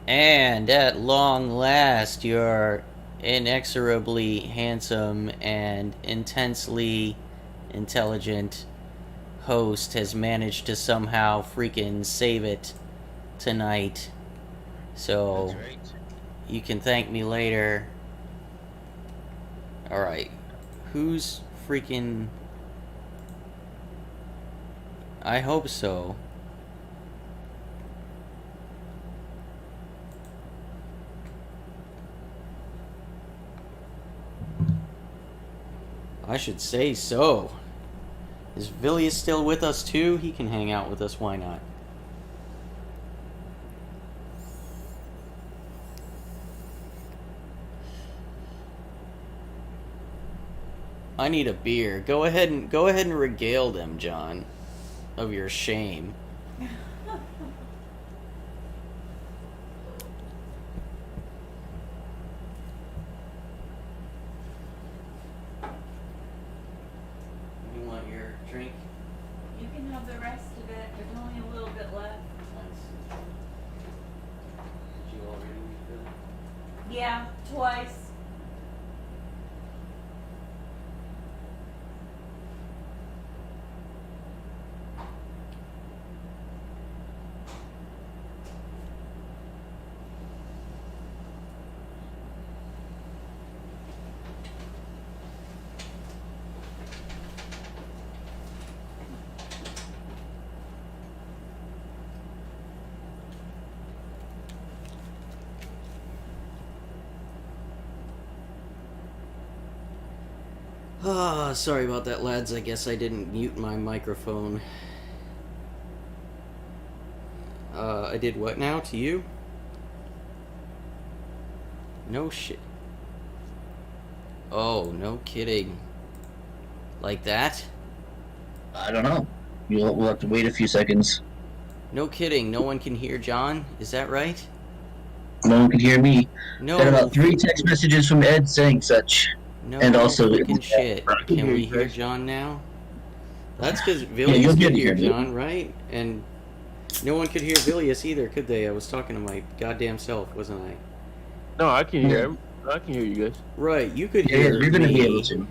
And at long last, your inexorably handsome and intensely intelligent host has managed to somehow freaking save it tonight. So, That's right. you can thank me later. Alright. Who's freaking... I hope so. I should say so. Is Villius still with us too? He can hang out with us, why not? I need a beer. Go ahead and regale them, John, of your shame. You want your drink? You can have the rest of it. There's only a little bit left. Did you already refill? Yeah, twice. Ah, sorry about that, lads. I guess I didn't mute my microphone. I did what now to you? No shit. Oh, no kidding. Like that? I don't know. We'll have to wait a few seconds. No kidding. No one can hear John? Is that right? No one could hear me. No. Got about 3 text messages from Ed saying such. No and also freaking shit. I can Can hear we you hear guys. John now? That's because you'll Villius be could able to hear hear me. John, right? And no one could hear Villius either, could they? I was talking to my goddamn self, wasn't I? No, I can hear him. I can hear you guys. Right, you could Yeah, hear you're gonna me, be able to.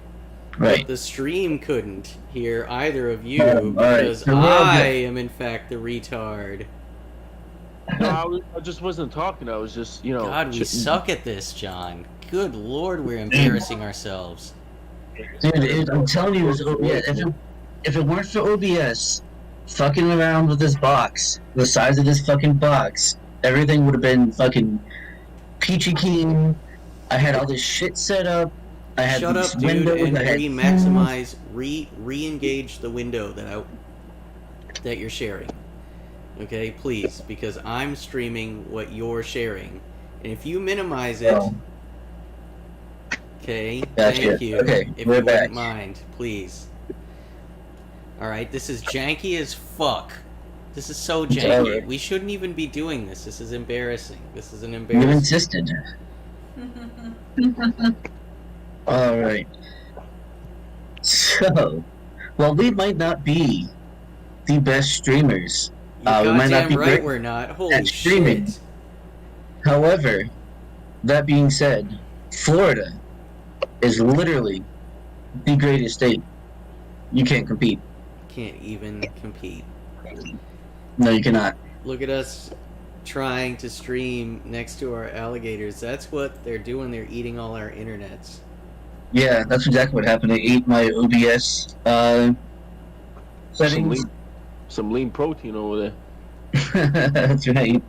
but Right. the stream couldn't hear either of you Oh, alright. because So we're all I good. am in fact the retard. No, I just wasn't talking. I was just, God, we suck at this, John. Good lord, we're embarrassing ourselves. Dude, I'm telling you, if it weren't for OBS, fucking around with this box, the size of this fucking box, everything would have been fucking peachy keen. I had all this shit set up. I had Shut these up, dude, windows. and I had re-maximize, re-engage the window that you're sharing. Okay, please, because I'm streaming what you're sharing, and if you minimize it, Oh. okay, Gotcha. thank you. Okay, if we're you back. wouldn't mind, please. All right, this is janky as fuck. This is so janky. alright. We shouldn't even be doing this. This is embarrassing. This is an You embarrassing. insisted. All right. So, while we might not be the best streamers, You're we might not goddamn be right great we're not. Holy at streaming. shit. However, that being said, Florida is literally the greatest state. You can't compete. Can't even compete. No, you cannot. Look at us trying to stream next to our alligators. That's what they're doing. They're eating all our internets. Yeah, that's exactly what happened. I ate my OBS settings. Some lean protein over there. That's right.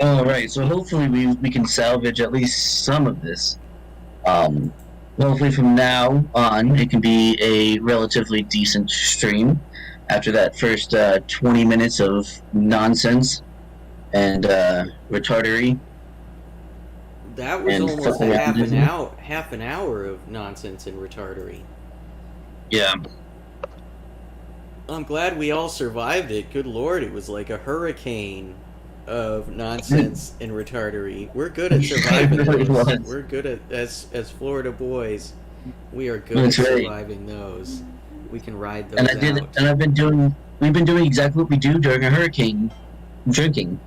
All right, so hopefully we can salvage at least some of this. Hopefully from now on it can be a relatively decent stream after that first 20 minutes of nonsense and retardery. That was And almost fucking a around, half an hour of nonsense and retardery. Yeah. I'm glad we all survived it. Good lord, it was like a hurricane of nonsense and retardery. We're good at surviving It really those. was. We're good at as Florida boys. We are good That's at right. surviving those. We can ride those And out. we've been doing exactly what we do during a hurricane, drinking.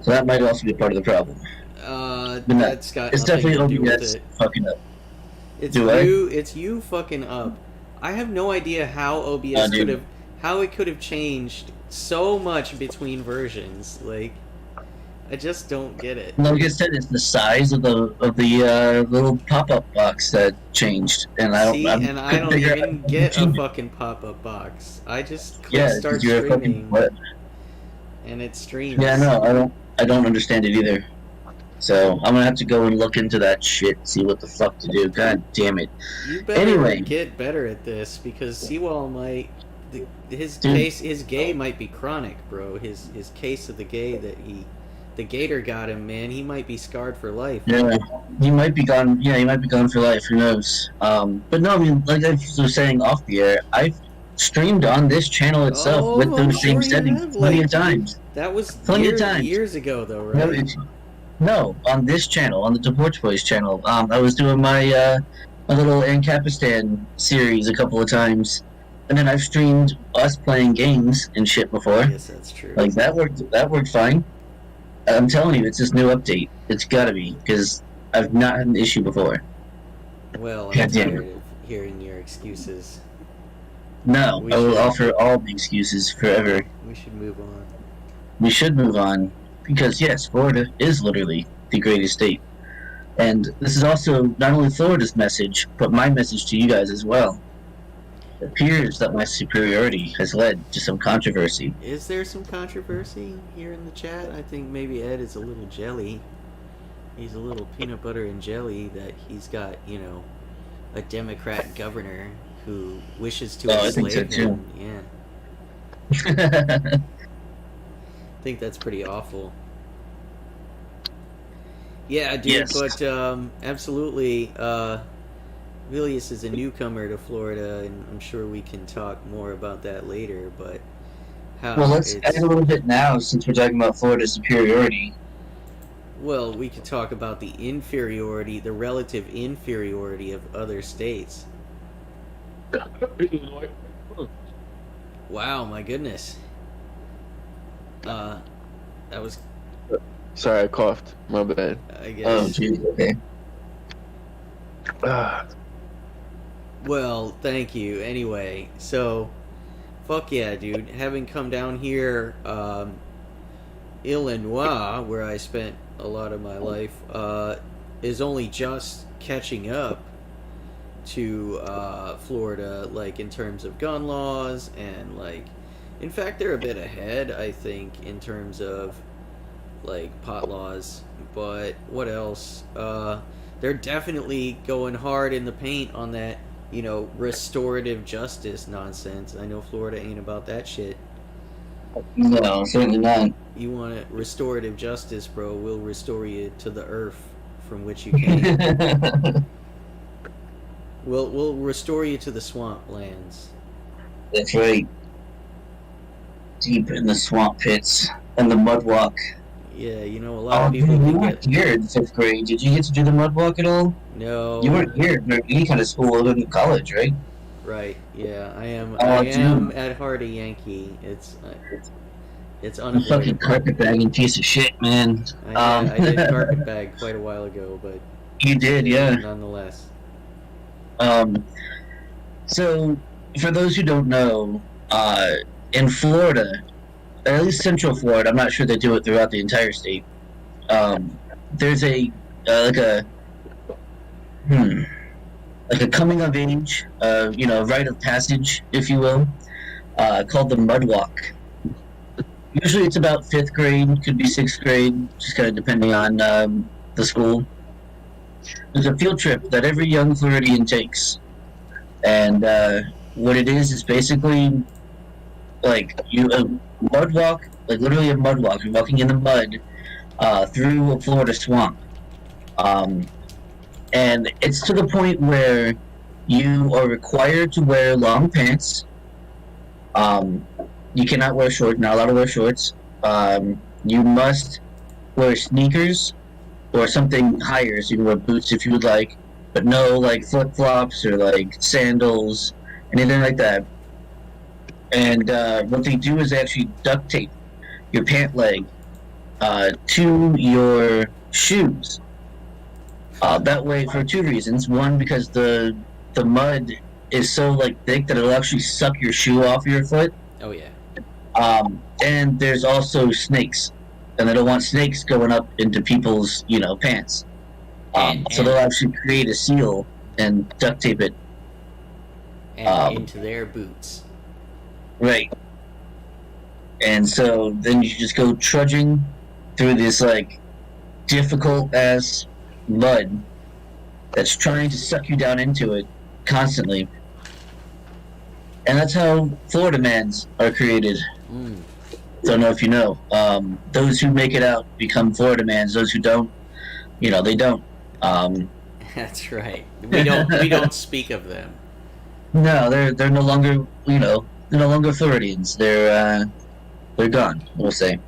So that might also be part of the problem. But no, That's got it's nothing definitely to do with OBS it. fucking up. It's Do I? you. It's you fucking up. I have no idea how OBS dude. could have changed so much between versions. Like, I just don't get it. Like I said, it's the size of the little pop-up box that changed, and I See, don't. and I don't figure out even how to get a change it. fucking pop-up box. I just click Yeah, start because you're a fucking streaming, what? and it streams. Yeah, no, I don't understand it either. So I'm gonna have to go and look into that shit, see what the fuck to do. God damn it. You better Anyway. get better at this because Cwal might. His Dude. case, his gay might be chronic, bro. His case of the gay the gator got him, man. He might be scarred for life. Yeah, he might be gone. Yeah, he might be gone for life. Who knows? But no, I mean, like I was saying off the air, I've streamed on this channel itself Oh, with I'm those sure same you settings have, plenty like, of times. That was Plenty of times. years ago, though, No, right? no, on this channel, on the Porch Bois channel, I was doing my little Ancapistan series a couple of times, and then I've streamed us playing games and shit before. I guess that's true. Like that worked fine. I'm telling you, it's this new update. It's gotta be, because I've not had an issue before. Well, I'm God damn tired of hearing your excuses. No, We I will should- offer all the excuses forever. We should move on. We should move on, because yes, Florida is literally the greatest state. And this is also not only Florida's message, but my message to you guys as well. It appears that my superiority has led to some controversy. Is there some controversy here in the chat? I think maybe Ed is a little jelly. He's a little peanut butter and jelly that he's got, you know, a Democrat governor who wishes to Oh, I think enslave so, too. him. Yeah, I think that's pretty awful. Yeah, dude, Yes. but absolutely. Vilius is a newcomer to Florida, and I'm sure we can talk more about that later. But how Well, let's it's- add a little bit now, since we're talking about Florida's superiority. Well, we could talk about the inferiority, the relative inferiority of other states. Wow, my goodness. That was, Sorry, I coughed. My bad. I Oh, guess. jeez, okay. Ah, Well, thank you. Anyway, so, fuck yeah, dude. Having come down here, Illinois, where I spent a lot of my life, is only just catching up to Florida, like in terms of gun laws, and like, in fact, they're a bit ahead, I think, in terms of like pot laws. But what else? They're definitely going hard in the paint on that, you know, restorative justice nonsense. I know Florida ain't about that shit. No, certainly not. You want it restorative justice, bro? We'll restore you to the earth from which you came. We'll restore you to the swamp lands. That's right. Deep in the swamp pits and the mud walk. Yeah, you know, a lot Oh, of you people can weren't get here in 5th grade. Did you get to do the mud walk at all? no. You weren't here for any kind of school other than college, right? Right? Yeah, I am. Oh, I am dude. at heart a Yankee. It's You fucking unavoidable. carpetbagging piece of shit, man. I did carpetbag quite a while ago, but You did, yeah. nonetheless. So, for those who don't know, in Florida, at least Central Florida, I'm not sure they do it throughout the entire state. There's a coming of age, rite of passage, if you will, called the mud walk. Usually it's about 5th grade, could be 6th grade, just kind of depending on the school. There's a field trip that every young Floridian takes. And what it is basically like a mud walk, like literally a mud walk. You're walking in the mud through a Florida swamp. And it's to the point where you are required to wear long pants. You cannot wear shorts, not allowed to wear shorts. You must wear sneakers or something higher, so you can wear boots if you would like, but no like flip-flops or like sandals, anything like that. And what they do is they actually duct tape your pant leg to your shoes. That way, for two reasons. One, because the mud is so like thick that it'll actually suck your shoe off your foot. Oh yeah. And there's also snakes, and they don't want snakes going up into people's pants. So they'll actually create a seal and duct tape it. And into their boots. Right. And so then you just go trudging through this like difficult ass mud that's trying to suck you down into it constantly. And that's how Florida mans are created. Don't know if you know. Those who make it out become Florida mans. Those who don't, they don't. That's right. We don't speak of them. No, they're no longer they're no longer Floridians. They're gone. We'll say.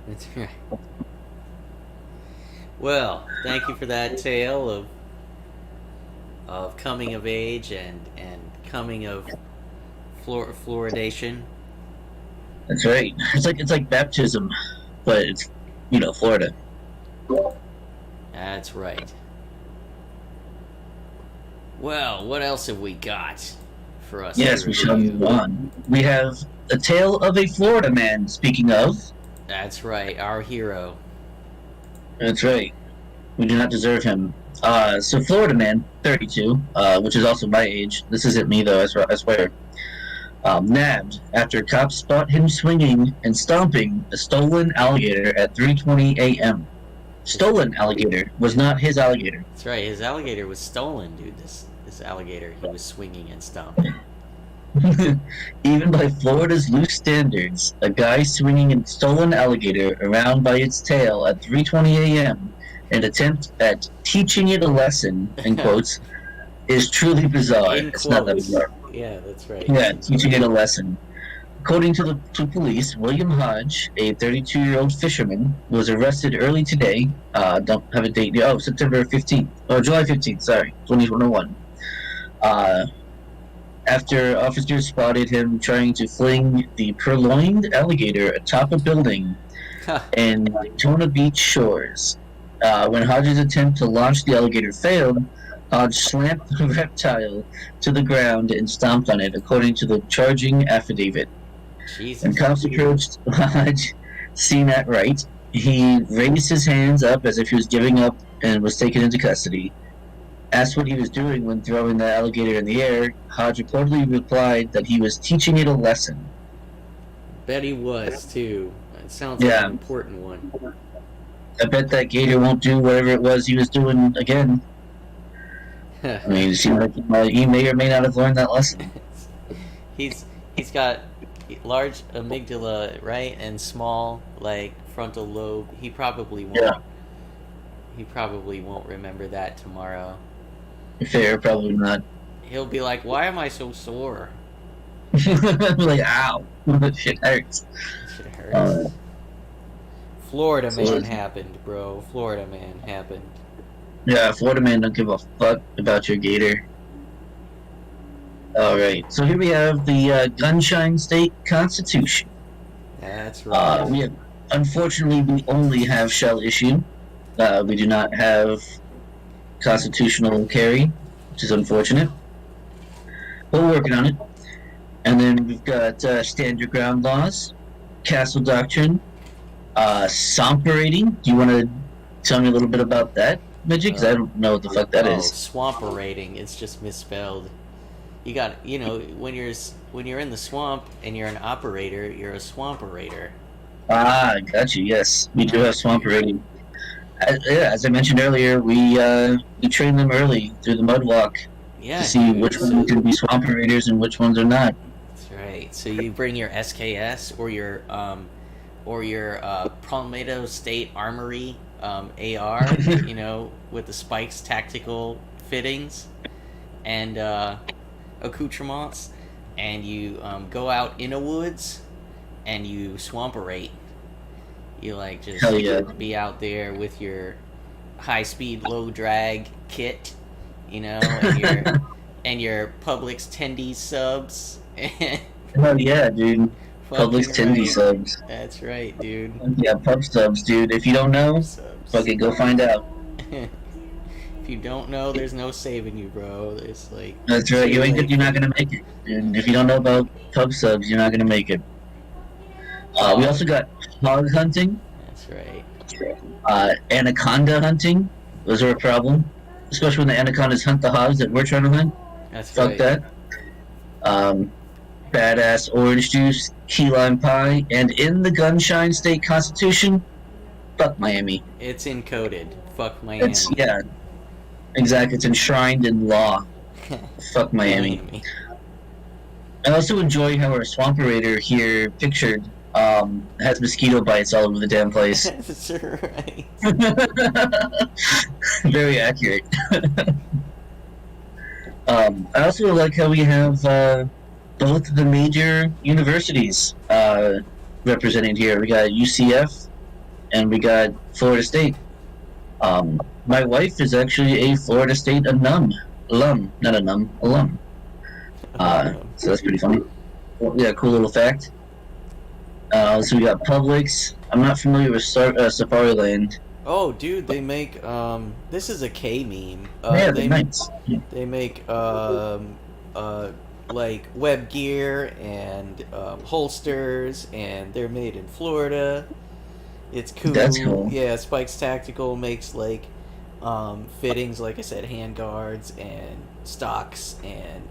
That's right. Well, thank you for that tale of coming of age and coming of fluoridation. That's right. It's like baptism, but it's Florida. That's right. Well, what else have we got for us? Yes, we shall move on. We have a tale of a Florida man. Speaking of, that's right, our hero. That's right. We do not deserve him. So Florida man, 32, which is also my age. This isn't me though. I swear. Nabbed after cops spot him swinging and stomping a stolen alligator at 3:20 a.m. Stolen alligator was not his alligator. That's right. His alligator was stolen, dude. This alligator he was swinging and stomping. Even by Florida's loose standards, a guy swinging a stolen alligator around by its tail at 3:20 a.m. an attempt at teaching it a lesson, in quotes, is truly bizarre. It's not that bizarre. Yeah, that's right. Yeah, teaching it a lesson. According to police, William Hodge, a 32-year-old fisherman, was arrested early today. Don't have a date. Oh, September 15th. Oh, July 15th, sorry. 2021. After officers spotted him trying to fling the purloined alligator atop a building in Daytona Beach shores. When Hodge's attempt to launch the alligator failed, Hodge slammed the reptile to the ground and stomped on it, according to the charging affidavit. Jesus. When cops approached Hodge, seen at right, he raised his hands up as if he was giving up and was taken into custody. Asked what he was doing when throwing the alligator in the air, Hodge reportedly replied that he was teaching it a lesson. Bet he was, too. It sounds like an important one. I bet that gator won't do whatever it was he was doing again. I mean, it seems like he may or may not have learned that lesson. He's got large amygdala, right, and small frontal lobe. He probably won't. Yeah. He probably won't remember that tomorrow. Fair, probably not. He'll be like, "Why am I so sore?" Like, ow, that shit hurts. Shit hurts. Florida man happened, bro. Florida man happened. Yeah, Florida man don't give a fuck about your gator. Alright, so here we have the Gunshine State Constitution. That's right. Unfortunately, we only have shell issue. We do not have constitutional carry, which is unfortunate. But we're working on it. And then we've got stand your ground laws, castle doctrine, somperating. Do you want to tell me a little bit about that, Mijit? Because I don't know what the fuck that is. Swamperating. It's just misspelled. You got, when you're in the swamp and you're an operator, you're a swamperator. Ah, got you. Yes, we do have swamperating. As I mentioned earlier, we train them early through the mud walk to see which ones can be swamparators and which ones are not. That's right. So you bring your SKS or your Palmetto State Armory AR, with the spikes tactical fittings and accoutrements, and you go out in the woods and you swamperate. You be out there with your high-speed, low-drag kit, and your Publix Tendies subs. Oh yeah, dude. Publix Tindy right. subs. That's right, dude. Yeah, pub subs, dude. If you don't know, Subs. fucking go find out. If you don't know, there's no saving you, bro. It's like That's right. too late. You're not gonna make it. And if you don't know about pub subs, you're not gonna make it. We also got hog hunting, That's right. anaconda hunting. Those are a problem, especially when the anacondas hunt the hogs that we're trying to hunt. That's Fuck right. that. Badass orange juice, key lime pie, and in the Gunshine State Constitution, fuck Miami. It's encoded. Fuck Miami. Yeah, exactly. It's enshrined in law. Fuck Miami. I also enjoy how our swamperator here pictured has mosquito bites all over the damn place. That's right. Very accurate. I also like how we have both of the major universities represented here. We got UCF and we got Florida State. My wife is actually a Florida State alum. So that's pretty funny. Yeah, cool little fact. So we got Publix. I'm not familiar with Safari Land. Oh, dude, they make this is a K meme. Yeah, they nice. they make like web gear and holsters, and they're made in Florida. It's cool. That's cool. Yeah, Spikes Tactical makes like fittings, like I said, hand guards and stocks and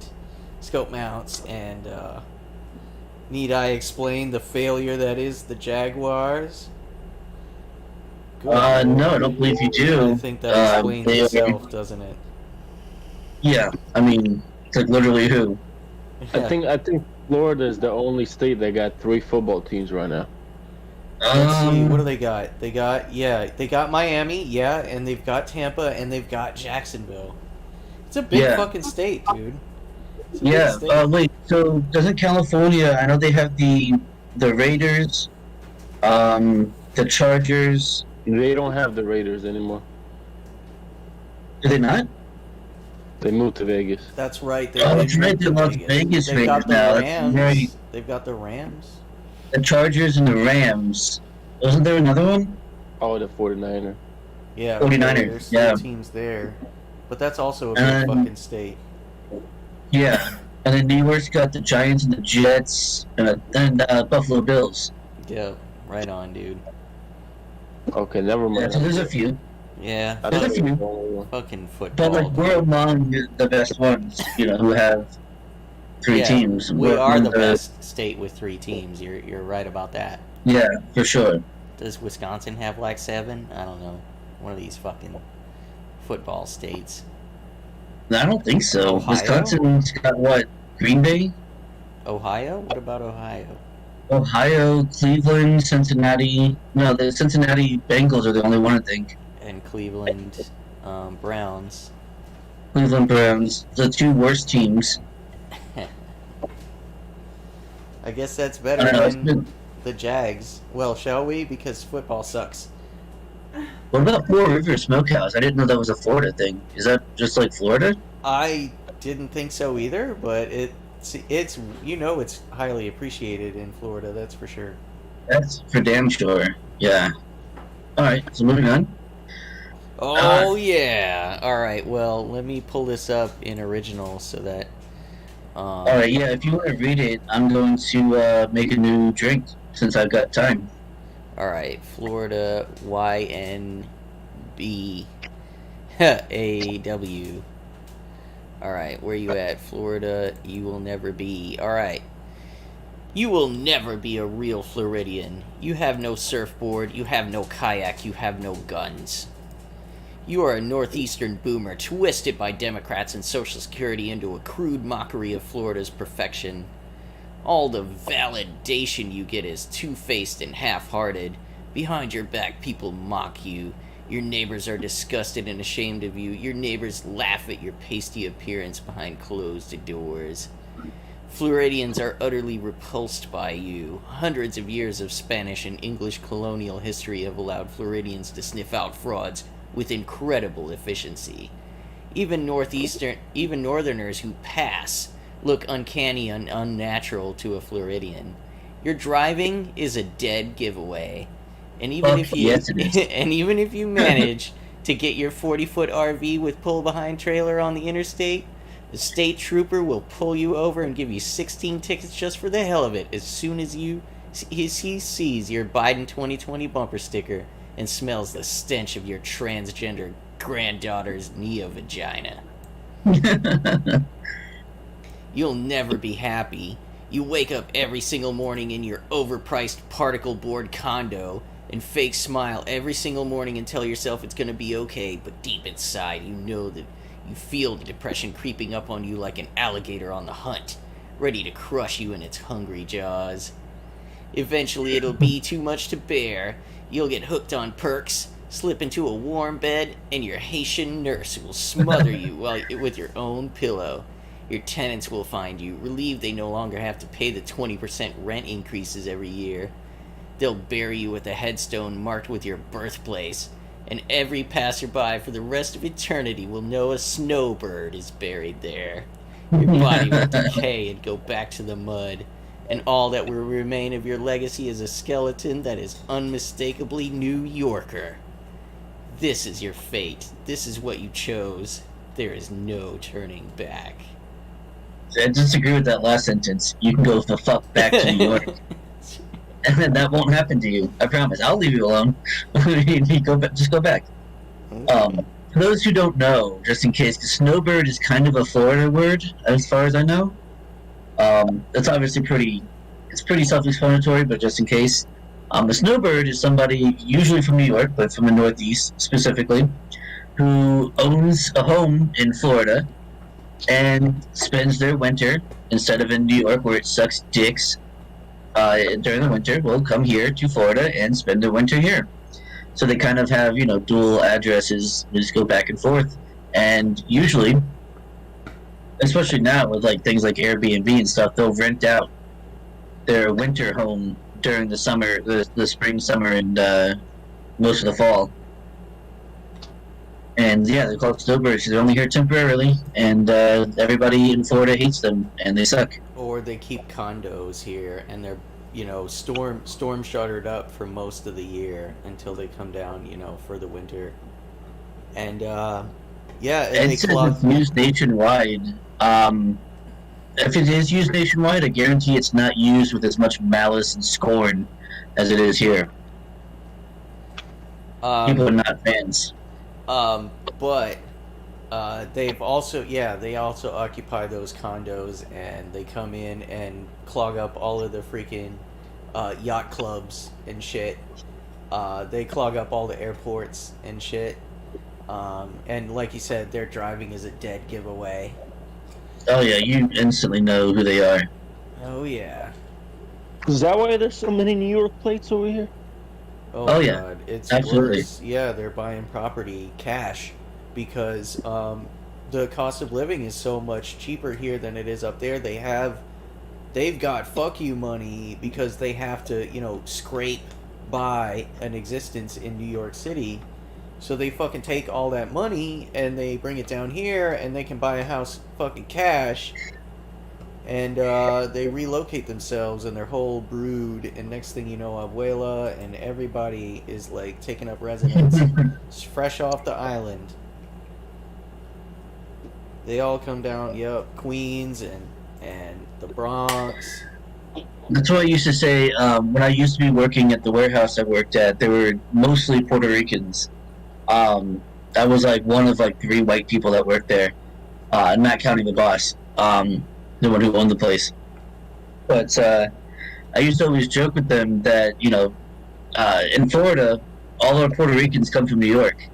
scope mounts. And need I explain the failure that is the Jaguars? No, I don't believe you do. I think that explains itself, doesn't it? Yeah, I mean, it's like literally who? I think Florida is the only state that got 3 football teams right now. Let's see, what do they got? They got Miami, yeah, and they've got Tampa, and they've got Jacksonville. It's a big fucking state, dude. It's a big state. Wait, so doesn't California, I know they have the Raiders, the Chargers. They don't have the Raiders anymore. Do they not? They moved to Vegas. That's right. That's right, they lost Vegas They've got Raiders the now. Rams. That's right. They've got the Rams. The Chargers and the Rams. Wasn't there another one? Oh, the 49er. Yeah, 49ers, There's 3 yeah. teams there. But that's also a big fucking state. Yeah. And then New York's got the Giants and the Jets and Buffalo Bills. Yeah, right on, dude. Okay, never Yeah, mind. so there's a few. Yeah, I There's a thought it few. was the only one. fucking football. But like we're among the best ones, who have 3 Yeah, teams. We We're are among the best state with 3 teams. You're right about that. Yeah, for sure. Does Wisconsin have like 7? I don't know. One of these fucking football states. I don't think so. Ohio? Wisconsin's got what? Green Bay? Ohio? What about Ohio? Ohio, Cleveland, Cincinnati. No, the Cincinnati Bengals are the only one, I think. And Cleveland Browns. Cleveland Browns, the 2 worst teams. I guess that's I better don't know, it's than been- the Jags. Well, shall we? Because football sucks. What about Four River Smokehouse? I didn't know that was a Florida thing. Is that just like Florida? I didn't think so either, but it's it's highly appreciated in Florida, that's for sure. That's for damn sure. Yeah. Alright, so moving on. Oh yeah. All right. Well, let me pull this up in original so that. Alright, yeah, if you want to read it, I'm going to make a new drink since I've got time. All right. Florida YNB AW. All right. Where you at? Florida. You will never be. All right. You will never be a real Floridian. You have no surfboard. You have no kayak. You have no guns. You are a northeastern boomer twisted by Democrats and Social Security into a crude mockery of Florida's perfection. All the validation you get is two-faced and half-hearted. Behind your back, people mock you. Your neighbors are disgusted and ashamed of you. Your neighbors laugh at your pasty appearance behind closed doors. Floridians are utterly repulsed by you. Hundreds of years of Spanish and English colonial history have allowed Floridians to sniff out frauds with incredible efficiency. Even northerners who pass look uncanny and unnatural to a Floridian. Your driving is a dead giveaway. And even if you yes, it is. and even if you manage to get your 40-foot RV with pull-behind trailer on the interstate, the state trooper will pull you over and give you 16 tickets just for the hell of it as soon as he sees your Biden 2020 bumper sticker and smells the stench of your transgender granddaughter's neo-vagina. You'll never be happy. You wake up every single morning in your overpriced particle board condo and fake smile every single morning and tell yourself it's gonna be okay, but deep inside you know that you feel the depression creeping up on you like an alligator on the hunt, ready to crush you in its hungry jaws. Eventually it'll be too much to bear. You'll get hooked on perks, slip into a warm bed, and your Haitian nurse will smother you with your own pillow. Your tenants will find you, relieved they no longer have to pay the 20% rent increases every year. They'll bury you with a headstone marked with your birthplace, and every passerby for the rest of eternity will know a snowbird is buried there. Your body will decay and go back to the mud, and all that will remain of your legacy is a skeleton that is unmistakably New Yorker. This is your fate. This is what you chose. There is no turning back. I disagree with that last sentence. You can go the fuck back to New York. And then that won't happen to you. I promise. I'll leave you alone. Just go back. For those who don't know, just in case, the snowbird is kind of a Florida word, as far as I know. It's obviously pretty self-explanatory, but just in case. A snowbird is somebody, usually from New York, but from the Northeast specifically, who owns a home in Florida and spends their winter, instead of in New York where it sucks dicks, during the winter, will come here to Florida and spend their winter here. So they kind of have, dual addresses, they just go back and forth. And usually, especially now with things like Airbnb and stuff, they'll rent out their winter home during the summer, the spring, summer, and most of the fall. And yeah, they're called snowbirds. They're only here temporarily, and everybody in Florida hates them, and they suck. Or they keep condos here, and they're storm shuttered up for most of the year until they come down, for the winter. And and they says it's used nationwide. If it is used nationwide, I guarantee it's not used with as much malice and scorn as it is here. People are not fans. But they also occupy those condos, and they come in and clog up all of the freaking yacht clubs and shit. They clog up all the airports and shit. And like you said, their driving is a dead giveaway. Oh yeah, you instantly know who they are. Oh yeah. Is that why there's so many New York plates over here? Oh yeah, God, it's absolutely. worse. Yeah, they're buying property cash because the cost of living is so much cheaper here than it is up there. They've got fuck you money because they have to, scrape by an existence in New York City. So they fucking take all that money and they bring it down here, and they can buy a house fucking cash. And they relocate themselves and their whole brood, and next thing you know, Abuela and everybody is taking up residence fresh off the island. They all come down, Queens and the Bronx. That's what I used to say when I used to be working at the warehouse I worked at. They were mostly Puerto Ricans. I was one of 3 white people that worked there, not counting the boss, the one who owned the place. But I used to always joke with them that in Florida, all our Puerto Ricans come from New York,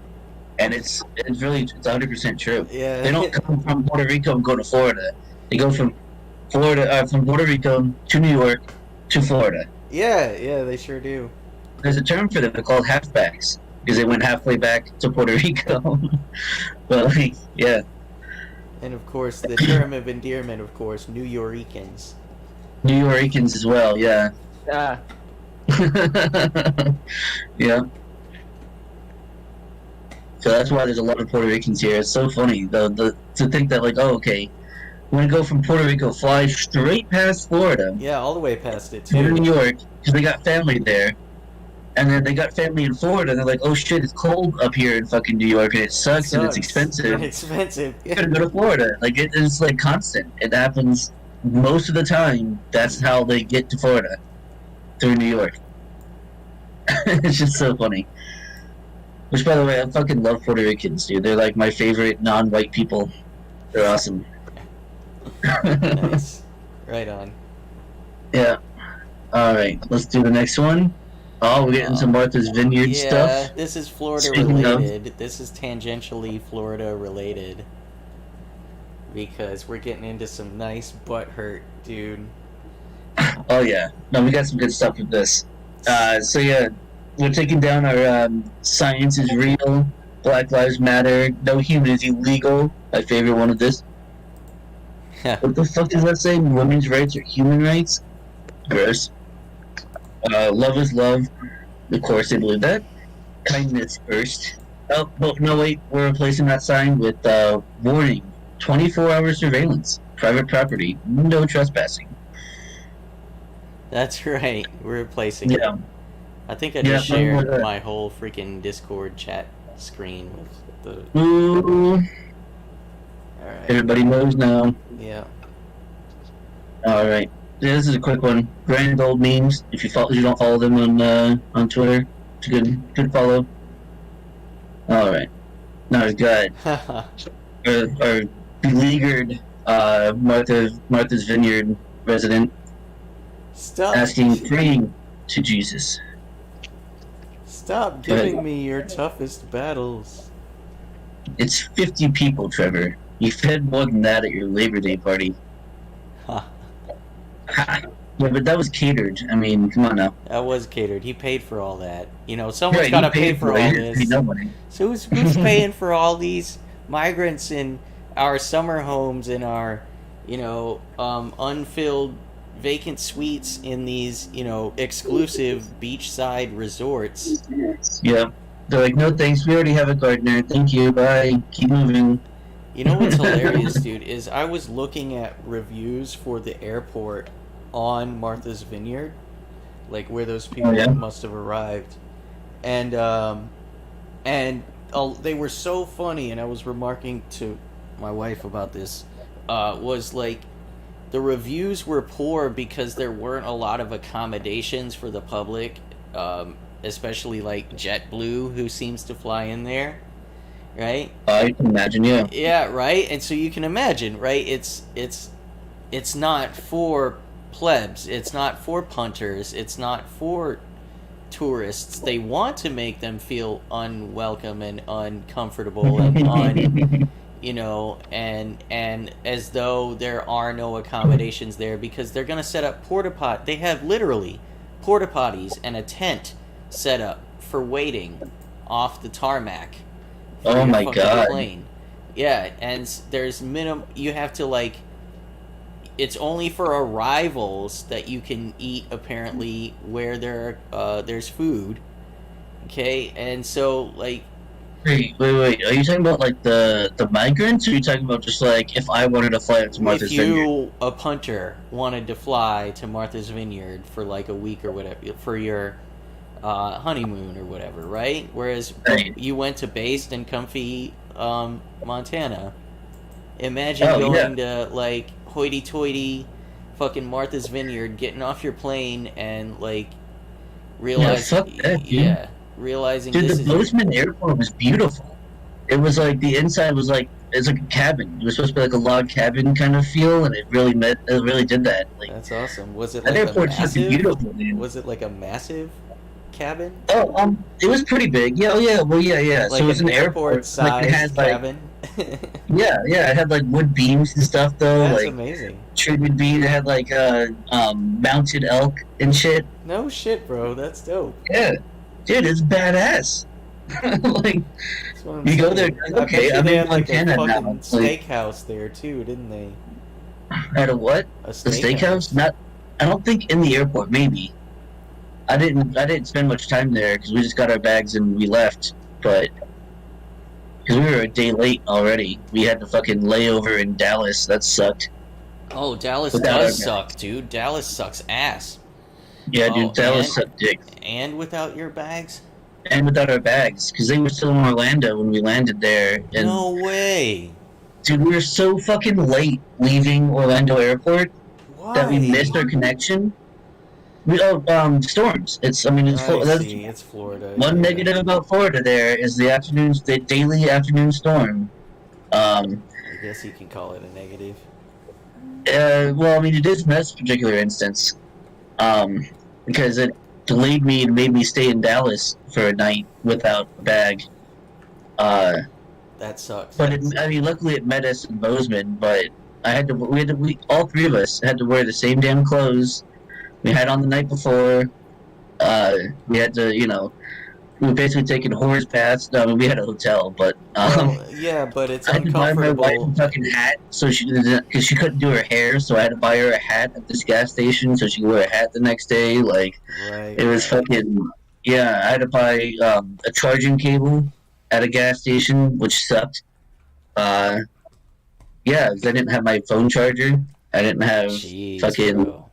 and it's 100% true. Yeah. They don't come from Puerto Rico and go to Florida. They go from Puerto Rico to New York to Florida. Yeah, they sure do. There's a term for them. They're called halfbacks because they went halfway back to Puerto Rico. But yeah. And of course, the term of endearment, New Yorkers. New Yorkers as well, yeah. Yeah. Yeah. So that's why there's a lot of Puerto Ricans here. It's so funny, though, to think that, We're gonna go from Puerto Rico, fly straight past Florida, Yeah, all the way past it go to too. New York, because they got family there. And then they got family in Florida, and they're like, oh shit, it's cold up here in fucking New York, and it sucks, and it's expensive. Expensive. You gotta go to Florida. Like, it's like constant. It happens most of the time. That's how they get to Florida, through New York. It's just so funny. Which, by the way, I fucking love Puerto Ricans, dude. They're like my favorite non-white people. They're awesome. Nice. Right on. Yeah. Alright, let's do the next one. Oh, we're getting some Martha's Vineyard stuff. Yeah, this is Florida Speaking of- related. This is tangentially Florida related. Because we're getting into some nice butt hurt, dude. Oh, yeah. No, we got some good stuff with this. So, yeah, we're taking down our science is real, Black Lives Matter, no human is illegal. My favorite one of this. What the fuck does that say? Women's rights are human rights? Gross. Love is love. Of course, they believe that. Kindness first. Oh, no, wait. We're replacing that sign with warning: 24-hour surveillance. Private property. No trespassing. That's right. We're replacing it. Yeah. I think I just Yeah, shared my whole freaking Discord chat screen with the. Ooh. Alright. Everybody knows now. Yeah. Alright. Yeah, this is a quick one. Grand old memes. If you don't follow them on Twitter, it's a good follow. Alright. Now we've got our beleaguered Martha's Vineyard resident Stop. praying to Jesus. Stop Go ahead. giving me your toughest battles. It's 50 people, Trevor. You fed more than that at your Labor Day party. Huh. Ha. Yeah, but that was catered. I mean, come on now. That was catered. He paid for all that. You know, someone's Right, got to you pay paid for all it. You didn't pay this. no money. So who's paying for all these migrants in our summer homes and our, unfilled vacant suites in these, exclusive beachside resorts? Yeah. They're like, no thanks, we already have a gardener. Thank you, bye. Keep moving. You know what's hilarious, dude, is I was looking at reviews for the airport on Martha's Vineyard, like where those people yeah? must have arrived, and they were so funny. And I was remarking to my wife about this. Was like the reviews were poor because there weren't a lot of accommodations for the public, especially like JetBlue, who seems to fly in there. Right? I can imagine, yeah. Yeah, right? And so you can imagine, right? It's not for plebs. It's not for punters. It's not for tourists. They want to make them feel unwelcome and uncomfortable and and as though there are no accommodations there, because they're going to set up they have literally porta potties and a tent set up for waiting off the tarmac. Oh my fucking god. plane. Yeah, and there's you have to it's only for arrivals that you can eat, apparently, where there's food. Okay, and so Wait. Are you talking about the migrants, or are you talking about just if I wanted to fly up to Martha's if Vineyard? you, a punter, wanted to fly to Martha's Vineyard for a week or whatever for your honeymoon or whatever, right? Whereas Right. you went to based and comfy Montana. Imagine going to hoity-toity fucking Martha's Vineyard, getting off your plane and realizing realizing Dude, this the is Bozeman airport was beautiful. It was the inside was it's like a cabin. It was supposed to be a log cabin kind of feel, and it really did that. That's awesome. Was it that a airport's fucking massive? beautiful, man. Was it a massive cabin? Oh, it was pretty big. Yeah, yeah. Well, yeah. Like So it was an airport. sized It had cabin. yeah. It had wood beams and stuff though. That's amazing. Treated beams. It had mounted elk and shit. No shit, bro. That's dope. Yeah, dude, it's badass. That's what I'm You go saying. there, okay, I bet you I'm they in had a Montana now, fucking like- steakhouse there too, didn't they? At a what? A The steakhouse? Not. I don't think in the airport. Maybe. I didn't spend much time there because we just got our bags and we left. But because we were a day late already, we had to fucking layover in Dallas. That sucked. Oh, Dallas Without our does bags. suck, dude. Dallas sucks ass. Yeah, dude, Oh, Dallas sucked dick. And without your bags? And without our bags, because they were still in Orlando when we landed there. And No way. dude, we were so fucking late leaving Orlando Airport that we missed our connection. Storms. It's It's Florida. one yeah. negative about Florida. There is the daily afternoon storm. I guess you can call it a negative. It is in this particular instance, because it delayed me and made me stay in Dallas for a night without a bag. That sucks. But luckily it met us in Bozeman. But we all three of us had to wear the same damn clothes we had on the night before. We had to, we were basically taking horse baths. No, I mean, we had a hotel, but yeah, but it's I had to buy my wife uncomfortable. a fucking hat because she couldn't do her hair, so I had to buy her a hat at this gas station so she could wear a hat the next day. Like, Right. it was fucking yeah. I had to buy a charging cable at a gas station, which sucked. Yeah, 'cause I didn't have my phone charger. I didn't have Jeez, fucking bro.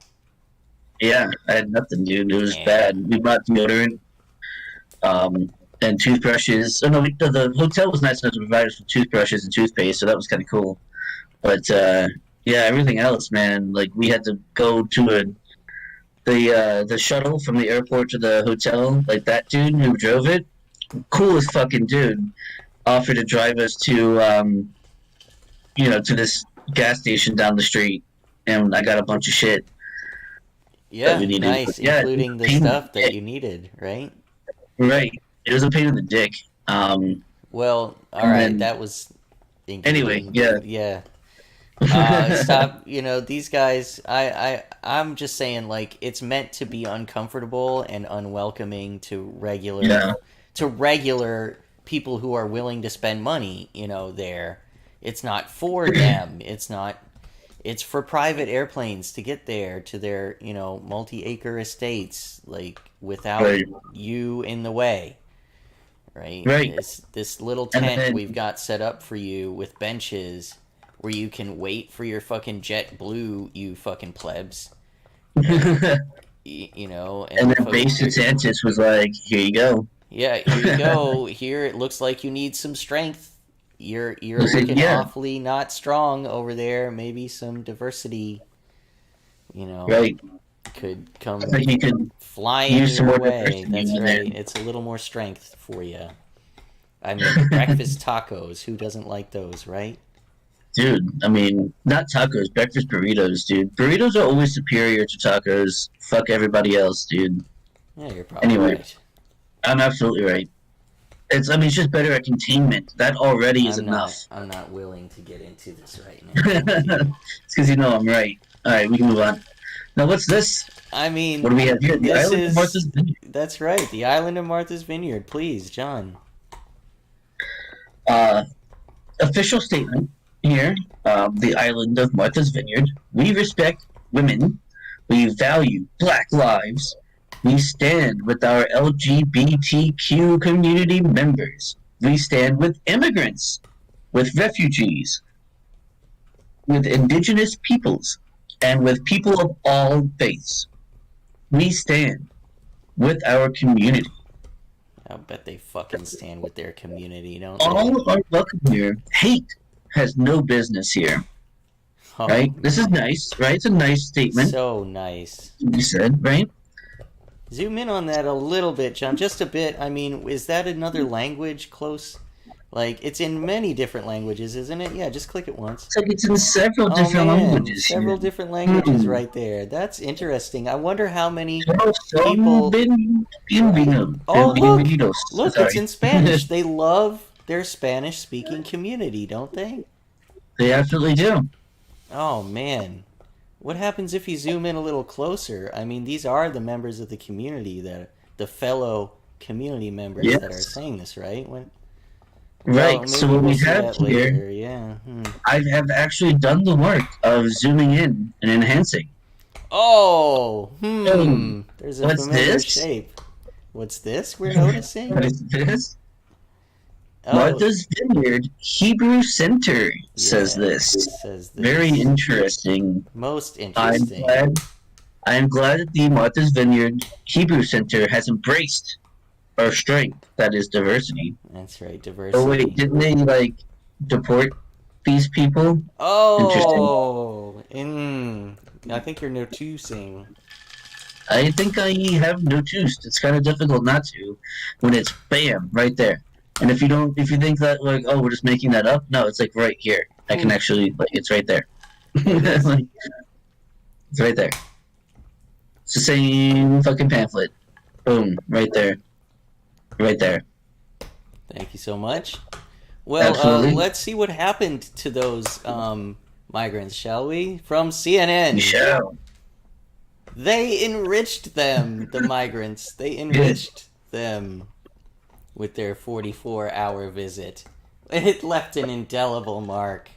yeah. I had nothing, dude. It was Damn. bad. We brought deodorant. And toothbrushes. Oh no, the hotel was nice enough to provide us with toothbrushes and toothpaste, so that was kind of cool. But yeah, everything else, man. Like we had to go to the shuttle from the airport to the hotel. Like that dude who drove it, coolest fucking dude, offered to drive us to to this gas station down the street, and I got a bunch of shit. Yeah, we needed. nice, Yeah, including the pain- stuff that you needed, right? Right. It was a pain in the dick. Well, all And right, then- that was. Anyway, yeah. Stop. These guys. I'm just saying, like, it's meant to be uncomfortable and unwelcoming to regular people who are willing to spend money. There. It's not for them. It's not. It's for private airplanes to get there to their, multi-acre estates, like, without Right. you in the way. Right? Right. This little And tent then- we've got set up for you with benches where you can wait for your fucking JetBlue, you fucking plebs. And And then fucking- Base DeSantis was like, "Here you go." Yeah, here you go. Here it looks like you need some strength. You're Listen, looking yeah. awfully not strong over there. Maybe some diversity, Right. could come I think you could flying use some your more way. diversity That's in right. there. It's a little more strength for you. I mean, breakfast tacos. Who doesn't like those, right? Dude, I mean, not tacos, breakfast burritos, dude. Burritos are always superior to tacos. Fuck everybody else, dude. Yeah, you're probably Anyway. right. I'm absolutely right. It's just better at containment. That already is enough. I'm not willing to get into this right now. It's because I'm right. All right, we can move on. Now, what's this? I mean, What do we have here? The this island is of Martha's Vineyard. that's right. The island of Martha's Vineyard. Please, John. Official statement here. The island of Martha's Vineyard. We respect women. We value Black lives. We stand with our LGBTQ community members. We stand with immigrants, with refugees, with indigenous peoples, and with people of all faiths. We stand with our community. I bet they fucking stand with their community, don't they? All are welcome here. Hate has no business here, Oh, right? This is nice, right? It's a nice statement. so nice. You said, right? Zoom in on that a little bit, John. Just a bit. I mean, is that another language close? Like, it's in many different languages, isn't it? Yeah, just click it once. It's like it's in several different man, languages. several here. different languages Hmm. right there. That's interesting. I wonder how many. So People- bienvenido. Oh, look! Bienvenidos. Look, Sorry. it's in Spanish. They love their Spanish-speaking community, don't they? They absolutely do. Oh, man. What happens if you zoom in a little closer? I mean, these are the members of the community, the fellow community members Yes. that are saying this, right? Right. Well, So maybe what we we'll see have that here, later, yeah. I have actually done the work of zooming in and enhancing. Oh, Hmm. There's a What's familiar this? shape. What's this we're noticing? What is this? Oh, Martha's Vineyard Hebrew Center says yeah, this. says Very this. interesting. Most I'm interesting. glad. I am glad that the Martha's Vineyard Hebrew Center has embraced our strength, that is diversity. That's right, Oh wait, diversity. didn't they like deport these people? Interesting. Oh, I think you're noticing. I think I have no juice. It's kind of difficult not to when it's bam right there. And if you think that like, oh, we're just making that up, no, it's like right here. I can actually like it's right there. It is. Like, it's right there. It's the same fucking pamphlet. Boom, right there, right there. Thank you so much. Well, Absolutely. let's see what happened to those migrants, shall we? From CNN. You shall. They enriched them, the migrants. They enriched them with their 44-hour visit. It left an indelible mark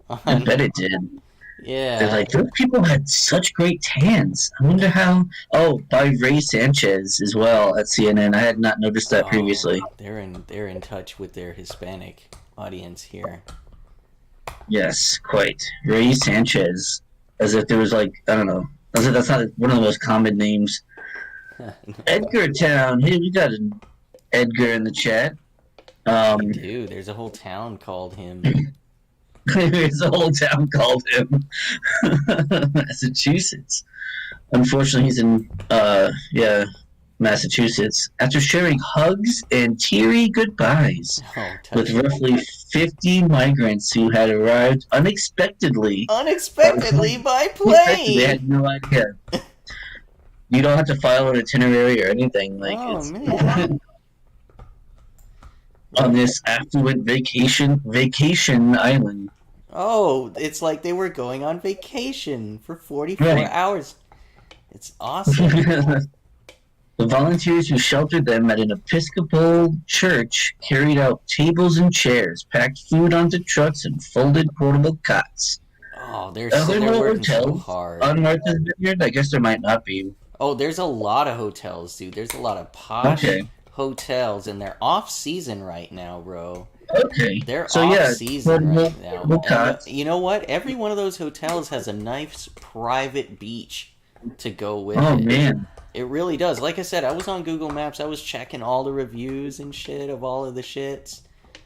I on. bet it did. Yeah. They're like, those people had such great tans. I wonder how. Oh, by Ray Sanchez as well at CNN. I had not noticed that previously. They're in touch with their Hispanic audience here. Yes, quite. Ray Sanchez. As if there was like, I don't know. As if that's not one of the most common names. Edgar Town. Hey, we got an Edgar in the chat. Dude, there's a whole town called him. There's a whole town called him. Massachusetts. Unfortunately, he's in, Massachusetts. After sharing hugs and teary goodbyes Oh, with touching. roughly 50 migrants who had arrived unexpectedly. Unexpectedly by They plane! had no idea. You don't have to file an itinerary or anything. Like Oh, it's man. on this affluent vacation island. Oh, it's like they were going on vacation for 44 Right. hours. It's awesome. The volunteers who sheltered them at an Episcopal church carried out tables and chairs, packed food onto trucks, and folded portable cots. Oh, they're Are there no working so hotels hard. on Martha's Vineyard? I guess there might not be. Oh, there's a lot of hotels, dude. There's a lot of posh Okay. hotels, and they're off season right now, bro. Okay. They're So off yeah, season right now. portable And, cots. you know what? Every one of those hotels has a nice private beach to go with Oh it. man. It really does. Like I said, I was on Google Maps. I was checking all the reviews and shit of all of the shits.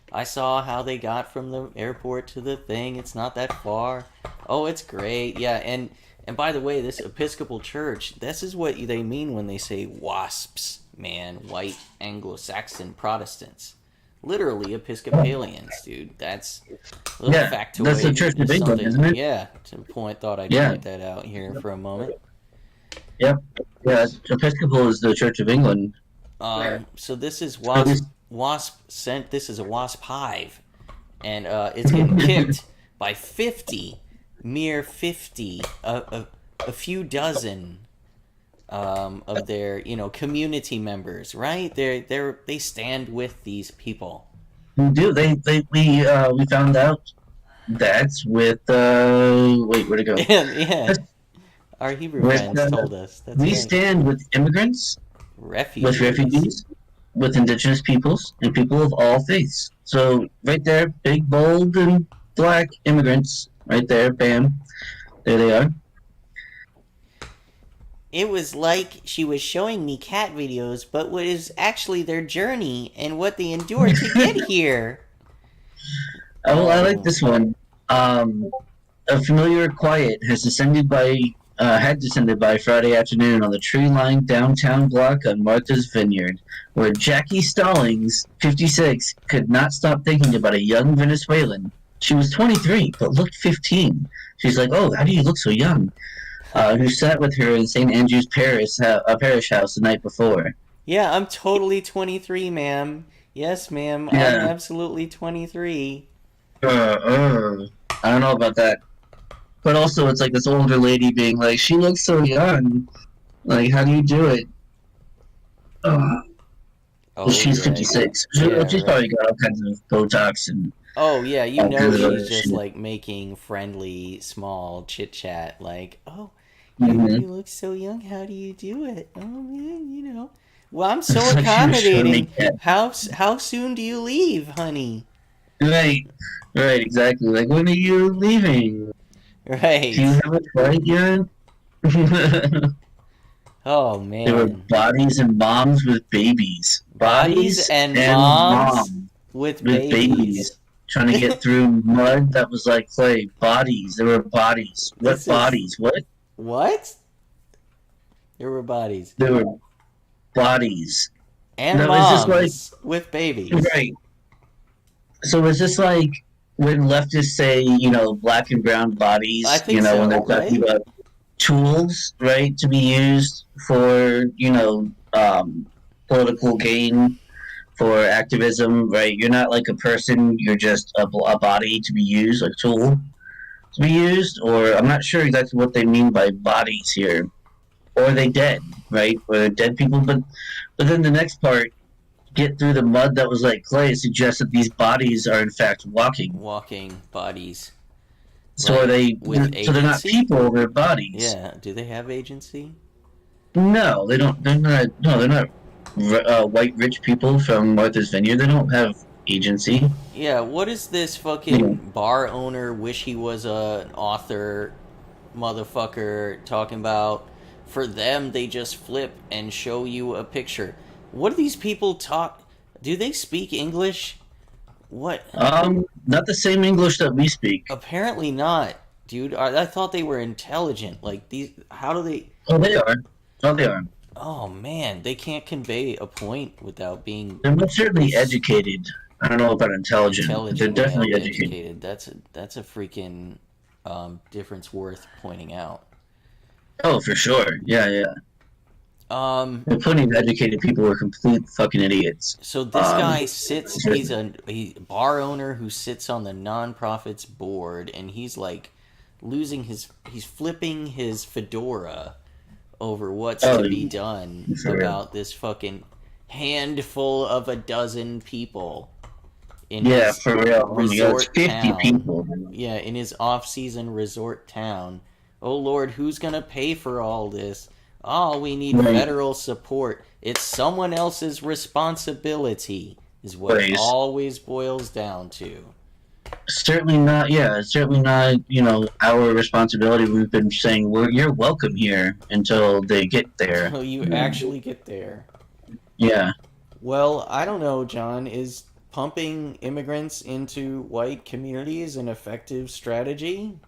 I saw how they got from the airport to the thing. It's not that far. Oh, it's great. Yeah, and by the way, this Episcopal church, this is what they mean when they say WASPs, man. White Anglo-Saxon Protestants. Literally Episcopalians, dude. That's a little factoid. That's the Church of England, Something- isn't it? Yeah, to the point, thought I'd Yeah. point that out here for a moment. Yep. Yeah, Episcopal is the Church of England. So this is Wasp sent. This is a Wasp hive, and it's getting kicked by 50, mere 50, a few dozen of their community members. Right? They stand with these people. We do. We found out that's with wait, where'd it go? Yeah, our Hebrew With, friends told us. That's We right. stand with immigrants, Refugees. with refugees, with indigenous peoples, and people of all faiths. So right there, big, bold, and black immigrants. Right there, bam. There they are. It was like she was showing me cat videos, but what is actually their journey and what they endured to get here. Oh, I like this one. A familiar quiet had descended by Friday afternoon on the tree-lined downtown block on Martha's Vineyard, where Jackie Stallings, 56, could not stop thinking about a young Venezuelan. She was 23, but looked 15. She's like, oh, how do you look so young? Who sat with her in St. Andrew's parish house the night before. Yeah, I'm totally 23, ma'am. Yes, ma'am, Yeah. I'm absolutely 23. I don't know about that. But also, it's like this older lady being like, she looks so young. Like, how do you do it? Oh, She's right. 56. Yeah, She's right. probably got all kinds of Botox and... Oh, yeah, you all know kinds of she's just, shit. like, making friendly, small chit-chat, like, oh, Mhm. you look so young, how do you do it? Oh, man, Well, I'm so It's like she was showing me accommodating. How soon do you leave, honey? Right, right, exactly. Like, when are you leaving? Do you Right. have a flight yet? Oh There were man. bodies and moms with babies. Bodies Bodies and and moms moms with with babies. babies trying to get through mud that was like clay. Bodies. There were bodies. What This is bodies? What? what? There were bodies There were bodies. and No, is this like moms with babies. right? So is this like when leftists say, black and brown I bodies, think when so, they're talking right? about tools, right, to be used for, political gain, for activism, right? You're not like a person, you're just a body to be used, a tool to be used, or I'm not sure exactly what they mean by bodies here. Or are they dead, right? Or they're dead people, but then the next part, get through the mud that was like clay, suggests that these bodies are in fact walking. Walking bodies. So Like are they? with So they're not agency? people; they're bodies. Yeah. Do they have agency? No, they don't. They're not. No, they're not. White rich people from Martha's Vineyard. They don't have agency. Yeah. What is this fucking bar owner wish he was an author motherfucker talking about? For them, they just flip and show you a picture. What do these people talk? Do they speak English? What? Not the same English that we speak. Apparently not, dude. I thought they were intelligent. Like these, how do they? Oh, they are. Oh, they are. Oh man, they can't convey a point without being They're most certainly educated. I don't know about intelligent. But they're intelligent definitely and educated. That's a freaking difference worth pointing out. Oh, for sure. Yeah, yeah. There are plenty of educated people who are complete fucking idiots. So this guy sits. He's a bar owner who sits on the nonprofit's board, and he's like losing his. He's flipping his fedora over what's to be done about this fucking handful of a dozen people. In his for real. Oh my God, it's 50 town. people. Yeah, in his off-season resort town. Oh Lord, who's gonna pay for all this? Oh, we need federal support. It's someone else's responsibility, is what it always boils down to. Certainly not. Yeah, it's certainly not. Our responsibility. We've been saying you're welcome here until they get there. Until you actually get there. Yeah. Well, I don't know, John. Is pumping immigrants into white communities an effective strategy?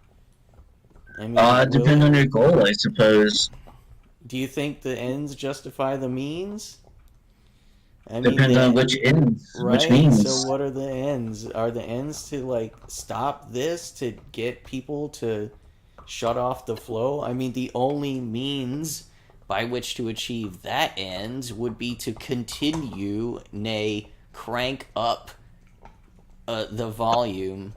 I mean, It depends on your goal, I suppose. Do you think the ends justify the means? I mean, Depends on which ends, right? which means. So what are the ends? Are the ends to like stop this, to get people to shut off the flow? I mean, the only means by which to achieve that end would be to continue, nay, crank up the volume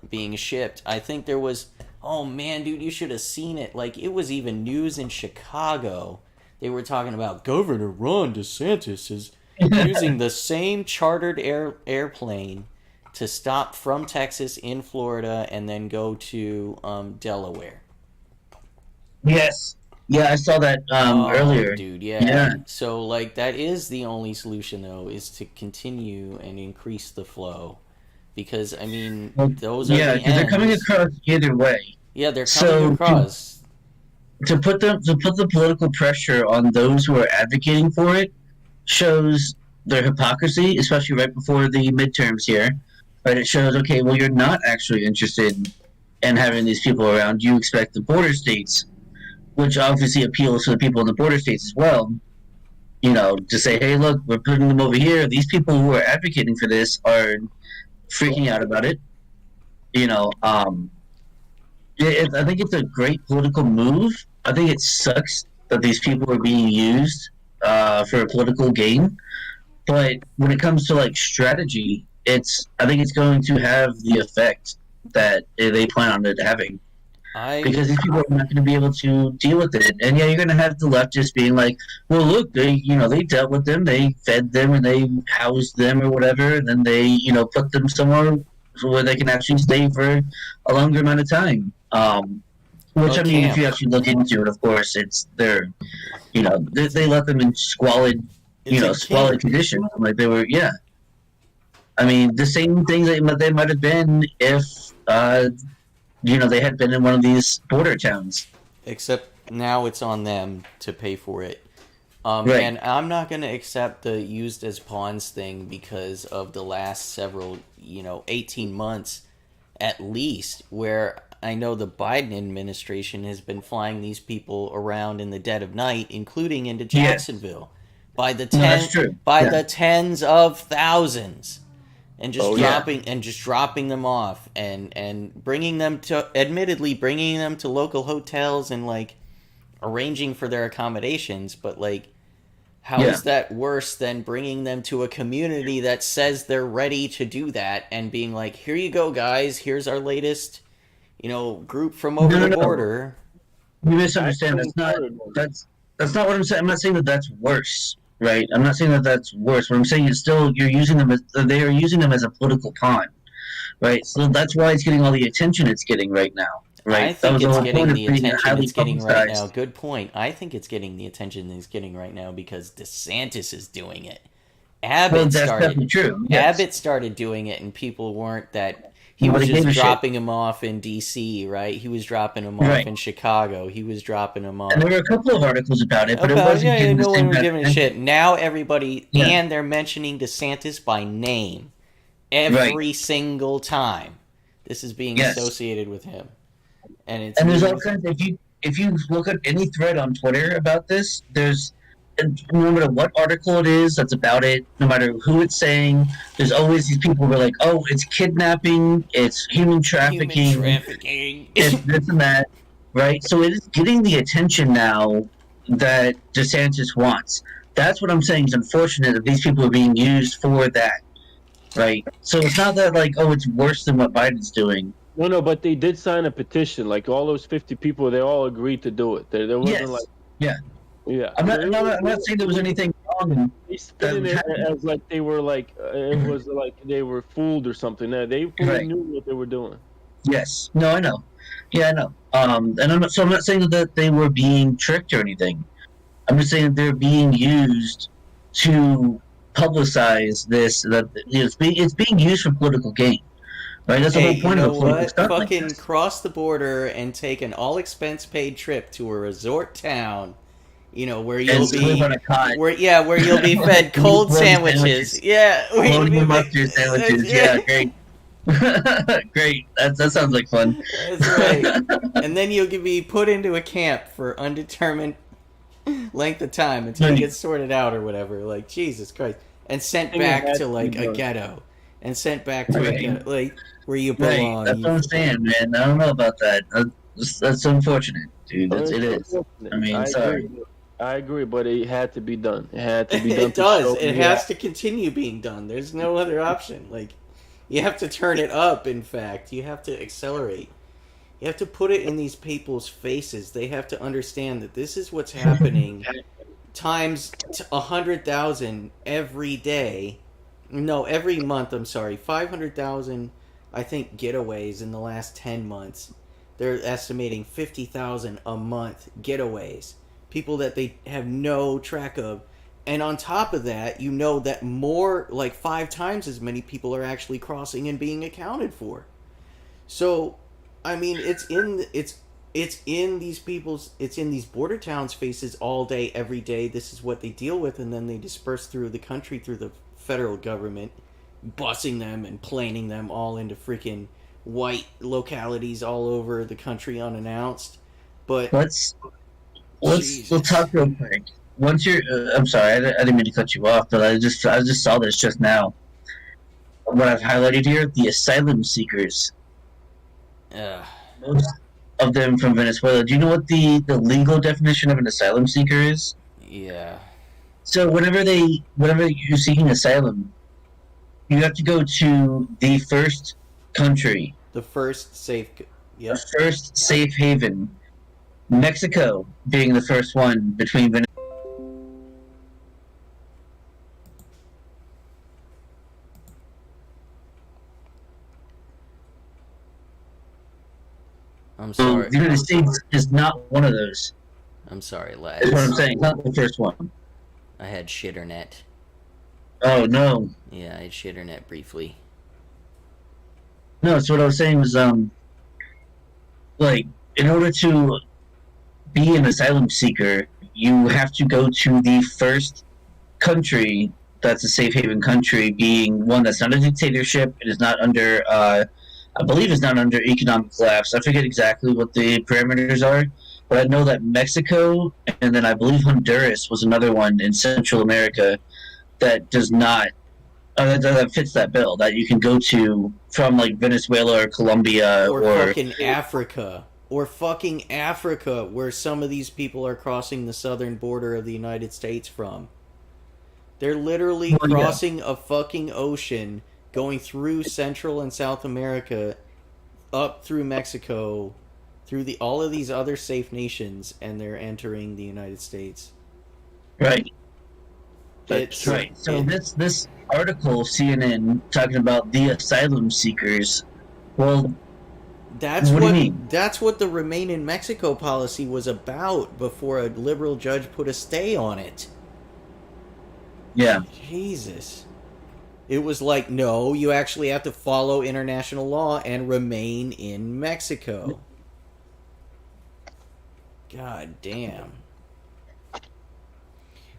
being shipped. I think there was, oh man, dude, you should have seen it. Like, it was even news in Chicago. They were talking about Governor Ron DeSantis is using the same chartered airplane to stop from Texas in Florida and then go to Delaware. Yes. Yeah, I saw that earlier. Dude, yeah. So, like, that is the only solution, though, is to continue and increase the flow. Because, I mean, those are the ends. Yeah, they're coming across either way. Yeah, they're coming across. To put the political pressure on those who are advocating for it shows their hypocrisy, especially right before the midterms here. Right, it shows, okay, well, you're not actually interested in having these people around. You expect the border states, which obviously appeals to the people in the border states as well, to say, hey, look, we're putting them over here. These people who are advocating for this are freaking out about it. I think it's a great political move. I think it sucks that these people are being used for a political gain. But when it comes to like strategy, I think it's going to have the effect that they plan on it having. Because these people are not going to be able to deal with it. And yeah, you're going to have the leftists being like, well, look, they dealt with them, they fed them, and they housed them or whatever, and then they, put them somewhere where they can actually stay for a longer amount of time. Which a I mean, if camp. you actually look into it, of course, it's they're, they let them in squalid, It's a squalid camp. conditions. Like they were, yeah. I mean, the same things that they might have been if, they had been in one of these border towns. Except now it's on them to pay for it. Right. And I'm not going to accept the used as pawns thing because of the last several, 18 months at least, where I know the Biden administration has been flying these people around in the dead of night, including into Jacksonville, by the that's true. the tens of thousands, and just dropping them off and bringing them to local hotels and like arranging for their accommodations, but like, how is that worse than bringing them to a community that says they're ready to do that and being like, here you go, guys, here's our latest, group from over the border. You misunderstand. That's not what I'm saying. I'm not saying that that's worse, right? I'm not saying that that's worse. What I'm saying is still they are using them as a political pawn, right? So that's why it's getting all the attention it's getting right now. Right? I think it's getting the attention it's getting right now. Good point. I think it's getting the attention it's getting right now because DeSantis is doing it. Abbott started. True. Yes. Abbott started doing it, and people weren't that. He was just dropping them off in D.C., right? He was dropping them off in Chicago. He was dropping them off. And there were a couple of articles about it, but it wasn't no one was giving a shit. Now everybody, and they're mentioning DeSantis by name every single time. This is being associated with him. And there's all kinds. If you look at any thread on Twitter about this, no matter what article it is that's about it, no matter who it's saying, there's always these people who are like, oh, it's kidnapping, it's human trafficking, it's this and that, right? So it is getting the attention now that DeSantis wants. That's what I'm saying is unfortunate that these people are being used for that, right? So it's not that like, oh, it's worse than what Biden's doing. No, but they did sign a petition. Like all those 50 people, they all agreed to do it. There wasn't like, yeah. I'm not saying there was anything wrong. They spin it as like they were like it was like they were fooled or something. They fully knew what they were doing. Yes. No, I know. Yeah, I know. And I'm not saying that they were being tricked or anything. I'm just saying that they're being used to publicize this. That it's being used for political gain. Right, that's the whole point of it. Fucking cross the border and take an all-expense-paid trip to a resort town, where you'll where you'll be fed cold sandwiches. Yeah, mustard sandwiches. Yeah, great. Great. That sounds like fun. That's right. And then you'll be put into a camp for undetermined length of time until you get sorted out or whatever. Like, Jesus Christ. And sent back to like a ghetto. And sent back to a ghetto, like where you belong. That's what I'm saying, man. I don't know about that. That's unfortunate, dude. It is. I mean, sorry. I agree, but it had to be done. It had to be done. It does. It has to continue being done. There's no other option. Like, you have to turn it up, in fact. You have to accelerate. You have to put it in these people's faces. They have to understand that this is what's happening times 100,000 every day. No, every month, I'm sorry. 500,000, I think, getaways in the last 10 months. They're estimating 50,000 a month getaways. People that they have no track of. And on top of that, that more, like 5 times as many people are actually crossing and being accounted for. So, I mean, it's in these border towns' faces all day, every day. This is what they deal with, and then they disperse through the country through the federal government, busing them and planing them all into freaking white localities all over the country unannounced. But we'll talk real quick. Once you're, I'm sorry, I didn't mean to cut you off, but I just saw this just now. What I've highlighted here, the asylum seekers. Most of them from Venezuela. Do you know what the legal definition of an asylum seeker is? Yeah. So whenever you're seeking asylum, you have to go to the first country. The first safe. Yep. The first safe haven. Mexico being the first one between Venezuela. I'm sorry. the United States is not one of those. I'm sorry, lads. That's what I'm saying. It's not the first one. I had shitternet. Oh, no. Yeah, I had shitternet briefly. No, so what I was saying was, like, in order to be an asylum seeker, you have to go to the first country that's a safe haven country, being one that's not a dictatorship. It is not under, I believe it's not under economic collapse. I forget exactly what the parameters are, but I know that Mexico, and then I believe Honduras was another one in Central America that does not, that fits that bill, that you can go to from, like, Venezuela or Colombia or fucking Africa. Or fucking Africa, where some of these people are crossing the southern border of the United States from. They're literally crossing a fucking ocean, going through Central and South America, up through Mexico, through all of these other safe nations, and they're entering the United States. Right. That's right. So this article, CNN, talking about the asylum seekers, well... That's what the Remain in Mexico policy was about before a liberal judge put a stay on it. Yeah. Jesus. It was like, no, you actually have to follow international law and remain in Mexico. God damn.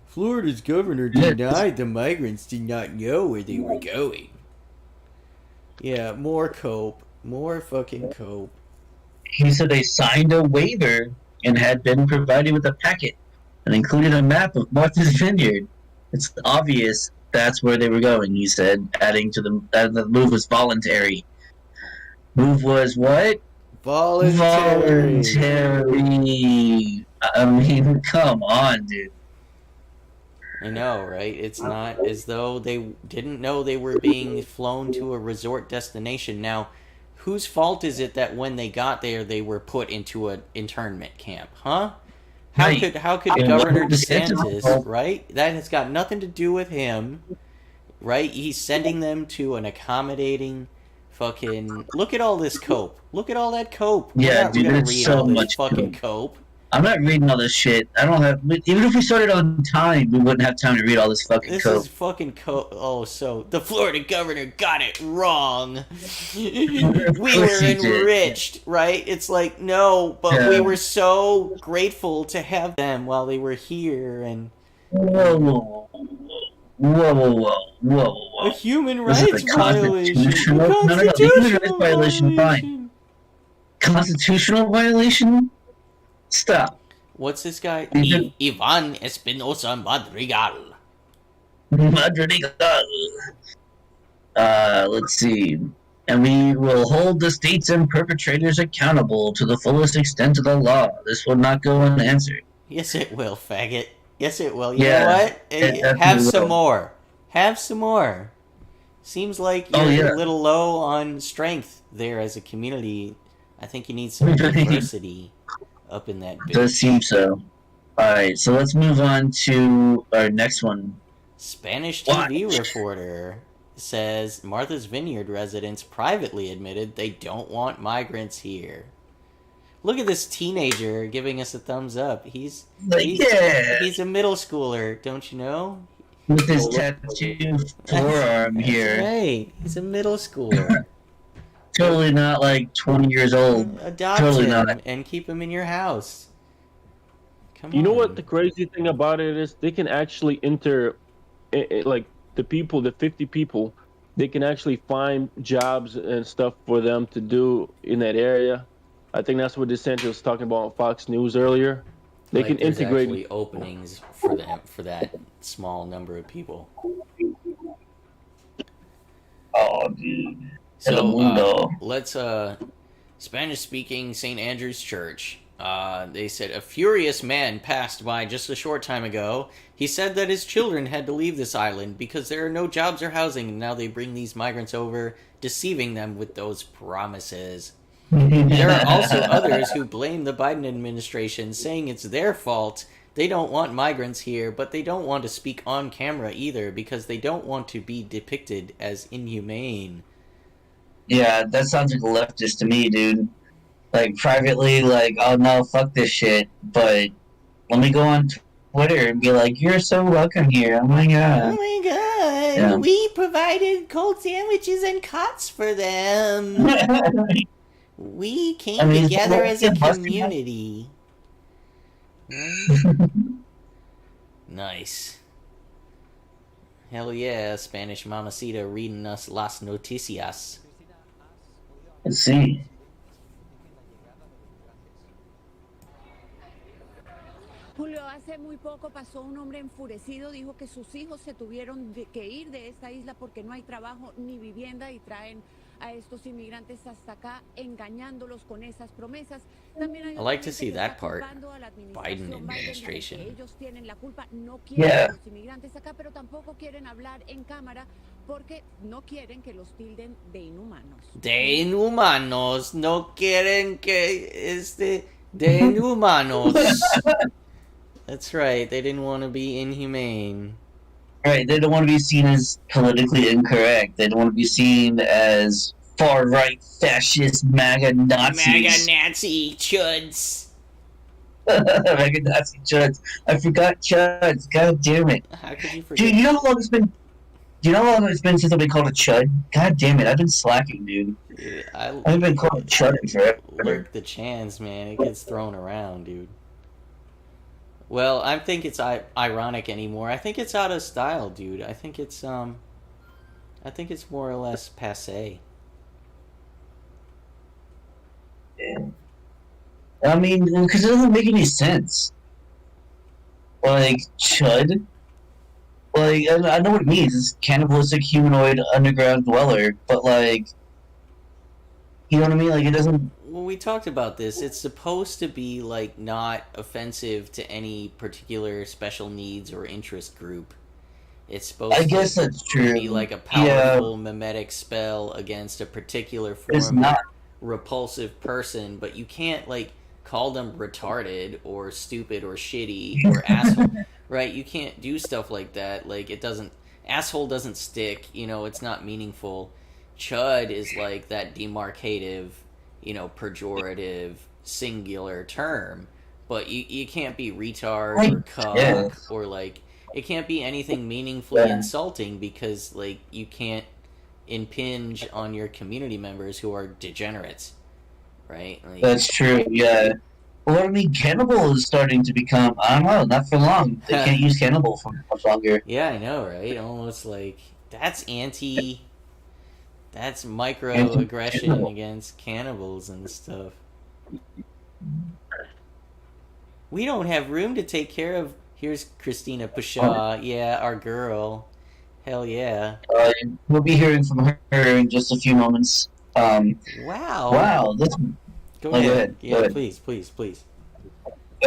Florida's governor denied the migrants did not know where they were going. Yeah, more cope. More fucking cope. He said they signed a waiver and had been provided with a packet and included a map of Martha's Vineyard. It's obvious that's where they were going, he said, adding to the move was voluntary. Move was what? Voluntary. I mean, come on, dude. I know, right? It's not as though they didn't know they were being flown to a resort destination. Now, whose fault is it that when they got there, they were put into an internment camp, huh? How could Governor DeSantis, right? That has got nothing to do with him, right? He's sending them to an accommodating fucking... Look at all this cope. Look at all that cope. Yeah, dude, it's so much fucking cope. I'm not reading all this shit. I don't have... Even if we started on time, we wouldn't have time to read all this fucking cope. This is fucking cope. Oh, so the Florida governor got it wrong. We were enriched, right? It's like, no, but we were so grateful to have them while they were here, and... Whoa. A human rights violation. No, human rights violation, fine. Constitutional violation? Stop. What's this guy? Ivan Espinosa Madrigal. Let's see. And we will hold the states and perpetrators accountable to the fullest extent of the law. This will not go unanswered. Yes, it will, faggot. Yes, it will. You know what? Have some more. Have some more. Seems like you're a little low on strength there as a community. I think you need some diversity up in that bitch. Does seem so. Alright, so let's move on to our next one. Spanish TV reporter says Martha's Vineyard residents privately admitted they don't want migrants here. Look at this teenager giving us a thumbs up. He's a middle schooler, don't you know? With his tattoo forearm here. Right, he's a middle schooler. Totally not like 20 years old. Adopt him and keep him in your house. Come on. You know what the crazy thing about it is? They can actually enter, like the 50 people, they can actually find jobs and stuff for them to do in that area. I think that's what DeSantis was talking about on Fox News earlier. They can integrate actually openings for them for that small number of people. Oh, dude. So let's Spanish-speaking St. Andrew's Church. They said a furious man passed by just a short time ago. He said that his children had to leave this island because there are no jobs or housing, and now they bring these migrants over, deceiving them with those promises. There are also others who blame the Biden administration, saying it's their fault. They don't want migrants here, but they don't want to speak on camera either because they don't want to be depicted as inhumane. Yeah, that sounds like a leftist to me, dude. like privately, like, oh no, fuck this shit. But let me go on Twitter and be like, you're so welcome here. Oh my god. Oh my god, Yeah. we provided cold sandwiches and cots for them. We came together as a community. Nice. Hell yeah, Spanish mamacita reading us las noticias. Let's see. Julio, hace muy poco pasó un hombre enfurecido, dijo que sus hijos se tuvieron que ir de esta isla porque no hay trabajo ni vivienda y traen a estos inmigrantes hasta acá engañándolos con esas promesas. También hay I like to gente see que that está part. culpando a la Biden administración Biden de administration. que ellos tienen la culpa, no quieren Yeah. a los inmigrantes acá, pero tampoco quieren hablar en cámara porque no quieren que los tilden de inhumanos. De inhumanos, no quieren que de inhumanos. That's right, they didn't want to be inhumane. Right, they don't want to be seen as politically incorrect. They don't want to be seen as far-right, fascist, MAGA Nazis. MAGA Nazi chuds. MAGA Nazi chuds. I forgot chuds. God damn it. How could you forget? Dude, you know how long it's been? Do you know how long it's been since I've been called a chud? God damn it, I've been slacking, dude. I've been called a chud forever. Lurk the chance, man. It gets thrown around, dude. Well, I think it's ironic anymore. I think it's out of style, dude. I think it's more or less passé. Yeah. I mean, because it doesn't make any sense. Like, chud? Like, I know what it means. It's cannibalistic humanoid underground dweller, but, like, you know what I mean? Like, it doesn't... Well, we talked about this. It's supposed to be, like, not offensive to any particular special needs or interest group. It's supposed I guess that's true. to be like a powerful mimetic spell against a particular It's form not. of repulsive person, but you can't, like, call them retarded or stupid or shitty or asshole, right? You can't do stuff like that. Like, it doesn't... Asshole doesn't stick, you know, it's not meaningful. Chud is, like, that demarcative, you know, pejorative, singular term. But you can't be retard or cuck or, like... It can't be anything meaningfully insulting because, like, you can't impinge on your community members who are degenerates, right? Like, That's true, yeah. Well, I mean, cannibal is starting to become... I don't know, not for long. They can't use cannibal for much longer. yeah, I know, right? Almost like... That's microaggression against cannibals and stuff. We don't have room to take care of... Here's Christina Pashaw. Yeah, our girl. Hell yeah. We'll be hearing from her in just a few moments. Wow. Wow, this... Go go ahead. ahead, Yeah, go ahead. please.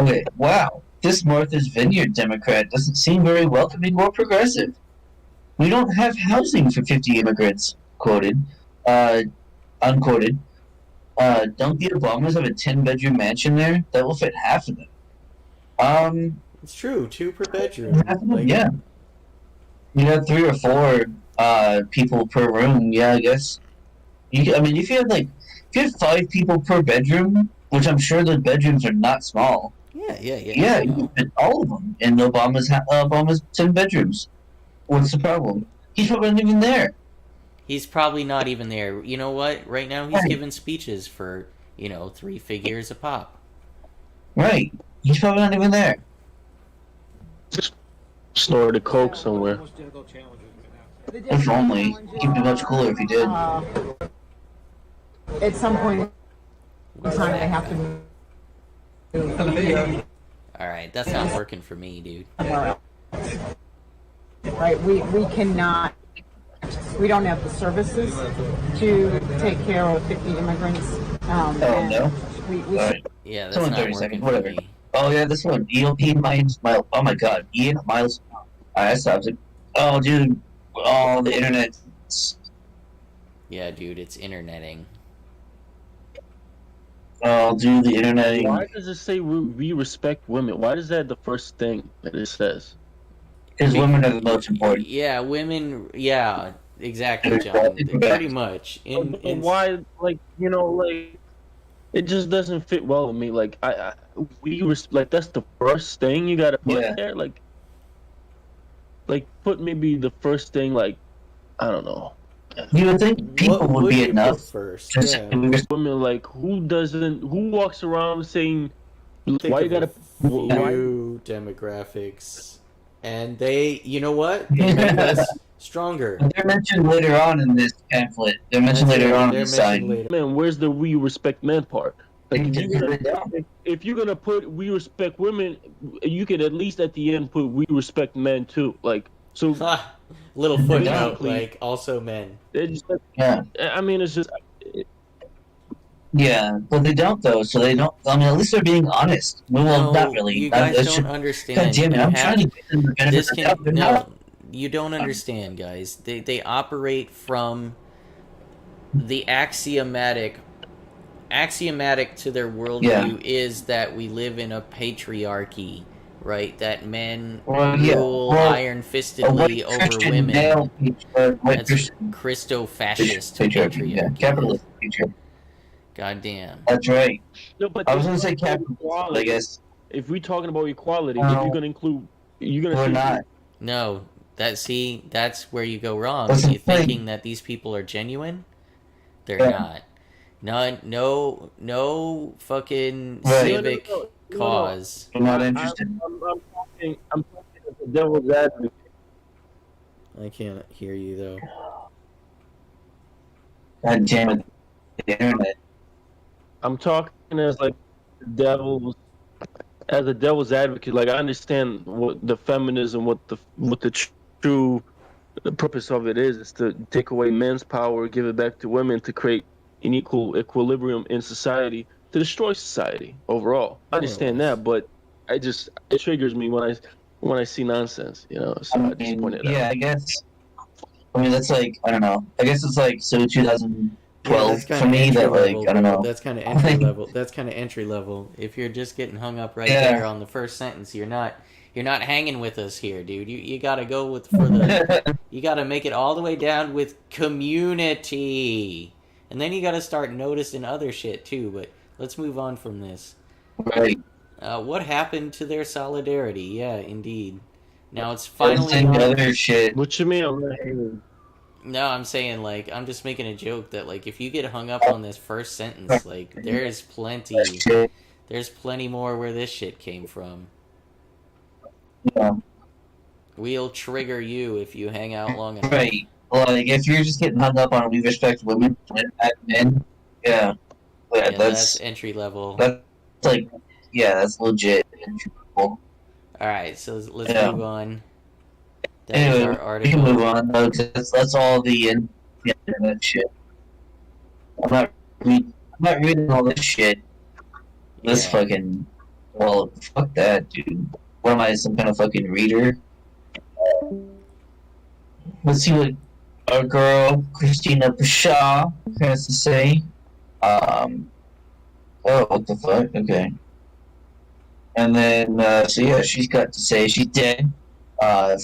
Okay, wow. This Martha's Vineyard Democrat doesn't seem very welcoming or progressive. We don't have housing for 50 immigrants, quoted. Unquoted. Don't the Obamas have a 10-bedroom mansion there? That will fit half of them. It's true. 2 per bedroom. Half of them, yeah. You have 3 or 4 people per room, yeah, I guess. If you had 5 people per bedroom, which I'm sure the bedrooms are not small. Yeah. Yeah, you can fit all of them in Obama's 10 bedrooms. What's the problem? He's probably not even there. He's probably not even there. You know what? Right now he's giving speeches for, 3 figures a pop. Right. He's probably not even there. Snorted coke somewhere. If only. He'd be much cooler if he did. At some point in time, they have to move Alright, that's not working for me, dude. somewhere else. Right? We cannot. We don't have the services to take care of 50 immigrants. No? We Alright. Yeah, that's Someone not 30 working seconds, for whatever. me. Oh, yeah, this one. EOP Miles. Oh, my God. Ian Miles. Alright, that stops it. Oh, dude. Oh, the internet. Yeah, dude, it's interneting. Oh, dude, the internet. Why does it say we respect women? Why is that the first thing that it says? Because women are the most important. Yeah, women... Yeah, exactly, John. Pretty much. And why, It just doesn't fit well with me. Like like that's the first thing you gotta put Yeah. there. Like put maybe the first thing. Like I don't know. You would think people What would be you put enough. first? Just Yeah. Women like who walks around saying Think why you of gotta a why few demographics, and they, you know what? They make us stronger. They're mentioned later on in this pamphlet. They're mentioned That's later right, on in they're the mentioned sign. later. man, where's the we respect men part? Like They if you're gonna put we respect women, you could at least at the end put we respect men too. Like so Ha! Little footnote, Basically- like also men. they're just Yeah. I mean it's just Yeah, but they don't though. So they don't. I mean, at least they're being honest. Well, No, not really. you guys That don't should- understand. God damn it! You I'm have trying to get them the benefit This of the can doubt. They're no. not. You don't understand, guys. They operate from the axiomatic to their worldview is that we live in a patriarchy, right? That men Well, yeah. rule Well, iron-fistedly over Christian women. male, white That's Christian Christo-fascist patriarchy. Yeah, patriarchy. capitalist patriarchy. Goddamn. That's right. no, but I was gonna if say we're talking capitalist, equality, but I guess if we're talking about equality, if No. you're gonna include you're gonna we're say not. No, that's where you go wrong. That's the You thing. thinking that these people are genuine? They're Yeah. not. No fucking Right. civic No. cause. I'm not interested. I'm talking as a devil's advocate. I can't hear you though. God damn it! The internet. I'm talking as like as a devil's advocate. Like I understand what the feminism, what the true purpose of it is to take away men's power, give it back to women to create an equilibrium in society, to destroy society overall. I understand that, but it triggers me when I see nonsense, you know. So I just point it out. Yeah, I guess. I mean, that's like I don't know. I guess it's like so 2012 that's for kinda me entry that like level, I don't bro. know. That's kind of entry level. That's kind of entry level. If you're just getting hung up right Yeah. there on the first sentence, you're not hanging with us here, dude. You gotta go with for the you gotta make it all the way down with community, and then you gotta start noticing other shit too. But let's move on from this. Right. What happened to their solidarity? Yeah, indeed. Now it's Finally, finally other shit. What you mean? I'm not hearing. No, I'm saying, like, I'm just making a joke that, like, if you get hung up on this first sentence, like, there's plenty more where this shit came from. Yeah. We'll trigger you if you hang out long enough. Right. Like if you're just getting hung up on we respect women and men, yeah, Yeah, that's entry level. that's like that's legit. Alright, so let's Yeah. move on. That was Anyway, our we can article. move on though, 'cause that's all the internet shit. I'm not reading all this shit. This Yeah. fucking fuck that, dude. What am I, some kind of fucking reader? Let's see what our girl Christina Pashaw has to say. Oh, what the fuck? Okay. And then, so yeah, she's got to say she's dead.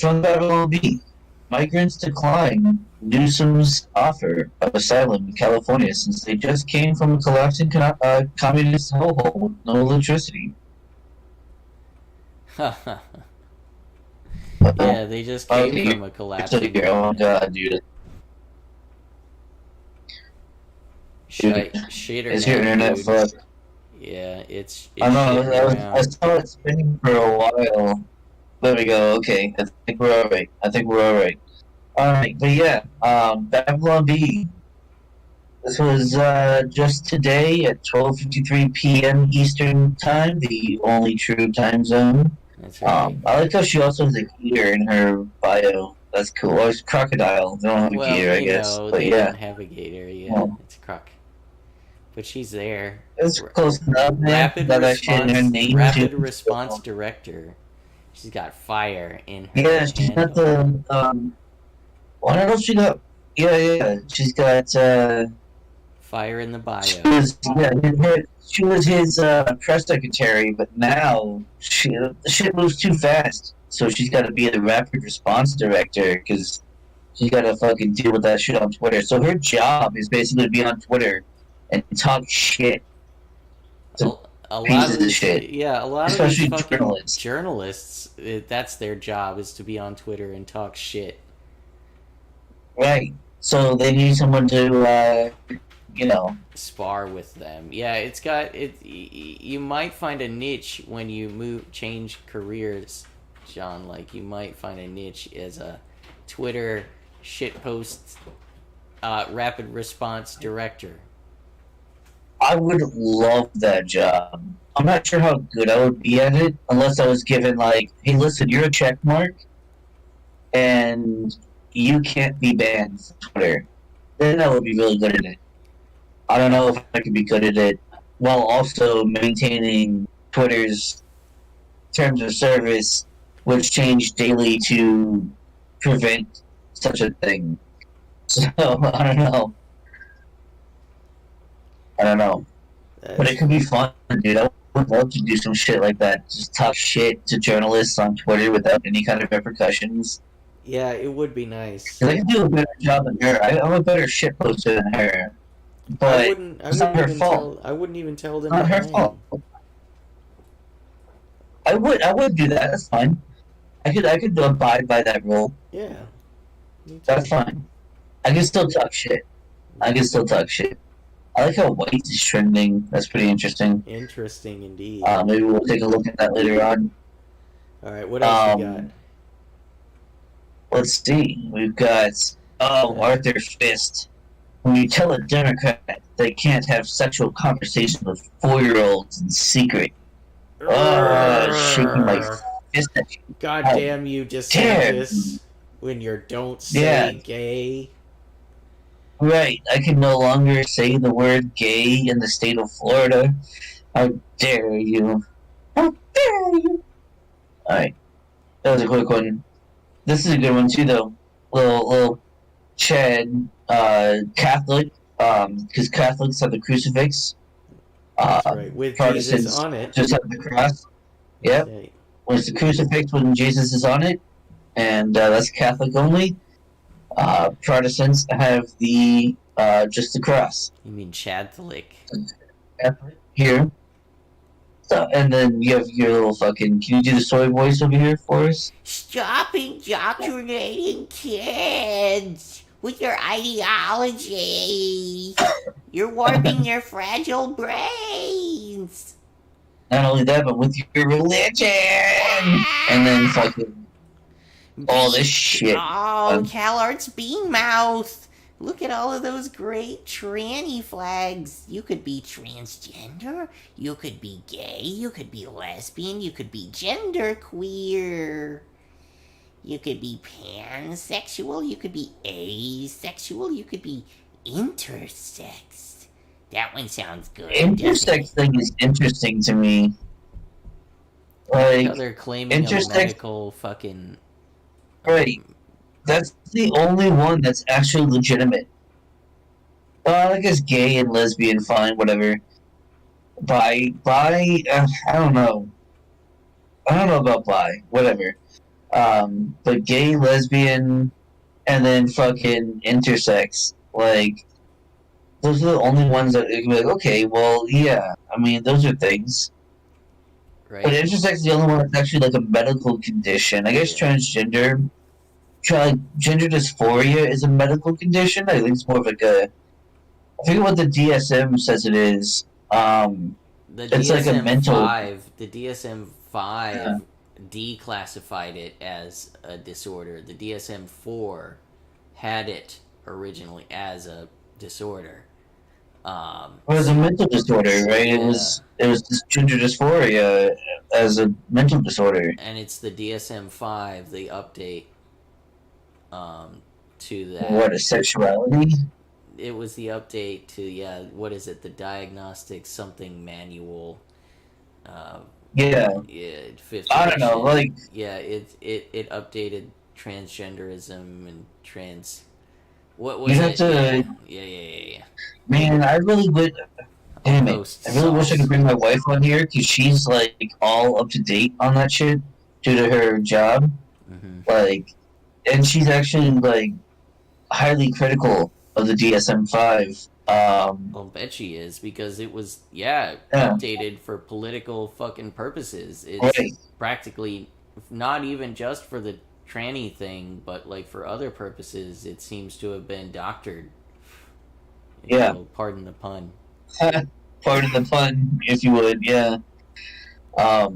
From Babylon B. Migrants decline Newsom's offer of asylum in California since they just came from a collapsing communist hellhole with no electricity. Yeah, they just came Okay, from a So collapsing. you're, oh god, dude. Shitter Is your internet dude. fucked? Yeah, it's I know, shitting I around. saw it spinning for a while. There we go, okay. I think we're alright. Alright, but yeah, Babylon B. This was just today at 12:53 p.m. Eastern Time, the only true time zone. That's right. I like how she also has a gator in her bio. That's cool. Oh, it's crocodile. They don't have a Well, gator, I you guess. know, But they yeah, don't have a gator. Yeah, Well. it's Croc. But she's there. it's close enough, man. Rapid That actually in her name rapid too. response director. She's got fire in her. Yeah, she's got the What else she got? Yeah. She's got fire in the bio. she was his press secretary, but now the shit moves too fast. So she's got to be the rapid response director because she's got to fucking deal with that shit on Twitter. So her job is basically to be on Twitter and talk shit A lot pieces of of these, shit. yeah, a lot Especially of these fucking journalists. journalists, that's their job, is to be on Twitter and talk shit. Right. So they need someone to, Spar with them. Yeah, it's got it. You might find a niche when you change careers, John. Like you might find a niche as a Twitter shitpost rapid response director. I would love that job. I'm not sure how good I would be at it unless I was given like, hey, listen, you're a check mark, and you can't be banned from Twitter. Then I would be really good at it. I don't know if I could be good at it while also maintaining Twitter's terms of service, which change daily to prevent such a thing. So I don't know. But it could be fun, dude. I would love to do some shit like that. Just talk shit to journalists on Twitter without any kind of repercussions. Yeah, it would be nice. 'Cause I can do a better job than her. I'm a better shit poster than her. But it's not her fault. I wouldn't even tell them. It's not her name. fault. I would do that. That's fine. I could abide by that rule. Yeah. Me too. That's fine. I can still talk shit. I like how white is trending. That's pretty interesting. Interesting indeed. Maybe we'll take a look at that later on. All right, what else you got? Let's see. We've got Arthur Fist. When you tell a Democrat they can't have sexual conversations with 4-year-olds in secret, shaking my fist at you. God How damn you, dare DeSantis, when you're don't say Yeah. gay. Right, I can no longer say the word gay in the state of Florida. How dare you? How dare you? Alright, that was a quick one. This is a good one too, though. Little Chad, Catholic, because Catholics have the crucifix. That's right, with Jesus Protestants on it. just have the cross. Yep, Okay. when it's the crucifix when Jesus is on it, and that's Catholic only. Protestants have the just the cross. You mean Chadtholic. Catholic here. So, and then you have your little fucking. Can you do the soy voice over here for us? Stop indoctrinating kids with your ideology. You're warping their fragile brains. Not only that, but with your religion, and then fucking all this shit. Oh, CalArts Bean Mouth. Look at all of those great tranny flags. You could be transgender, you could be gay, you could be lesbian, you could be genderqueer. You could be pansexual, you could be asexual, you could be intersex. That one sounds good. Intersex thing is interesting to me. How Like, they're claiming a intersex- medical fucking. right. That's the only one that's actually legitimate. I guess gay and lesbian, fine, whatever. Bi, I don't know. I don't know about bi, whatever. But gay, lesbian, and then fucking intersex, like, those are the only ones that you can be like, okay, well, yeah, I mean, those are things. Right. But intersex is the only one that's actually like a medical condition. I guess transgender, gender dysphoria is a medical condition. I think it's more of like a. I forget what the DSM says it is. The It's like a mental- The DSM-5 declassified it as a disorder. The DSM-4 had it originally as a disorder. It was a mental disorder, right? It was gender dysphoria as a mental disorder. And it's the DSM-5, the update to that. What, a sexuality? It was the update to, what is it? The Diagnostic Something Manual. Yeah. 5th I don't know, edition. like, Yeah, it updated transgenderism and trans. What was you it? have to. Yeah. Man, I really would. Damn it! Post I really wish I sauce. could bring my wife on here because she's like all up to date on that shit due to her job. Mm-hmm. Like, and she's actually like highly critical of the DSM-5 I'll bet she is, because it was, updated for political fucking purposes. It's Right. practically not even just for the tranny thing, but like for other purposes, it seems to have been doctored. Yeah. Pardon the pun. Pardon the pun, if you would, yeah. But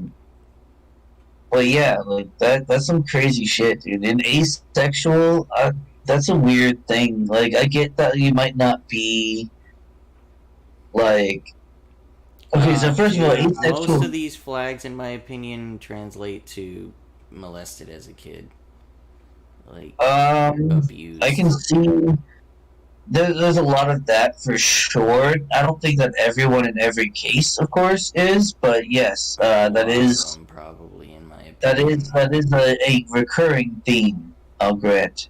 yeah, like that's some crazy shit, dude. And asexual, that's a weird thing. Like, I get that you might not be, like... Okay, so first of all, asexual... Most of these flags, in my opinion, translate to molested as a kid. Like, abused. I can see... There's a lot of that for sure. I don't think that everyone in every case, of course, is, but yes, that is... Probably, in my opinion. That is a recurring theme, I'll grant.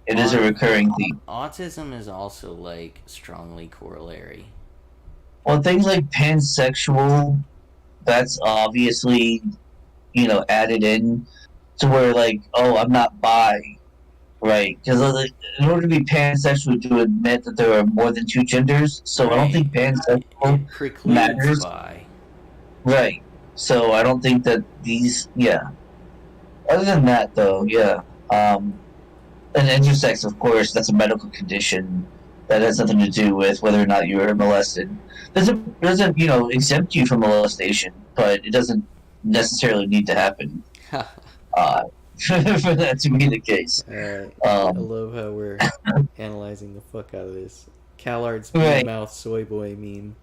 It is a recurring theme. Autism is also, like, strongly corollary. Well, things like pansexual, that's obviously, added in to where, like, oh, I'm not bi, right? Because in order to be pansexual, to admit that there are more than two genders, so I don't think pansexual matters. Bi. Right. So I don't think that these, Other than that, though, and intersex, of course, that's a medical condition that has nothing to do with whether or not you were molested. Doesn't exempt you from molestation, but it doesn't necessarily need to happen for that to be the case. Alright. I love how we're analyzing the fuck out of this. CalArts big mouth soy boy meme.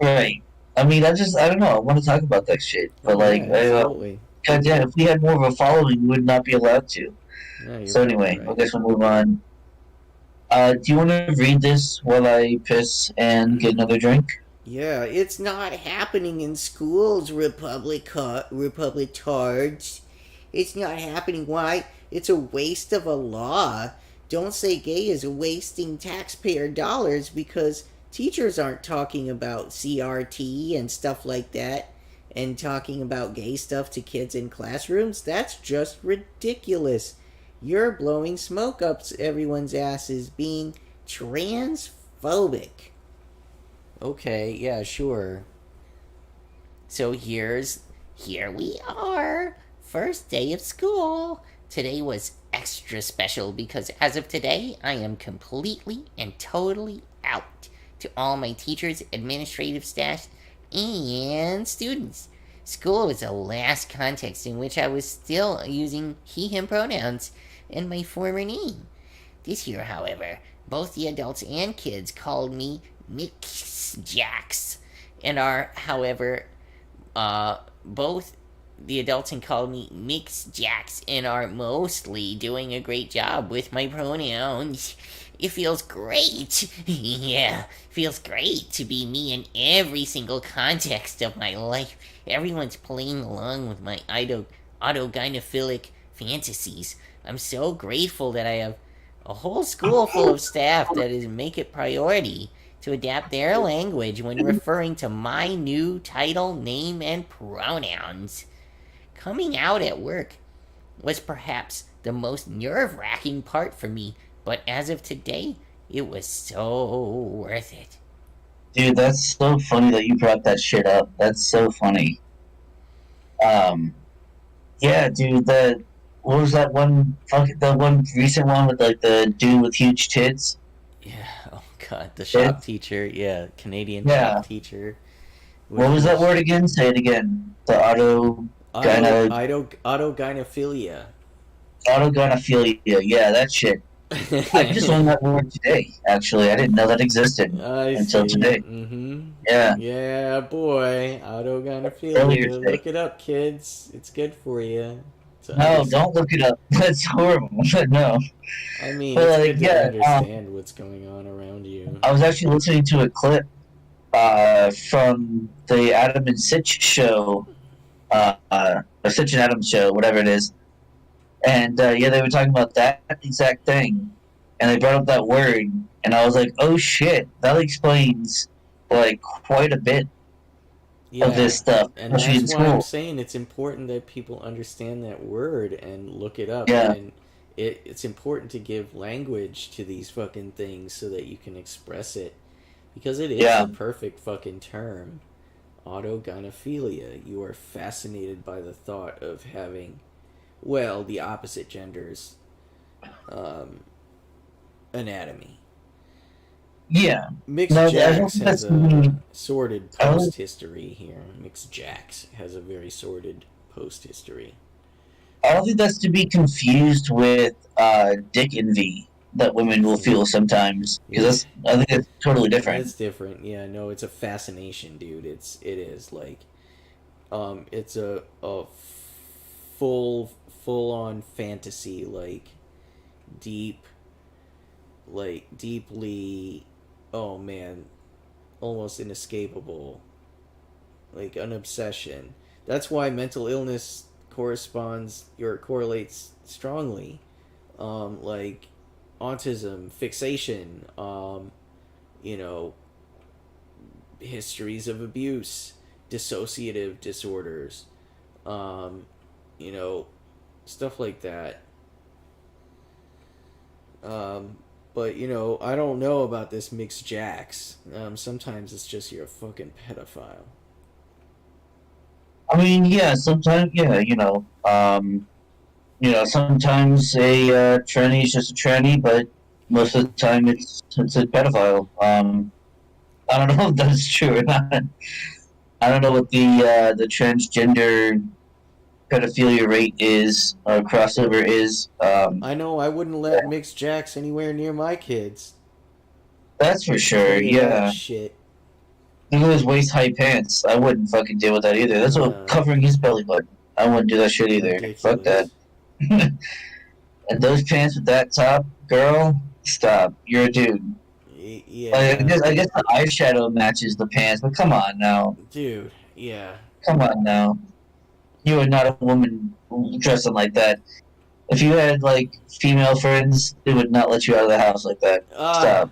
Right. I mean, I don't know. I want to talk about that shit, but absolutely. Goddamn, if we had more of a following, we would not be allowed to. So anyway, right. I guess we'll move on. Do you want to read this while I piss and get another drink? Yeah, it's not happening in schools, Republicards. It's not happening. Why? It's a waste of a law. Don't Say Gay is wasting taxpayer dollars because teachers aren't talking about CRT and stuff like that and talking about gay stuff to kids in classrooms. That's just ridiculous. You're blowing smoke up everyone's asses, being transphobic. Okay, yeah, sure. So here we are. First day of school. Today was extra special because as of today, I am completely and totally out to all my teachers, administrative staff, and students. School was the last context in which I was still using he, him pronouns and my former name. This year, however, both the adults and kids called me Mix Jacks and are, however, both the adults and called me Mix Jacks and are mostly doing a great job with my pronouns. It feels great. Yeah, feels great to be me in every single context of my life. Everyone's playing along with my autogynephilic fantasies. I'm so grateful that I have a whole school full of staff that is make it priority to adapt their language when referring to my new title, name, and pronouns. Coming out at work was perhaps the most nerve-wracking part for me, but as of today, it was so worth it. Dude, that's so funny that you brought that shit up. That's so funny. Yeah, dude, what was that one, the one recent one with, like, the dude with huge tits? Yeah, oh god, the shop teacher, Canadian shop teacher. What was that word again? Say it again. The autogynephilia. Autogynephilia, yeah, that shit. I just learned that word today, actually. I didn't know that existed until today. Mm-hmm. Yeah. Yeah, boy. Autogynephilia. Look it up, kids. It's good for you. No, don't look it up. That's horrible. No. I mean, it's good to understand what's going on around you. I was actually listening to a clip from the Adam and Sitch show, or Sitch and Adam show, whatever it is. And, they were talking about that exact thing. And they brought up that word. And I was like, oh, shit. That explains, like, quite a bit of this stuff. And that's why I'm saying it's important that people understand that word and look it up. Yeah. And it's important to give language to these fucking things so that you can express it, because it is the perfect fucking term. Autogynephilia. You are fascinated by the thought of having, well, the opposite gender's anatomy. Yeah. Mixed Jacks has a sordid post-history here. Mixed Jacks has a very sordid post-history. I don't think that's to be confused with dick envy that women will feel sometimes, because I think it's totally different. It's different. Yeah, no, it's a fascination, dude. It is like, it's a full on fantasy, like deeply, oh man, almost inescapable, like an obsession. That's why mental illness correlates strongly, like autism, fixation, histories of abuse, dissociative disorders, stuff like that. But, I don't know about this Mixed Jacks. Sometimes it's just you're a fucking pedophile. I mean, yeah, sometimes, sometimes a tranny is just a tranny, but most of the time it's a pedophile. I don't know if that's true or not. I don't know what the transgender pedophilia rate is, crossover is. I know I wouldn't let Mixed Jacks anywhere near my kids. That's for sure, yeah. Shit. Look at his waist-high pants. I wouldn't fucking deal with that either. That's what covering his belly button. I wouldn't do that shit either. Ridiculous. Fuck that. And those pants with that top, girl, stop. You're a dude. Yeah. I guess the eyeshadow matches the pants, but come on now. Dude, yeah. Come on now. You are not a woman dressing like that. If you had, like, female friends, they would not let you out of the house like that. Stop.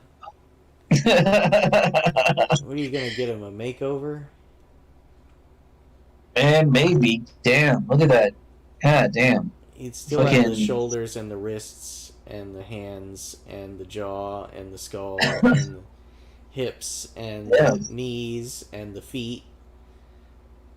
What are you gonna get him, a makeover? Man, maybe. Damn, look at that. God damn. He'd still have the shoulders and the wrists and the hands and the jaw and the skull and the hips and the knees and the feet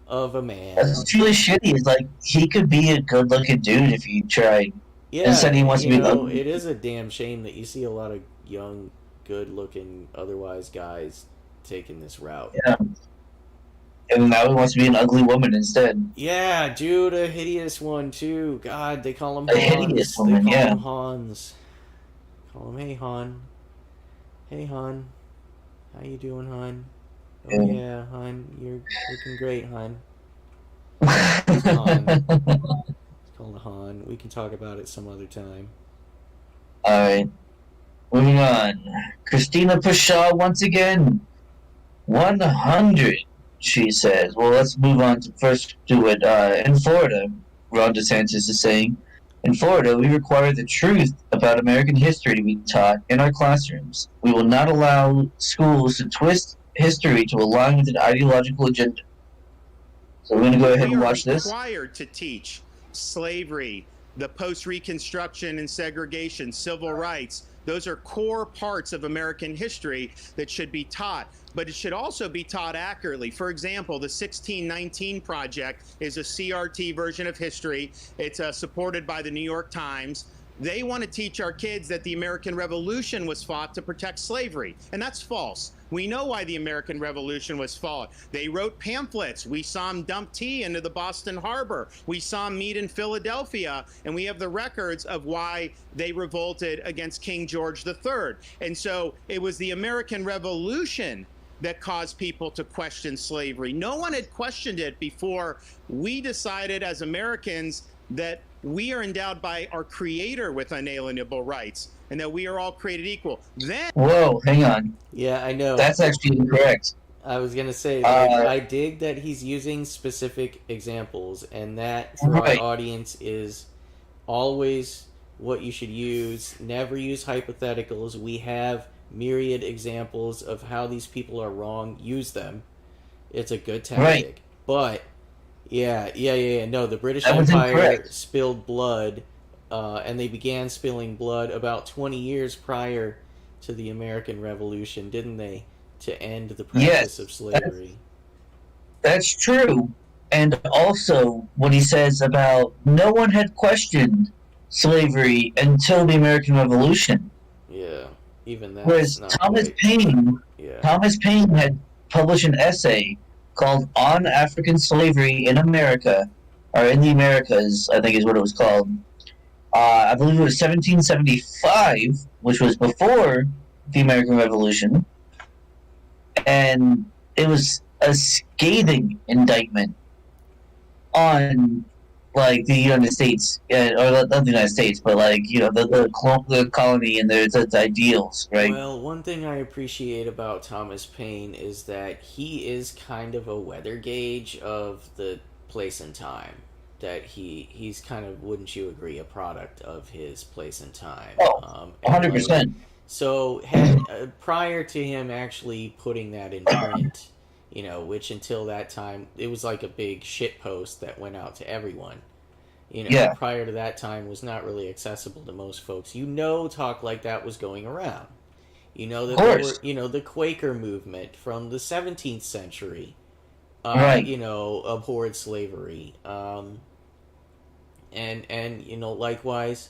of a man. That's really shitty. It's like, he could be a good-looking dude if he tried. Yeah, instead he wants to be ugly. It is a damn shame that you see a lot of young, good-looking, otherwise guys taking this route. Yeah. And now he wants to be an ugly woman instead. Yeah, dude, a hideous one too. God, they call him a Hans. Hideous woman, they call him Hans. Call him, hey Han. Hey Han. How you doing, Han? Oh yeah, Han, you're looking great, Han. It's called Han. We can talk about it some other time. Alright. Moving on. Christina Pashaw once again. 100, she says. Well, let's move on to it. In Florida, Ron DeSantis is saying, in Florida, we require the truth about American history to be taught in our classrooms. We will not allow schools to twist history to align with an ideological agenda. So we're going to go ahead and watch this. We are required to teach slavery, the post-Reconstruction and segregation, civil rights. Those are core parts of American history that should be taught, but it should also be taught accurately. For example, the 1619 Project is a CRT version of history. It's supported by the New York Times. They want to teach our kids that the American Revolution was fought to protect slavery, and that's false. We know why the American Revolution was fought. They wrote pamphlets. We saw them dump tea into the Boston Harbor. We saw them meet in Philadelphia, and we have the records of why they revolted against King George III. And so it was the American Revolution that caused people to question slavery. No one had questioned it before we decided as Americans that we are endowed by our Creator with unalienable rights, and that we are all created equal. Then, whoa, hang on. Yeah, I know. That's actually incorrect. I was gonna say, I dig that he's using specific examples, and that for our audience is always what you should use. Never use hypotheticals. We have myriad examples of how these people are wrong. Use them. It's a good tactic. But yeah. No, the British Empire spilled blood and they began spilling blood about 20 years prior to the American Revolution, didn't they? To end the practice of slavery. That's true. And also, what he says about no one had questioned slavery until the American Revolution. Yeah, even that. Whereas Thomas Paine had published an essay called "On African Slavery in America," or in the Americas, I think is what it was called. I believe it was 1775, which was before the American Revolution, and it was a scathing indictment on, like, the United States, or not the United States, but, like, you know, the colony and its ideals, right? Well, one thing I appreciate about Thomas Paine is that he is kind of a weather gauge of the place and time. That he's kind of, wouldn't you agree, a product of his place and time. Oh, 100%. Like, so, prior to him actually putting that in print, you know, which until that time, it was like a big shit post that went out to everyone. You know, Yeah. Prior to that time was not really accessible to most folks. You know, talk like that was going around. You know that there were, you know, the Quaker movement from the 17th century, Right. you know, abhorred slavery. And you know, likewise,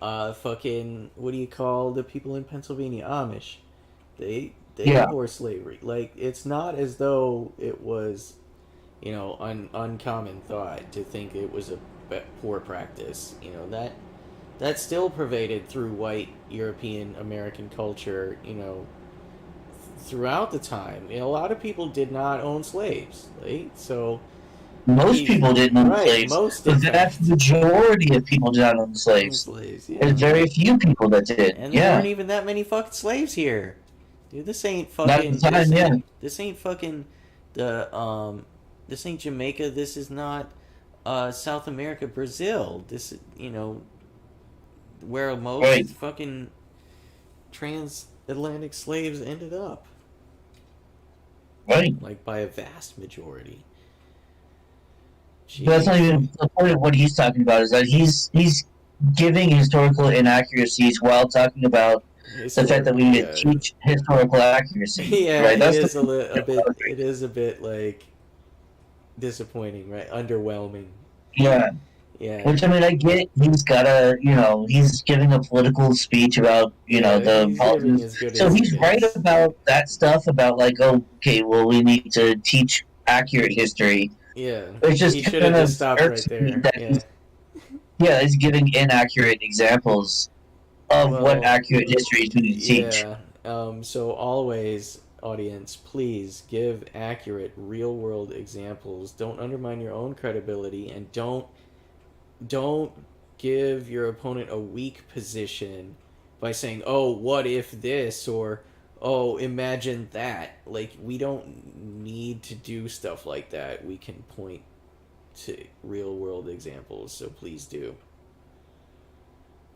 fucking, what do you call the people in Pennsylvania? Amish. They Yeah. abhor slavery. Like, it's not as though it was, you know, uncommon thought to think it was a poor practice. You know, that still pervaded through white European American culture, you know, throughout the time. You know, a lot of people did not own slaves, right? So Most people didn't own right, slaves. most The in fact. vast majority of people did not own slaves. Yeah. There's very few people that did. And there Yeah. weren't even that many fucking slaves here. Dude, this ain't Not at fucking the time, this ain't fucking this ain't Jamaica, this is not South America, Brazil. This, you know, where most Right. fucking transatlantic slaves ended up. Right. Like, by a vast majority. But that's not even the point of what he's talking about, is that he's giving historical inaccuracies while talking about the fact that we need to teach historical accuracy. Yeah, right? That's it is a bit like disappointing, right? Underwhelming. Yeah. Yeah. Which, I mean, I get he's he's giving a political speech about, the he's politics. giving as good So as he he's gets. right about that stuff about, like, okay, well, we need to teach accurate history. Yeah. It's just He should have kind just of stopped right irks me there. that Yeah. Yeah, he's giving inaccurate examples of Well, what accurate history is going to teach. Yeah. So always, audience, please give accurate, real-world examples. Don't undermine your own credibility, and don't give your opponent a weak position by saying, "Oh, what if this?" or "Oh, imagine that." Like, we don't need to do stuff like that. We can point to real-world examples, so please do.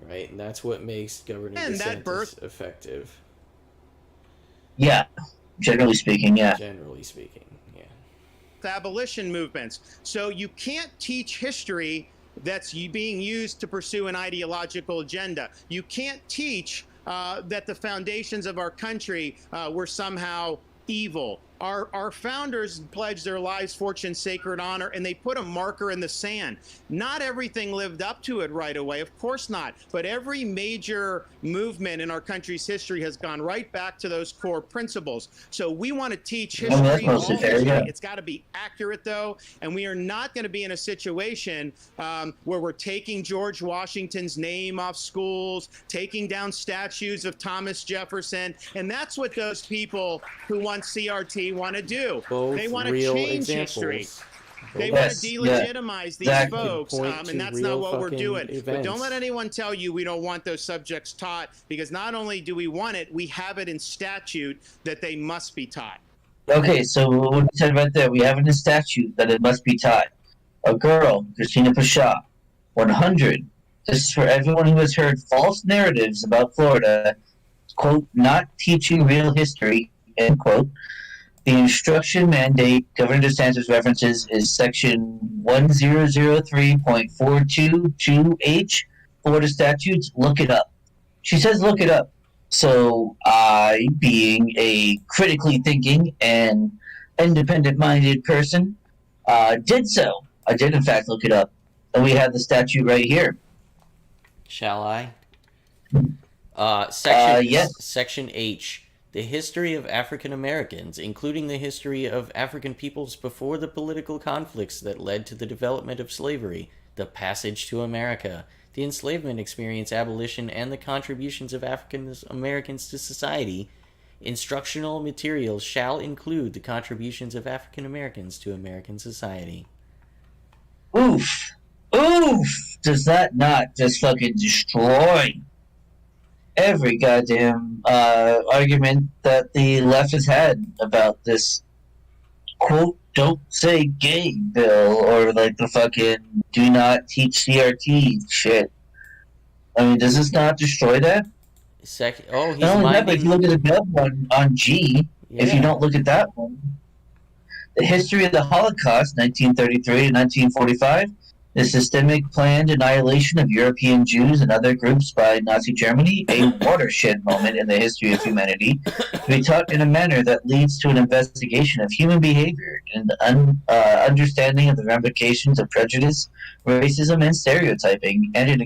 Right? And that's what makes Governor And that DeSantis effective. Yeah, generally speaking, yeah. Generally speaking, yeah. Abolition movements. So you can't teach history that's being used to pursue an ideological agenda. You can't teach that the foundations of our country were somehow evil. Our founders pledged their lives, fortune, sacred honor, and they put a marker in the sand. Not everything lived up to it right away, of course not. But every major movement in our country's history has gone right back to those core principles. So we want to teach history. that's mostly all fair, history. yeah. It's got to be accurate, though, and we are not going to be in a situation where we're taking George Washington's name off schools, taking down statues of Thomas Jefferson, and that's what those people who want CRT want to do. Both They want to real change examples. history. They Both- want to delegitimize these exactly. folks, Point to and that's real not what we're fucking doing. But events. don't let anyone tell you we don't want those subjects taught, because not only do we want it, we have it in statute that they must be taught. Okay, so what we said right there, we have in the statute that it must be taught. A girl, Christina Pasha, 100. This is for everyone who has heard false narratives about Florida, quote, not teaching real history, end quote. The instruction mandate Governor DeSantis references is section 1003.422H, Florida statutes, look it up. She says look it up. So I, being a critically thinking and independent-minded person, did so. I did, in fact, look it up. And we have the statute right here. Shall I? Yes. Section H. The history of African Americans, including the history of African peoples before the political conflicts that led to the development of slavery, the passage to America, the enslavement experience, abolition, and the contributions of African Americans to society. Instructional materials shall include the contributions of African Americans to American society. Oof. Oof! Does that not just fucking destroy every goddamn argument that the left has had about this, quote, don't say gay bill, or like the fucking do not teach CRT shit? I mean, does this not destroy that? He's Not only that, but if you look at the dub one on G, if you don't look at that one, the history of the Holocaust, 1933 to 1945, the systemic planned annihilation of European Jews and other groups by Nazi Germany, a watershed moment in the history of humanity, to be taught in a manner that leads to an investigation of human behavior and understanding of the ramifications of prejudice, racism, and stereotyping, and an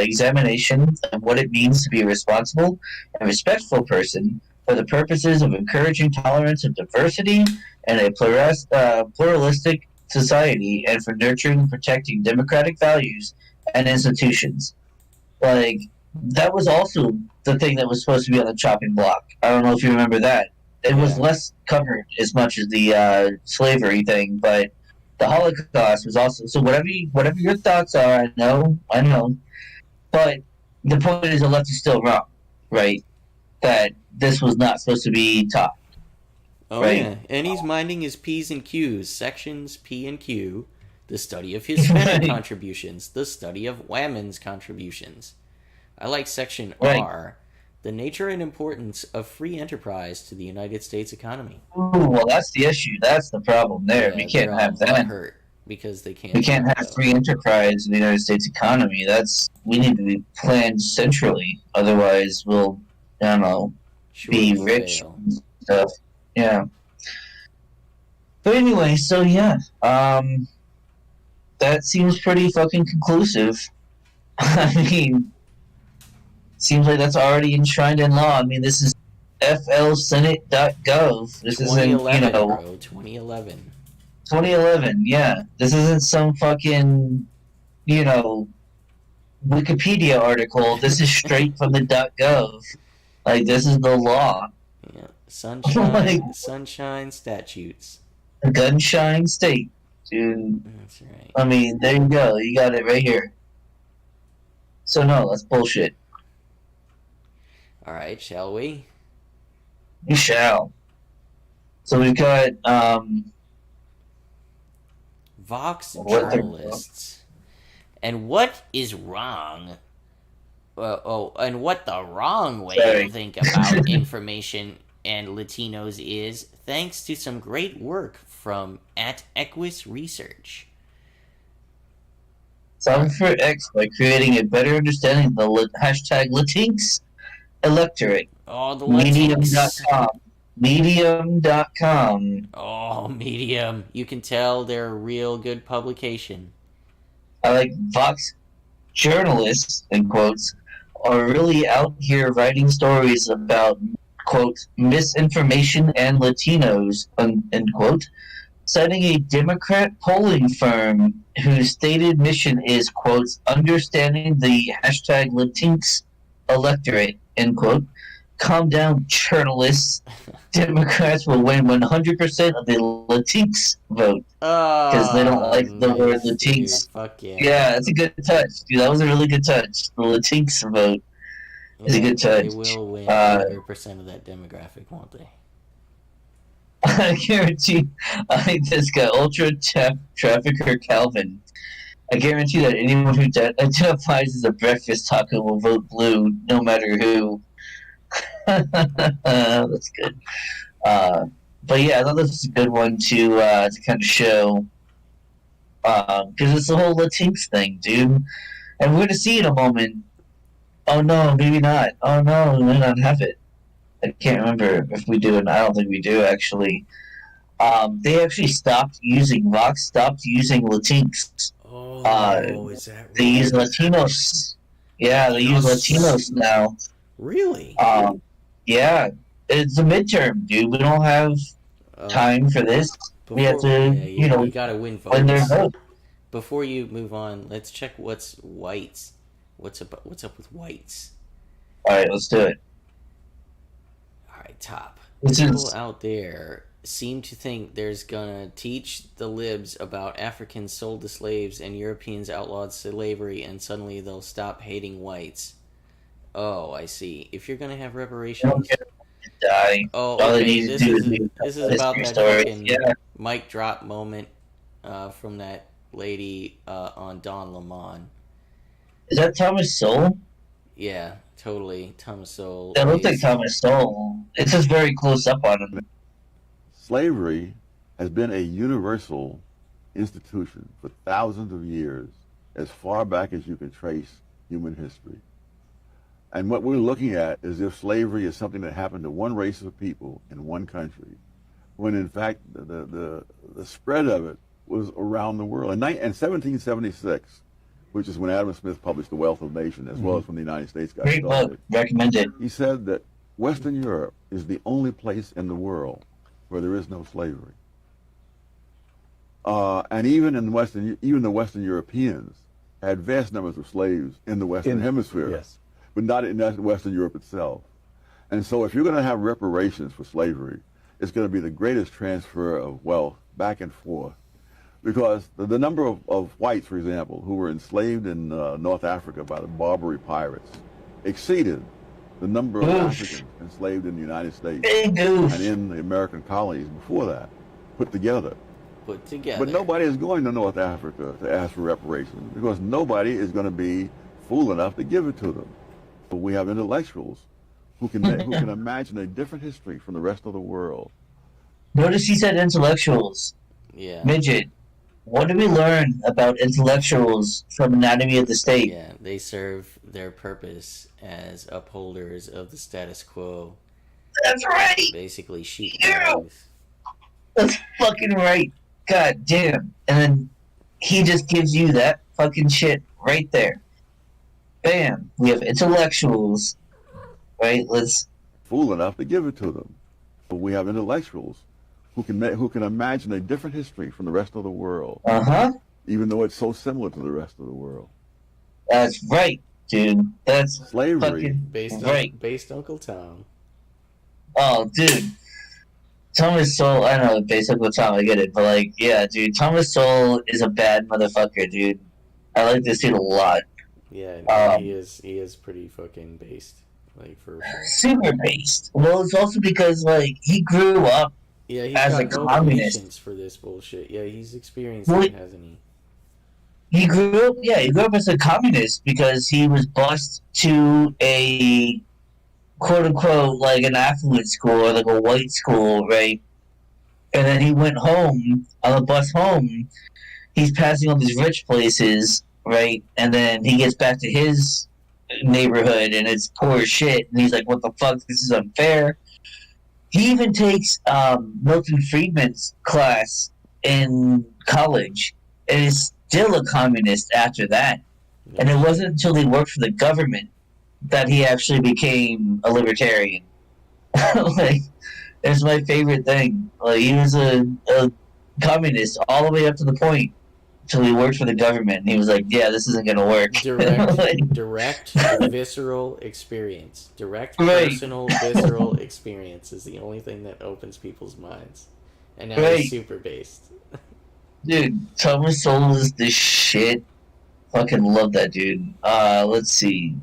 examination of what it means to be a responsible and respectful person for the purposes of encouraging tolerance of diversity and a pluralistic society, and for nurturing and protecting democratic values and institutions. Like, that was also the thing that was supposed to be on the chopping block. I don't know if you remember that. It was less covered as much as the slavery thing, but the Holocaust was also... So whatever your thoughts are, I know, but the point is the left is still wrong, right? That this was not supposed to be taught. Oh, right? Yeah, and he's minding his P's and Q's, sections P and Q, the study of Hispanic contributions, the study of women's contributions. I like section R, the nature and importance of free enterprise to the United States economy. Ooh, well, that's the issue. That's the problem there. Yeah, we can't have that. Hurt because they can't. We can't have free enterprise in the United States economy. We need to be planned centrally. Otherwise, we'll, I don't know, be rich and stuff. Yeah. But anyway, so yeah, that seems pretty fucking conclusive. I mean, seems like that's already enshrined in law. I mean, this is flsenate.gov. This isn't, 2011. 2011, yeah. This isn't some fucking, Wikipedia article. This is straight from the .gov. Like, this is the law. Yeah. Sunshine statutes. Gunshine State, dude. That's right. I mean, there you go. You got it right here. So no, that's bullshit. All right, shall we? You shall. So we've got Vox journalists. And what is wrong? And what the wrong way to think about information and Latinos is, thanks to some great work from @Equus Research. Solving for X by creating a better understanding of the hashtag Latinx electorate. Oh, the Latinx. Medium.com. Oh, Medium. You can tell they're a real good publication. I like Vox journalists, in quotes, are really out here writing stories about, quote, misinformation and Latinos, end quote, citing a Democrat polling firm whose stated mission is, quote, understanding the hashtag Latinx electorate, end quote. Calm down, journalists. Democrats will win 100% of the Latinx vote. Because they don't like the word Latinx. Dude, fuck yeah. Yeah, that's a good touch, dude. That was a really good touch. The Latinx vote is a good touch. They will win 100% of that demographic, won't they? I guarantee, I think this guy, Ultra Trafficker Calvin, I guarantee that anyone who identifies as a breakfast taco will vote blue, no matter who. That's good. But yeah, I thought this was a good one to kind of show, because it's the whole Latinx thing, dude. And we're going to see in a moment. Oh no, maybe not. Oh no, we might not have it. I can't remember if we do, and I don't think we do actually. They actually stopped using Vox, stopped using Latinx. Oh, is that right? They use Latinos. Yeah, they use Latinos now. Really? Yeah, it's a midterm, dude. We don't have time for this. We have to, you gotta win win their votes. vote. Before you move on, let's check what's whites. What's up with whites? All right, let's do it. All right, top. This People is out there seem to think there's gonna teach the libs about Africans sold to slaves and Europeans outlawed slavery, and suddenly they'll stop hating whites. Oh, I see. If you're gonna have reparations. die. Oh, All they okay. need to do This is about that story. fucking Yeah. mic drop moment from that lady on Don Lemon. Is that Thomas Sowell? Yeah, totally. Thomas Sowell. That looks like Thomas Sowell. It's just very close up on him. Slavery has been a universal institution for thousands of years, as far back as you can trace human history. And what we're looking at is if slavery is something that happened to one race of people in one country, when in fact the spread of it was around the world. In 1776, which is when Adam Smith published The Wealth of Nations, as well as when the United States got Great started. book. Recommend it. He said that Western Europe is the only place in the world where there is no slavery. And even the Western Europeans had vast numbers of slaves in the Western Hemisphere, Yes. but not in Western Europe itself. And so if you're going to have reparations for slavery, it's going to be the greatest transfer of wealth back and forth. Because the number of whites, for example, who were enslaved in North Africa by the Barbary pirates exceeded the number of Africans enslaved in the United States Big goof. and in the American colonies before that, put together. Put together. But nobody is going to North Africa to ask for reparations because nobody is going to be fool enough to give it to them. But we have intellectuals who can imagine a different history from the rest of the world. Notice he said intellectuals. Yeah. Midget. What do we learn about intellectuals from Anatomy of the State? Yeah, they serve their purpose as upholders of the status quo. That's right. Basically, sheep. Yeah. That's fucking right. God damn. And then he just gives you that fucking shit right there. Bam. We have intellectuals. Right? Let's. Fool enough to give it to them. But we have intellectuals who can imagine a different history from the rest of the world. Even though it's so similar to the rest of the world. That's right, dude. That's slavery. Fucking Based Uncle Tom. Oh, dude. Thomas Sowell, I know, based Uncle Tom, I get it. But, like, yeah, dude, Thomas Sowell is a bad motherfucker, dude. I like this dude a lot. Yeah, no, he is pretty fucking based. Like, for sure. Super based. Well, it's also because, like, he grew up Yeah, he's as got a no communist. patience for this bullshit. Yeah, he's experienced it, hasn't he? He grew up as a communist because he was bused to a quote unquote like an affluent school or like a white school, right? And then he went home on the bus home. He's passing all these rich places, right? And then he gets back to his neighborhood and it's poor as shit. And he's like, "What the fuck? This is unfair." He even takes Milton Friedman's class in college and is still a communist after that. And it wasn't until he worked for the government that he actually became a libertarian. Like, it's my favorite thing. Like, he was a communist all the way up to the point until he worked for the government. And he was like, yeah, this isn't going to work. Direct visceral experience. Direct personal visceral experience is the only thing that opens people's minds. And now he's super based. Dude, Thomas Sowell is the shit. Fucking love that dude. Let's see.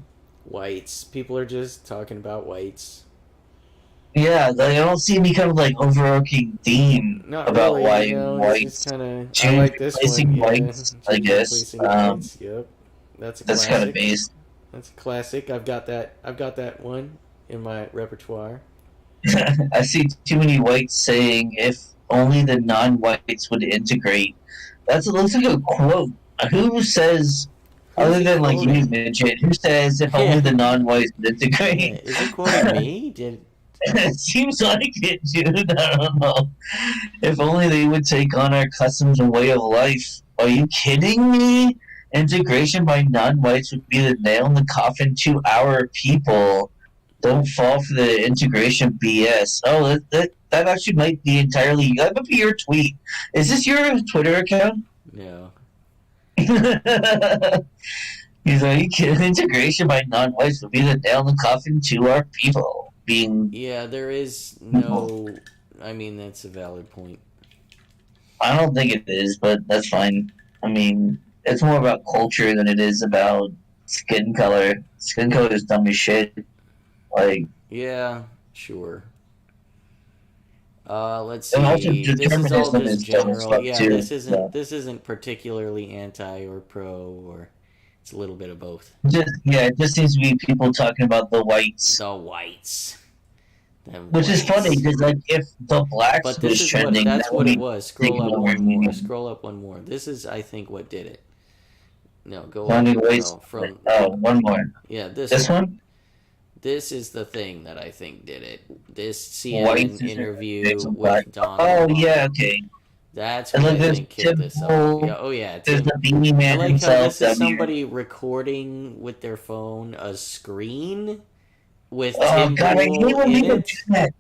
Whites. People are just talking about whites. Yeah, like, I don't see any kind of like overarching theme about really, why you know, whites. Kinda, Jews I like this replacing one. whites, I guess. Whites. Yep. That's kind of based. That's a classic. I've got that one in my repertoire. I see too many whites saying if only the non-whites would integrate. That looks like a quote. Who says Other than like you, Midget, who says if only the non-whites would integrate? Yeah, is he quoting me? It seems like it, dude. I don't know. If only they would take on our customs and way of life. Are you kidding me? Integration by non-whites would be the nail in the coffin to our people. Don't fall for the integration BS. Oh, that actually might be entirely. That might be your tweet. Is this your Twitter account? No. He's like, integration by non-whites would be the nail in the coffin to our people. Yeah, there is no. I mean, that's a valid point. I don't think it is, but that's fine. I mean, it's more about culture than it is about skin color. Skin color is dumb as shit. Like, yeah, sure. Let's see. And also This is all determinism just is dumb as general. fuck, Yeah, too. this isn't particularly anti or pro, or it's a little bit of both. it just seems to be people talking about the whites. The whites. Which is funny, because like, if the blacks But was this is trending, that's that what would it be was. Scroll taking up over one more. media. Scroll up one more. This is, I think, what did it. No, go Finding up. ways. No, from One more. yeah, This one? This is the thing that I think did it. This Whites CNN is interview it's with black. Donald. Oh, Trump. yeah, okay. That's And what like I this think kicked this off. typical- Yeah, oh yeah, There's Tim. the beanie I man like how himself. this is somebody recording with their phone a screen with Oh, Tim God, I hate Pool when in people it. do that.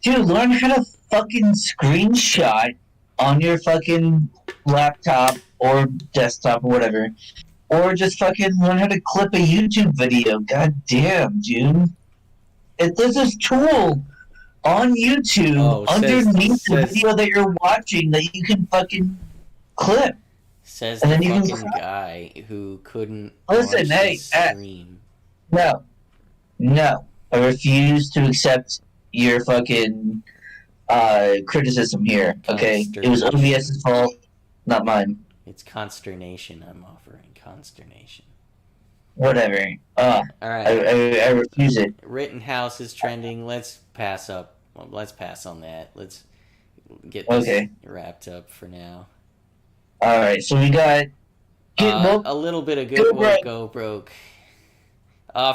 Dude, learn how to fucking screenshot on your fucking laptop or desktop or whatever. Or just fucking learn how to clip a YouTube video. God damn, dude. There's this tool on YouTube underneath the video that you're watching that you can fucking clip. Says And the then you can fucking guy who couldn't Listen, launch hey, the stream. No. I refuse to accept your fucking criticism here, okay? It was OBS's fault, not mine. It's consternation I'm offering. Consternation. Whatever. All right. I refuse it. Rittenhouse is trending. Let's pass up. Well, let's pass on that. Let's get this wrapped up for now. All right, so we got a little bit of good work. Go broke.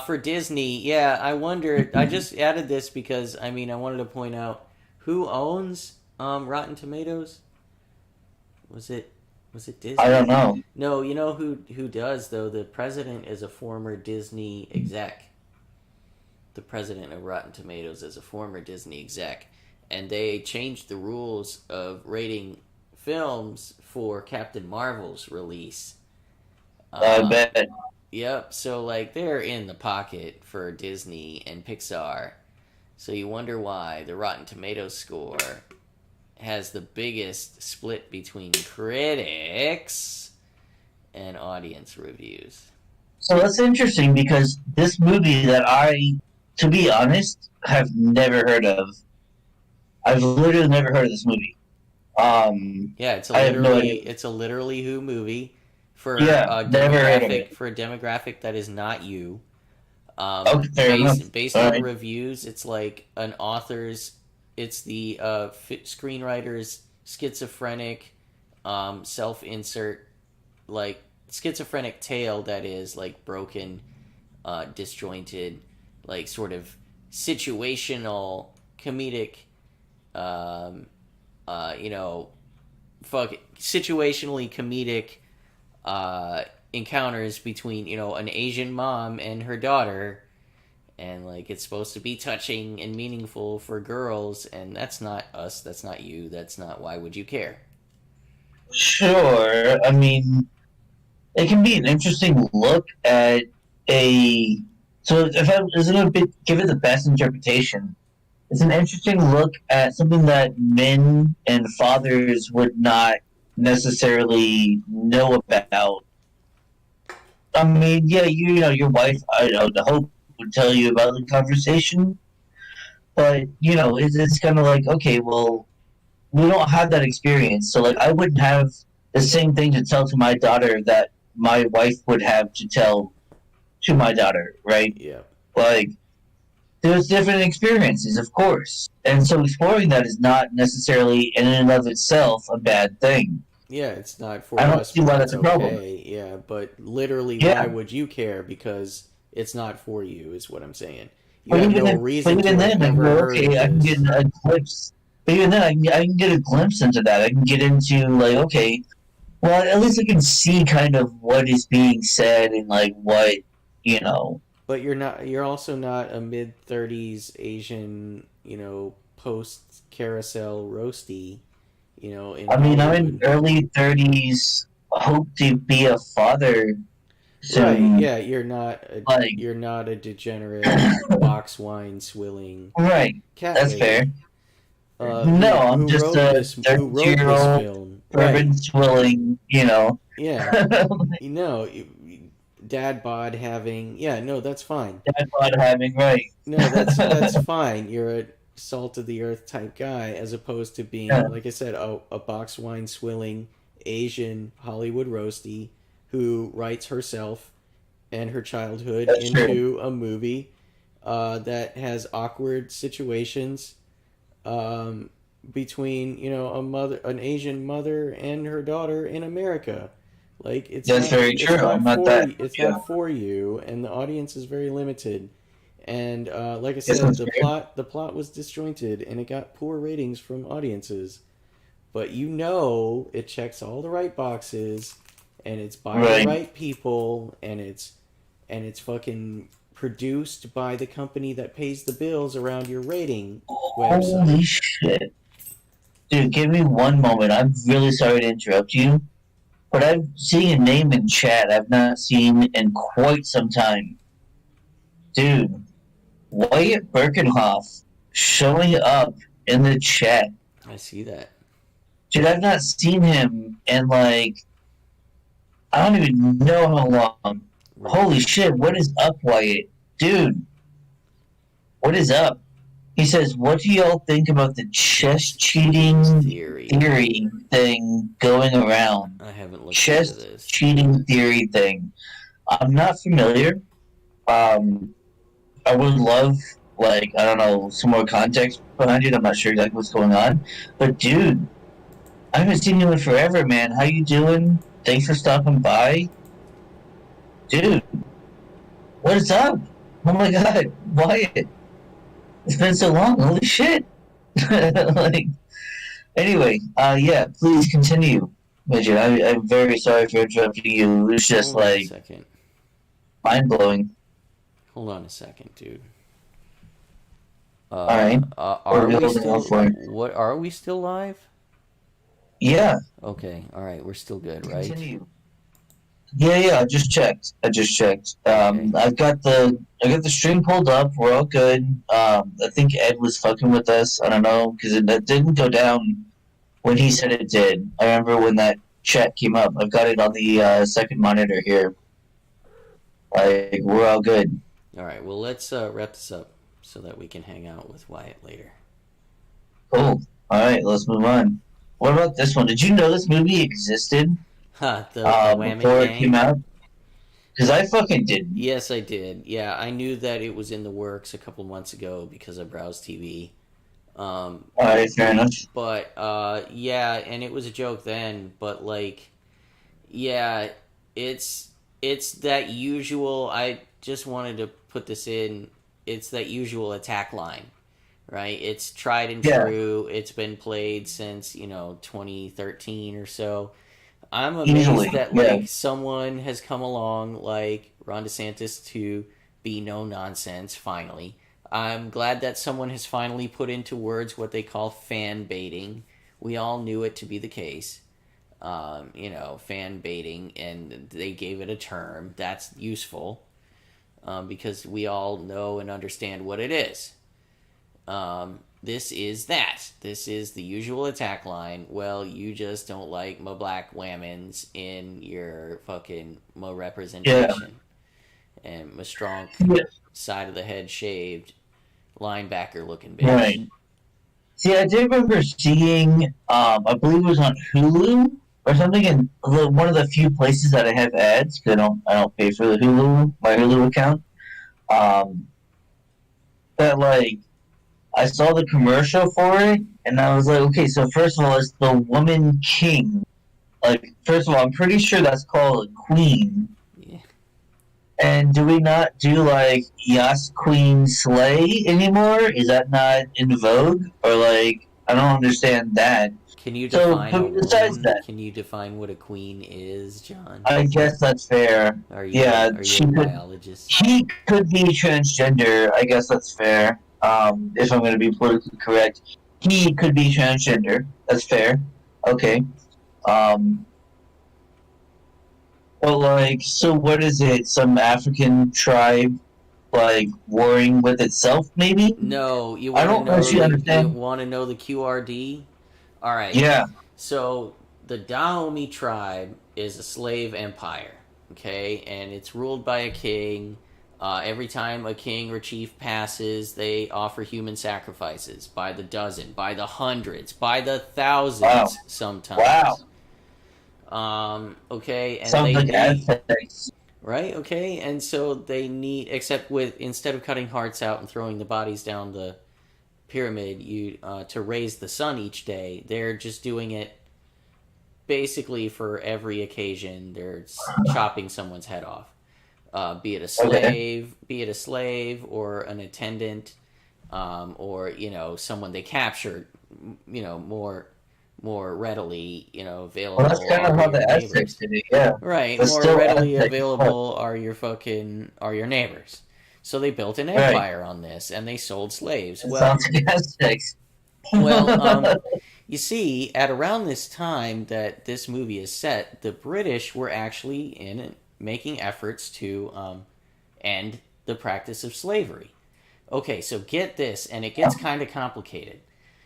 For Disney, yeah, I wonder. I just added this because I wanted to point out who owns Rotten Tomatoes. Was it Disney? I don't know. No, you know who does though. The president is a former Disney exec. The president of Rotten Tomatoes is a former Disney exec, and they changed the rules of rating films for Captain Marvel's release. I bet. Yep. So like they're in the pocket for Disney and Pixar. So you wonder why the Rotten Tomatoes score has the biggest split between critics and audience reviews. So that's interesting because this movie that I, to be honest, have never heard of. I've literally never heard of this movie. Yeah, it's a literally Who movie for a demographic that is not you. Based on reviews, it's like an author's. It's the screenwriter's schizophrenic, self-insert, like schizophrenic tale that is like broken, disjointed, like sort of situational, comedic, situationally comedic encounters between an Asian mom and her daughter. And, like, it's supposed to be touching and meaningful for girls, and that's not us, that's not you, that's not Why Would You Care? Sure. I mean, it can be an interesting look at a... So if I was going to give it the best interpretation, it's an interesting look at something that men and fathers would not necessarily know about. I mean, yeah, your wife, the hope would tell you about the conversation, but it's kind of like, okay, well, we don't have that experience, so like I wouldn't have the same thing to tell to my daughter that my wife would have to tell to my daughter, right? Yeah. Like, there's different experiences, of course, and so exploring that is not necessarily in and of itself a bad thing. Yeah, it's not for I don't us, see but why that's that's a problem. okay. Yeah, but literally, Yeah. why would you care? Because it's not for you, is what I'm saying. You But have even no then, reason to have like, ever well, heard okay, of I can get this. a glimpse. But even then, I can get a glimpse into that. I can get into like, okay, well, at least I can see kind of what is being said and like what you know. But you're not. You're also not a mid-30s Asian, post carousel roasty, in I mean, I'm in Hollywood. early 30s. Hope to be a father Right? soon. Yeah, Like, you're not a degenerate box wine swilling right? cat That's fair. lady. No, I'm Who just wrote a this? Who wrote this 32-year-old film? Right? bourbon swilling. Yeah. Dad bod having. Yeah. No, that's fine. That's what having right. No, that's fine. You're a salt of the earth type guy, as opposed to being, Yeah. like I said, a box wine swilling Asian Hollywood roasty who writes herself and her childhood That's true. into a movie that has awkward situations between an Asian mother and her daughter in America. Like it's That's not, very it's true. not I'm not for that. it's Yeah. not for you, and the audience is very limited. And like I Yes, said, that's the fair. plot was disjointed, and it got poor ratings from audiences. But it checks all the right boxes, and it's by the Right. right people, and it's fucking produced by the company that pays the bills around your rating website. Holy shit. Dude, give me one moment. I'm really sorry to interrupt you, but I'm seeing a name in chat I've not seen in quite some time. Dude, Wyatt Birkenhoff showing up in the chat. I see that. Dude, I've not seen him in like, I don't even know how long. Holy shit, what is up, Wyatt? Dude, what is up? He says, what do y'all think about the chess cheating Theory. thing going around? I haven't looked Chess into this. cheating theory thing. I'm not familiar. I would love, like, I don't know, some more context behind it. I'm not sure exactly what's going on. But, dude, I haven't seen you in forever, man. How you doing? Thanks for stopping by. Dude, what is up? Oh my god, Wyatt. It's been so long. Holy shit. Like, anyway, yeah, please continue, Midget. I'm very sorry for interrupting you. It was just, Hold on a like, second. mind-blowing. Hold on a second, dude. Alright. Are we holding still? on for it? What are we still live? Yeah, Okay, all right, we're still good, right? continue. Yeah, I just checked. I've got the string pulled up. We're all good. I think Ed was fucking with us. I don't know because it didn't go down when he said it did. I remember when that chat came up. I've got it on the second monitor here. Like we're all good. All right, well, let's wrap this up so that we can hang out with Wyatt later. Cool. All right, let's move on. What about this one? Did you know this movie existed The Whamming before it Gang? came out? Because I fucking didn't. Yes, I did. Yeah, I knew that it was in the works a couple months ago because I browsed TV. All right, fair enough. But yeah, and it was a joke then. But like, yeah, it's that usual. I just wanted to put this in. It's that usual attack line, right? It's tried and Yeah. true. It's been played since 2013 or so. I'm amazed Easily, that yeah. like someone has come along like Ron DeSantis to be no nonsense finally. I'm glad that someone has finally put into words what they call fan baiting. We all knew it to be the case. Fan baiting, and they gave it a term that's useful because we all know and understand what it is. This is that. This is the usual attack line. Well, you just don't like my black women's in your fucking my representation. And my strong side of the head shaved, linebacker looking bitch. Right. See, I did remember seeing, I believe it was on Hulu or something, and one of the few places that I have ads because I don't pay for my Hulu account. That like I saw the commercial for it, and I was like, okay, so first of all, it's the Woman King Like, first of all, I'm pretty sure that's called a queen. Yeah. And do we not do, like, Yas Queen Slay anymore? Is that not in vogue? Or, like, I don't understand that. Can you So, define a but besides woman? that- Can you define what a queen is, John? I guess that's fair. Are you, Yeah, are she you a could, biologist? he could be transgender. I guess that's fair. If I'm going to be politically correct. He could be transgender. That's fair. Okay. Well, like, so what is it? Some African tribe, like, warring with itself, maybe? No, you I want don't to know actually you understand. want to know the QRD? All right. Yeah. So the Dahomey tribe is a slave empire, okay, and it's ruled by a king. Every time a king or chief passes, they offer human sacrifices by the dozen, by the hundreds, by the thousands, Wow. sometimes. Wow. Okay, and Sounds they like need, Aztecs. right? Okay, and so they need, except with instead of cutting hearts out and throwing the bodies down the pyramid, to raise the sun each day, they're just doing it basically for every occasion. They're chopping someone's head off, be it a slave or an attendant, or someone they captured, more readily, available. Well, that's kind of how the neighbors. Aztecs did it, yeah. Right, But more still readily Aztecs. available are your neighbors. So they built an Right. empire on this, and they sold slaves. It Well, sounds like Aztecs. well, you see, at around this time that this movie is set, the British were actually making efforts to end the practice of slavery. Okay, so get this, and it gets kind of complicated.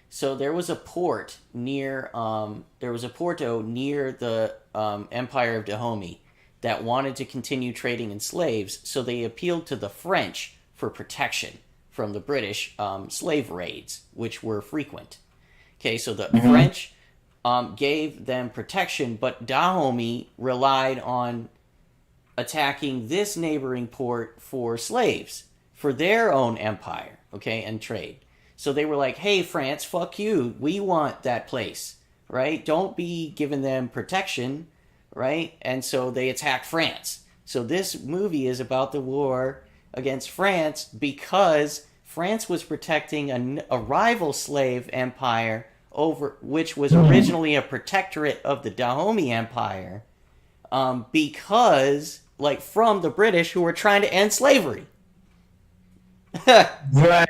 So there was a porto near the Empire of Dahomey that wanted to continue trading in slaves, so they appealed to the French for protection from the British slave raids, which were frequent. Okay, so the French gave them protection, but Dahomey relied on attacking this neighboring port for slaves, for their own empire, okay, and trade. So they were like, hey, France, fuck you. We want that place, right? Don't be giving them protection, right? And so they attacked France. So this movie is about the war against France because France was protecting a rival slave empire which was originally a protectorate of the Dahomey Empire, because, from the British who were trying to end slavery. Right.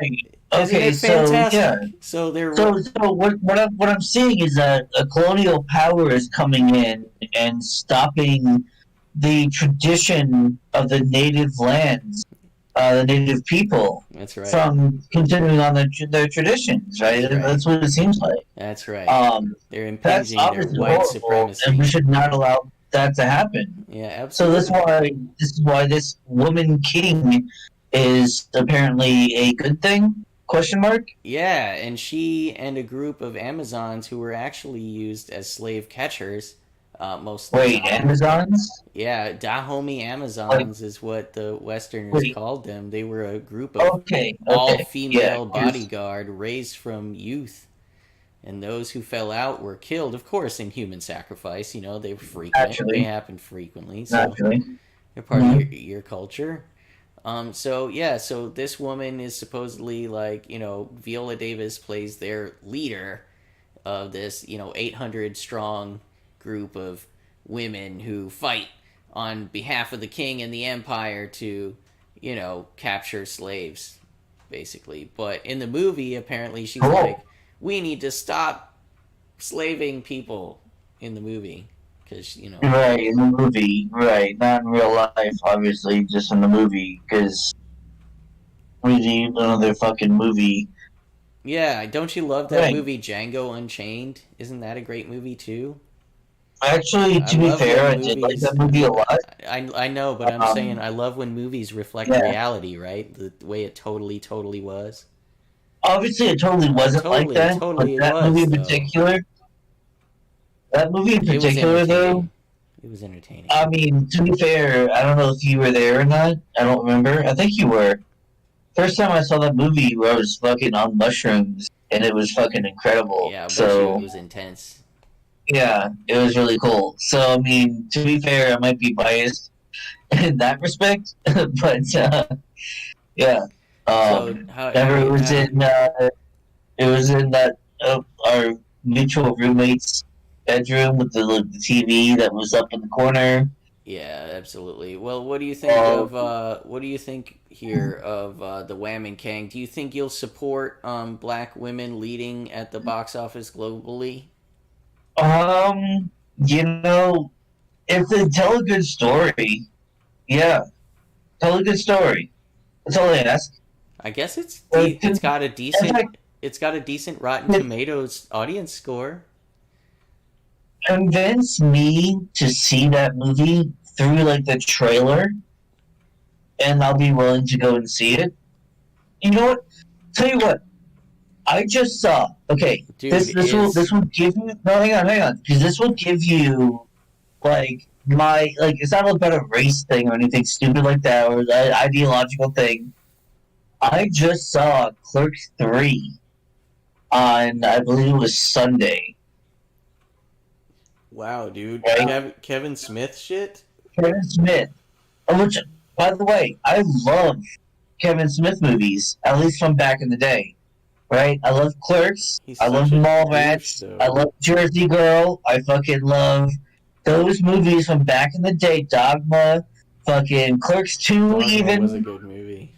Isn't Okay, it fantastic? so yeah. So So what I'm seeing is that a colonial power is coming in and stopping the tradition of the native lands, the native people, that's right. from continuing on their traditions. Right? That's right. That's what it seems like. That's right. That's They're impinging their obviously white horrible, supremacy. and we should not allow that to happen. Yeah, So absolutely. this is why this woman king is apparently a good thing? Question mark? Yeah, and she and a group of Amazons who were actually used as slave catchers most of the Wait, time. Amazons? Yeah, Dahomey Amazons is what the Westerners Wait. called them. They were a group of Okay. all-female Yeah, bodyguard raised from youth. And those who fell out were killed, of course, in human sacrifice. They were frequent. Naturally. They happen frequently. So naturally. they're part of your culture. So this woman is supposedly Viola Davis plays their leader of this 800 strong group of women who fight on behalf of the king and the empire to capture slaves, basically. But in the movie, apparently she's Cool. like, we need to stop slaving people in the movie because Right, in the movie. Right, not in real life, obviously, just in the movie, because we need another fucking movie. Yeah, don't you love that Right. movie Django Unchained? Isn't that a great movie too? Actually, to I be love fair, when I did like movies- that movie a lot. I know, but I'm saying I love when movies reflect yeah. reality, right? The way it totally was. Obviously, it totally wasn't like that, Totally but that it was, movie in though. particular... That movie in It was particular, though... entertaining. It was entertaining. I mean, to be fair, I don't know if you were there or not. I don't remember. I think you were. First time I saw that movie, I was fucking on mushrooms, and it was fucking incredible. Yeah, I bet you so it was intense. Yeah, it was really cool. So, I mean, to be fair, I might be biased in that respect, but yeah. So how Remember, you how, it was in that our mutual roommate's bedroom with the TV that was up in the corner. yeah, absolutely. Well, what do you think what do you think here of the Wham and Kang? Do you think you'll support black women leading at the box office globally? You know, if they tell a good story, yeah, tell a good story. That's all I ask. I guess it's Like, it's got a in decent fact, Rotten Tomatoes audience score. convince me to see that movie through like the trailer, and I'll be willing to go and see it. You know what? Tell you what, I just saw. Okay, Dude, this will give you. No, hang on, because this will give you like my like. It's not about a race thing or anything stupid like that or an ideological thing. I just saw Clerks 3 on, I believe it was Sunday. Wow, dude. Right? Kevin Smith shit? Kevin Smith. Which, by the way, I love Kevin Smith movies, at least from back in the day. Right? I love Clerks. He's I love such a Mallrats. douche, though. I love Jersey Girl. I fucking love those movies from back in the day. Dogma, fucking Clerks 2 Dogma even. was a good movie.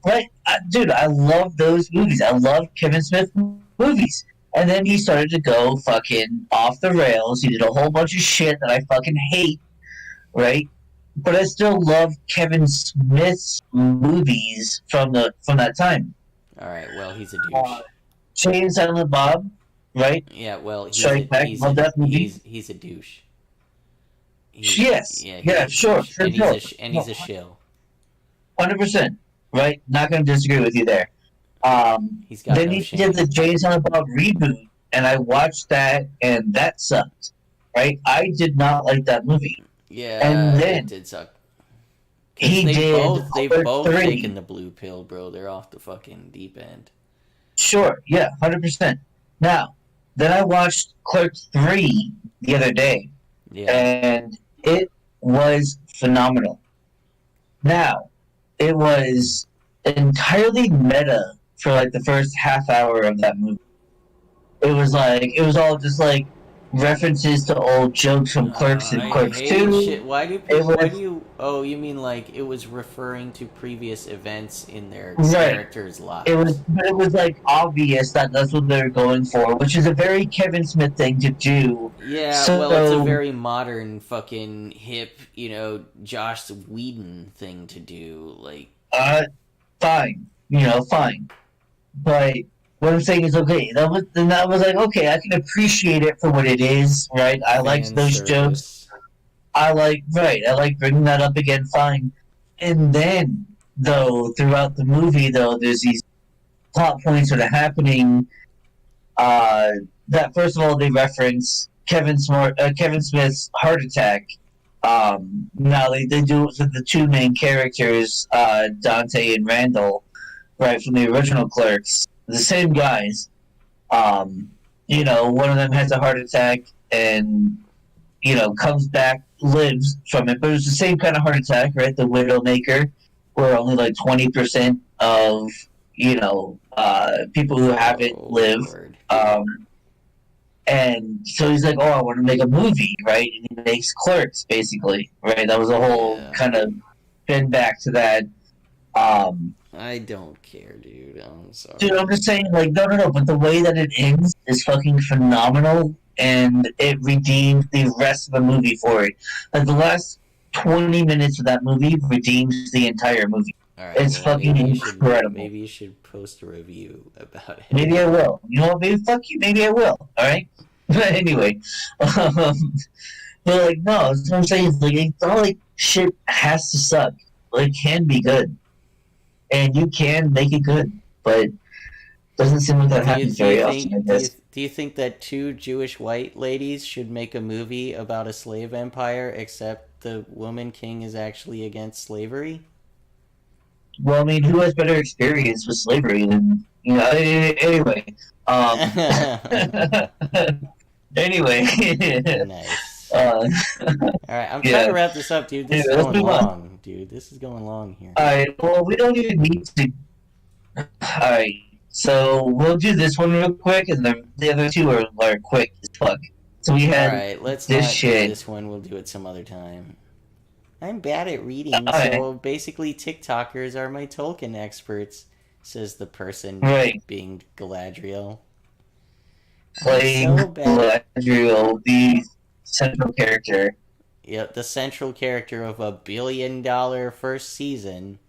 Right? Dude, I love those movies. I love Kevin Smith movies. And then he started to go fucking off the rails. He did a whole bunch of shit that I fucking hate, right? But I still love Kevin Smith's movies from that time. Alright, well, he's a douche. Jay and Silent Bob, right? Yeah, well, Strike Back, love that movie. he's a douche. Yes. Yeah, Yeah, he's a sure. douche, Sure, and sure. he's a shill. 100%. Right? Not going to disagree with you there. He's got Then no he shame. did the Jay and Silent Bob reboot, and I watched that, and that sucked. Right? I did not like that movie. Yeah, and then it did suck. 'Cause he they've did both Clerks 3. taken the blue pill, bro. They're off the fucking deep end. Sure, yeah, 100%. Now, then I watched Clerks 3 the other day, Yeah. and it was phenomenal. Now, it was entirely meta for like the first half hour of that movie. It was all just like references to old jokes from Clerks and I Clerks hate 2. shit. Why do you? Oh, you mean like it was referring to previous events in their Right. characters' lives? But it was like obvious that that's what they're going for, which is a very Kevin Smith thing to do. Yeah, So- well, it's a very modern, fucking hip, Josh Whedon thing to do. Like, Fine, fine. But what I'm saying is, okay, that was like, okay, I can appreciate it for what it is, right? I liked fan those service. jokes. I like bringing that up again, fine. And then, though, throughout the movie, though, there's these plot points that are happening. That first of all, they reference Kevin Smith's heart attack. Now they do it with the two main characters, Dante and Randall, right from the original Clerks, the same guys. One of them has a heart attack and comes back, lives from it, but it was the same kind of heart attack, right? The Widowmaker, where only like 20% of people who have it live. Lord. And so he's like, I want to make a movie, right? And he makes Clerks, basically, right? That was a whole kind of spin back to that. I don't care, dude. I'm sorry. Dude, I'm just saying, like, no, but the way that it ends is fucking phenomenal, and it redeemed the rest of the movie for it. Like, the last 20 minutes of that movie redeems the entire movie. All right, It's fucking incredible. Maybe you should post a review about it. Maybe I will. You know what? Maybe fuck you. Maybe I will. All right. But anyway, but like no, that's what I'm saying. Is like it's not like shit has to suck. Like it can be good, and you can make it good, but it doesn't seem like that happens very often. I guess. Do you think that two Jewish white ladies should make a movie about a slave empire, except the woman king is actually against slavery? Well, I mean, who has better experience with slavery than anyway? Anyway. Nice. uh, Alright, I'm yeah. trying to wrap this up, dude. This Anyway, is let's going move on. long, dude. This is going long here. Alright, well, we don't even need to. Alright, so we'll do this one real quick, and then the other two are quick as fuck. So we had Alright, let's this not shit. do this one. We'll do it some other time. I'm bad at reading, Alright. so basically TikTokers are my Tolkien experts, says the person Right. being Galadriel. Playing so bad. Galadriel, the central character. Yep, the central character of $1 billion first season.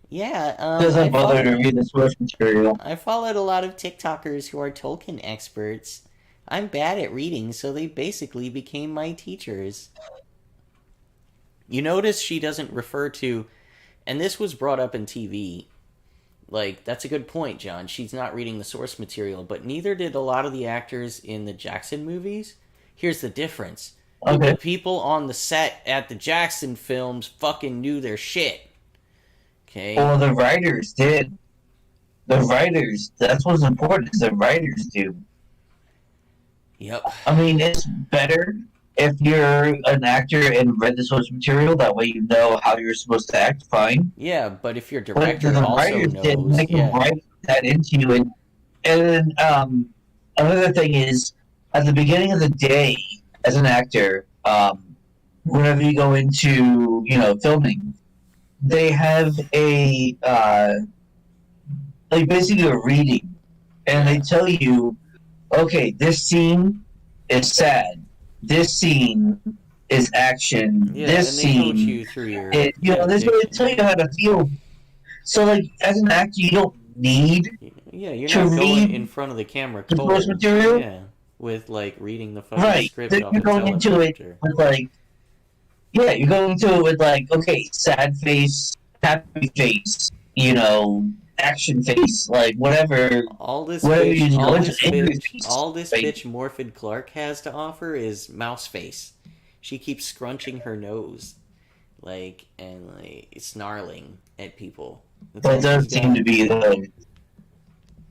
Yeah, Doesn't bother to read the source material. I followed a lot of TikTokers who are Tolkien experts. I'm bad at reading, so they basically became my teachers. You notice she doesn't refer to, and this was brought up in TV, like, that's a good point, John. She's not reading the source material, but neither did a lot of the actors in the Jackson movies. Here's the difference. Okay. The people on the set at the Jackson films fucking knew their shit. Okay? Well, the writers did. The writers, that's what's important, is the writers do. Yep. I mean, it's better if you're an actor and read the source material, that way you know how you're supposed to act, fine. Yeah, but if your But director the also writers did knows, make them yeah. write that into it. And then another thing is, at the beginning of the day, as an actor, whenever you go into, filming, they have a, like basically a reading. And they tell you, okay, this scene is sad. This scene is action. Yeah, this and they coach scene, you through your this way they tell you how to feel. So, like, as an actor, you don't need Yeah, you're to not going read in front of the camera the cold. source material. Yeah, with like reading the fucking Right. script Then off you're the going into it teleprompter. with, like, yeah, you're going into it with, like, okay, sad face, happy face, action face, like, whatever. All this Whatever bitch, you do, all it's this just angry bitch, face. all this Right. bitch Morfydd Clark has to offer is mouse face. She keeps scrunching her nose, and snarling at people. That's all That does she's seem got. to be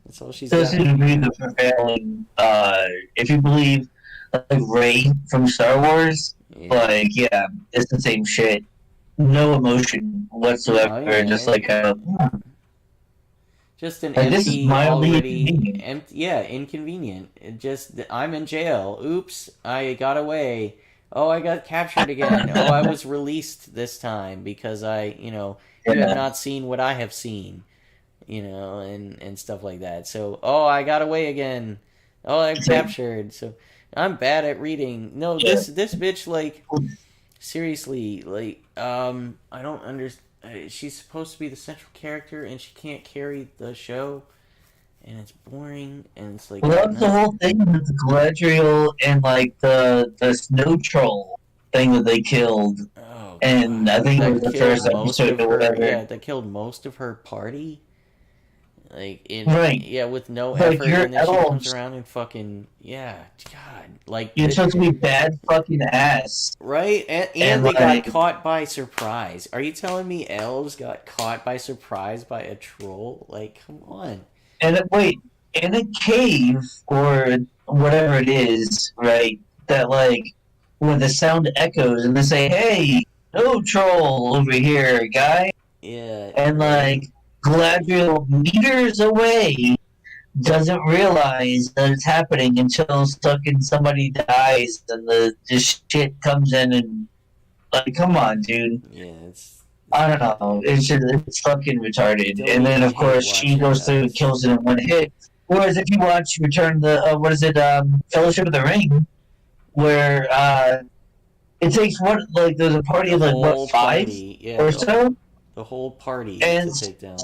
That's all she's does got. seem to be the prevailing, if you believe, like, Rey from Star Wars, Yeah. yeah, it's the same shit. No emotion whatsoever, Oh, yeah. just like a... Just an Like, this is empty, mildly already inconvenient. inconvenient. I'm in jail. Oops, I got away. Oh, I got captured again. Oh, I was released this time because you have not seen what I have seen, and stuff like that. So, oh, I got away again. Oh, I'm captured. So, I'm bad at reading. No, this bitch, seriously, I don't understand. She's supposed to be the central character, and she can't carry the show, and it's boring, and it's like... Well, that's the whole thing with the Galadriel and, like, the snow troll thing that they killed. Oh, and God. I think it That was the killed first most episode of or her, whatever. yeah, that killed most of her party. Right. Yeah, with no Like, effort, you're and then she comes elves. around and fucking... Yeah, God. You're supposed to be bad fucking ass. Right? And they got caught by surprise. Are you telling me elves got caught by surprise by a troll? Like, come on. And wait, in a cave or whatever it is, right? That, like, when the sound echoes and they say, "Hey, no troll over here, guy," Yeah. and like Galadriel meters away doesn't realize that it's happening until fucking somebody dies and this shit comes in and, like, come on, dude. Yeah, I don't know. It's fucking retarded. And then, of course, she goes through and kills it in one hit. Whereas if you watch Fellowship of the Ring, where it takes there's a party of whole five party, yeah, or so. The whole party And- to take down.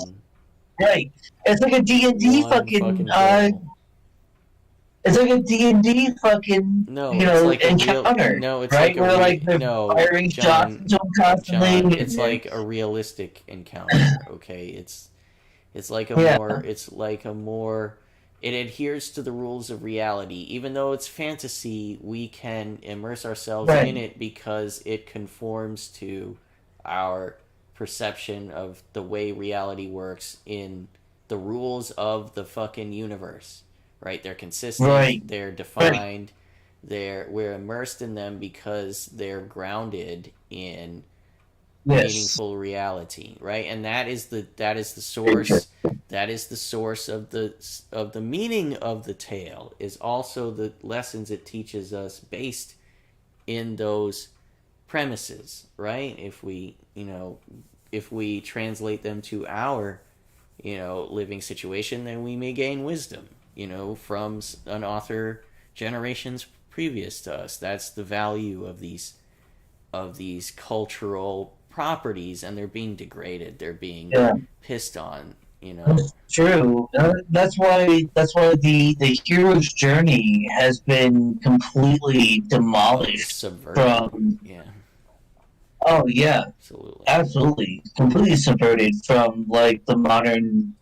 Right. It's like a D&D one fucking girl. it's like a D&D fucking No, it's like a encounter. real, no, it's right? like a Where like they're no, firing shots John, into them constantly. John, it's like a realistic encounter. Okay, it's like a Yeah. more, it's like a more. It adheres to the rules of reality. Even though it's fantasy, we can immerse ourselves Right. in it because it conforms to our perception of the way reality works in the rules of the fucking universe, right? They're consistent, Right. they're defined, we're immersed in them because they're grounded in meaningful reality, right? And that is the source. That is the source of the meaning of the tale. Is also the lessons it teaches us based in those premises, right? If we translate them to our living situation, then we may gain wisdom, from an author generations previous to us. That's the value of these cultural properties, and they're being degraded. They're being pissed on. That's true. That's why the hero's journey has been completely demolished from. Yeah. Oh yeah, absolutely, absolutely, completely subverted from like the modern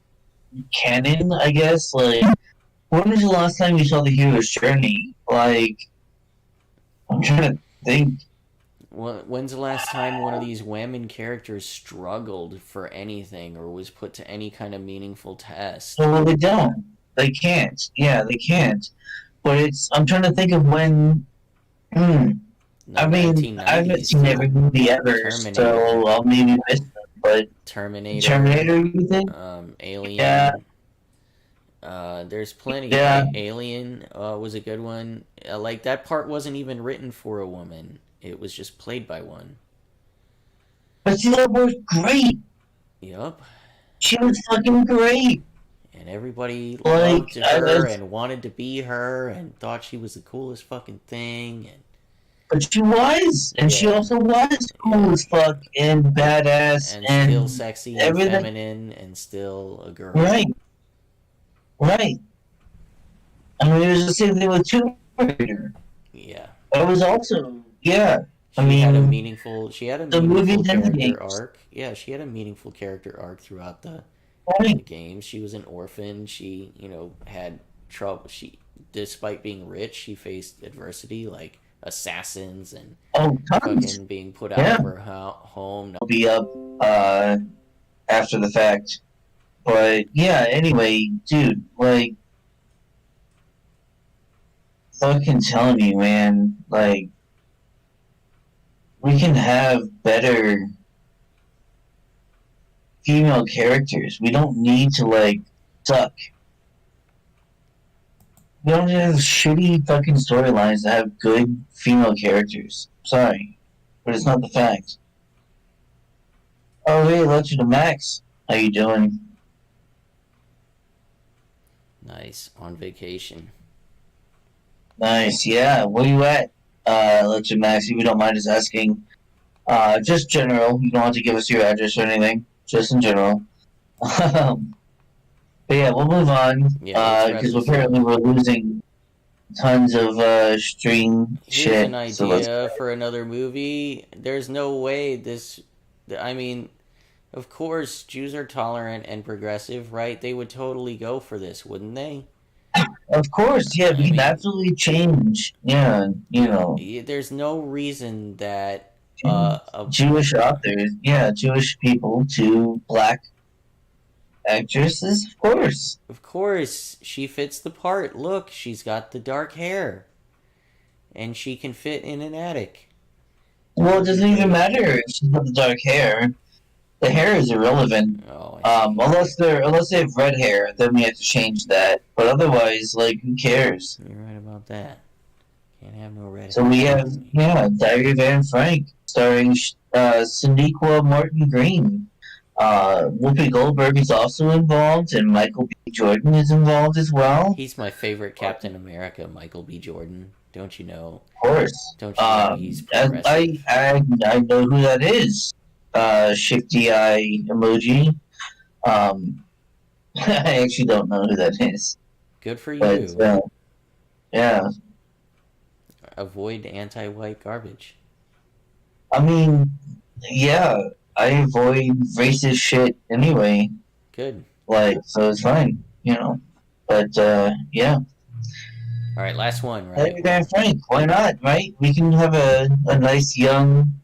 canon, I guess. Like, when was the last time you saw the hero's journey? Like, I'm trying to think. When's the last time one of these women characters struggled for anything or was put to any kind of meaningful test? Well, they don't. They can't. Yeah, they can't. But I'm trying to think of when. I mean, I haven't seen every movie ever, so I'll maybe miss them. But Terminator, you think? Alien. Yeah. There's plenty. Yeah. Right? Alien was a good one. Like, that part wasn't even written for a woman. It was just played by one. But see, that was great. Yup. She was fucking great. And everybody loved her and wanted to be her and thought she was the coolest fucking thing. But she was. And she also was cool as fuck and badass. And still sexy and feminine and still a girl. Right. Right. I mean, it was the same thing with Tomb Raider. Yeah. It was also... Yeah, She had a meaningful character arc. Yeah, she had a meaningful character arc throughout the game. She was an orphan. She, had trouble. Despite being rich, she faced adversity like assassins and fucking being put out of her home. I'll be up after the fact, but yeah. Anyway, dude, like, fucking telling you, man, like. We can have better female characters. We don't need to, like, suck. We don't have shitty fucking storylines that have good female characters. Sorry, but it's not the fact. Oh, hey, Lecture to Max. How you doing? Nice. On vacation. Nice, yeah. Where you at? Lecture Max, if you don't mind us asking. Just general. You don't have to give us your address or anything. Just in general. But yeah, we'll move on. Because apparently we're losing tons of stream shit. Here's an idea for another movie. There's no way this... I mean, of course, Jews are tolerant and progressive, right? They would totally go for this, wouldn't they? Of course, yeah, we can absolutely change. Yeah, There's no reason that Jewish authors, Jewish people to black actresses, of course. Of course, she fits the part. Look, she's got the dark hair, and she can fit in an attic. Well, it doesn't even matter if she's got the dark hair. The hair is irrelevant. Unless they have red hair, then we have to change that. But otherwise, like, who cares? You're right about that. Can't have no red hair. So we have, Diary of Anne Frank, starring Sonequa Martin Green. Whoopi Goldberg is also involved, and Michael B. Jordan is involved as well. He's my favorite Captain America, Michael B. Jordan. Don't you know? Of course. Don't you know he's progressive? I know who that is. Shifty eye emoji. I actually don't know who that is. Good for but, you. Yeah. Avoid anti-white garbage. I mean, yeah, I avoid racist shit anyway. Good. Like, so it's fine, But, yeah. All right, last one, right? Hey, Frank, why not, right? We can have a nice young,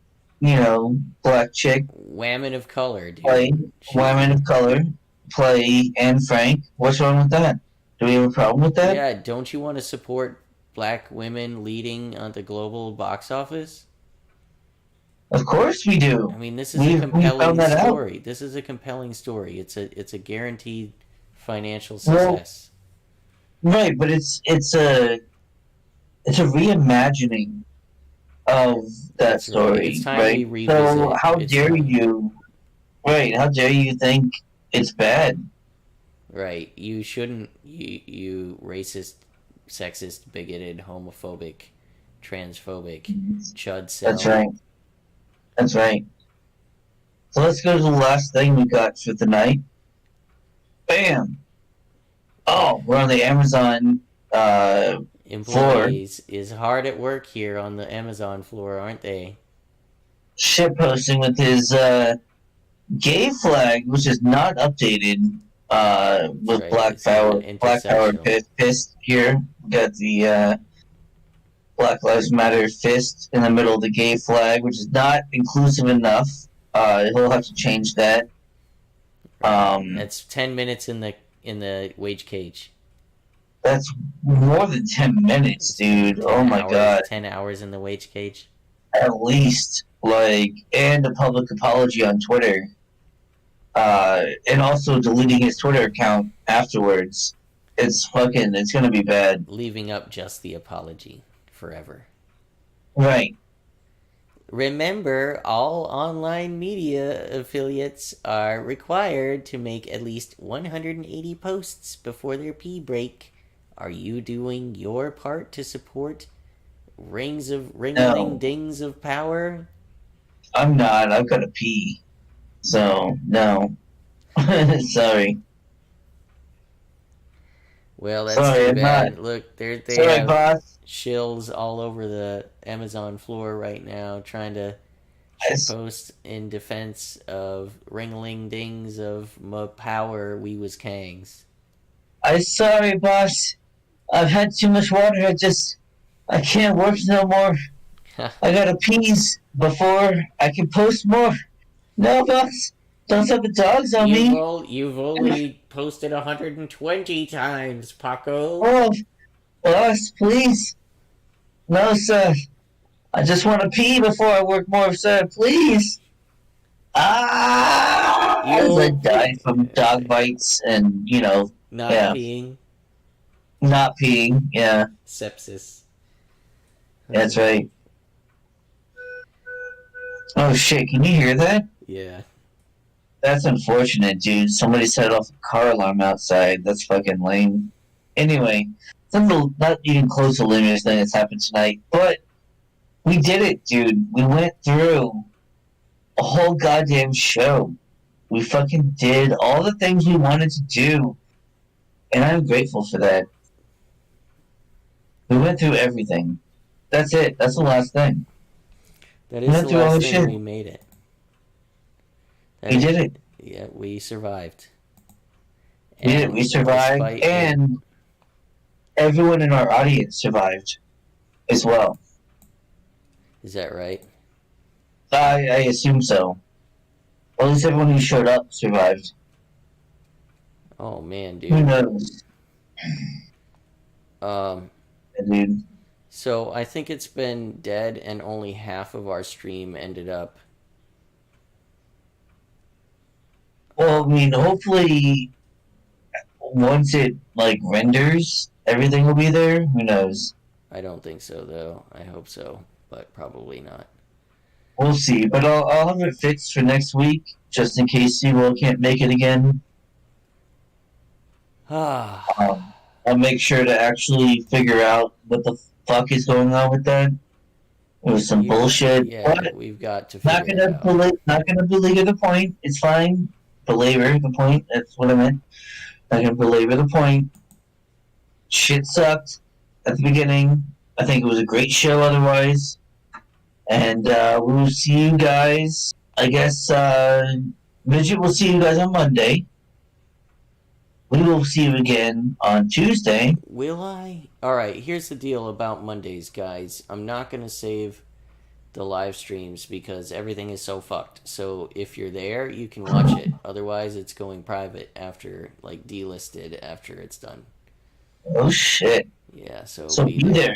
black chick. Women of color, dude. Women of color. Play Anne Frank. What's wrong with that? Do we have a problem with that? Yeah, don't you want to support black women leading on the global box office? Of course we do. I mean, this is We a compelling found that story. This is a compelling story. It's a guaranteed financial Well, success. right, but it's a reimagining of that That's right. story, It's time right? we So revisit. how It's dare time. you? Right? How dare you think it's bad? Right. You shouldn't. You racist, sexist, bigoted, homophobic, transphobic, chud cell. That's right. That's right. So let's go to the last thing we got for the night. Bam! Oh, we're on the Amazon floor. Employees is hard at work here on the Amazon floor, aren't they? Shit posting with his gay flag, which is not updated with right. Black It's not Power. Black Power intersectional. fist here. We got the Black Lives Matter fist in the middle of the gay flag, which is not inclusive enough. He'll have to change that. That's 10 minutes in the wage cage. That's more than 10 minutes, dude. Oh my god. 10 hours in the wage cage. At least, like, and a public apology on Twitter. And also deleting his Twitter account afterwards. It's gonna be bad. Leaving up just the apology forever. Right. Remember, all online media affiliates are required to make at least 180 posts before their pee break. Are you doing your part to support ringling dings of power? I'm not. I've got to pee. So, no. Sorry. Well, that's Sorry, too I'm bad. not. Look, they Sorry, have boss. shills all over the Amazon floor right now trying to post in defense of ringling dings of power we was kangs. I'm sorry, boss. I've had too much water. I can't work no more. I gotta peas before I can post more. No, boss. Don't have the dogs on me. You've only posted 120 times, Paco. Oh, boss, please. No, sir. I just want to pee before I work more, sir. Please. As I die from dog bites and, Not peeing. Not peeing, yeah. Sepsis. That's right. Oh, shit, can you hear that? Yeah. That's unfortunate, dude. Somebody set off a car alarm outside. That's fucking lame. Anyway, something not even close to lamest thing that's happened tonight, but we did it, dude. We went through a whole goddamn show. We fucking did all the things we wanted to do, and I'm grateful for that. We went through everything. That's it. That's the last thing. That is the last thing. We made it. We did it. Yeah, we survived. We did it. We survived, and everyone in our audience survived as well. Is that right? I assume so. Well, at least everyone who showed up survived. Oh man, dude. Who knows? Dude. So I think it's been dead, and only half of our stream ended up. Well, I mean, hopefully, once it renders, everything will be there. Who knows? I don't think so, though. I hope so, but probably not. We'll see, but I'll have it fixed for next week, just in case Cwal can't make it again. I'll make sure to actually figure out what the fuck is going on with that. It was some bullshit. Yeah, but we've got to figure it out. Not gonna belabor the point. It's fine. Belabor the point. That's what I meant. Not gonna belabor the point. Shit sucked at the beginning. I think it was a great show otherwise. And we will see you guys. I guess Mijit will see you guys on Monday. We will see you again on Tuesday. Will I? Alright, here's the deal about Mondays, guys. I'm not going to save the live streams because everything is so fucked. So if you're there, you can watch it. Otherwise, it's going private after, delisted after it's done. Oh shit! Yeah, so So be there,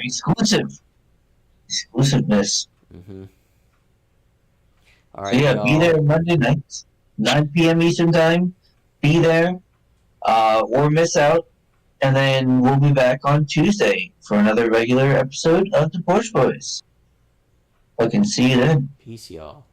exclusiveness. Mm-hmm. All So right, yeah, y'all. be there Monday nights, 9 p.m. Eastern time. Be there, or miss out, and then we'll be back on Tuesday for another regular episode of the Porch Boys. Fucking see you then. Peace, y'all.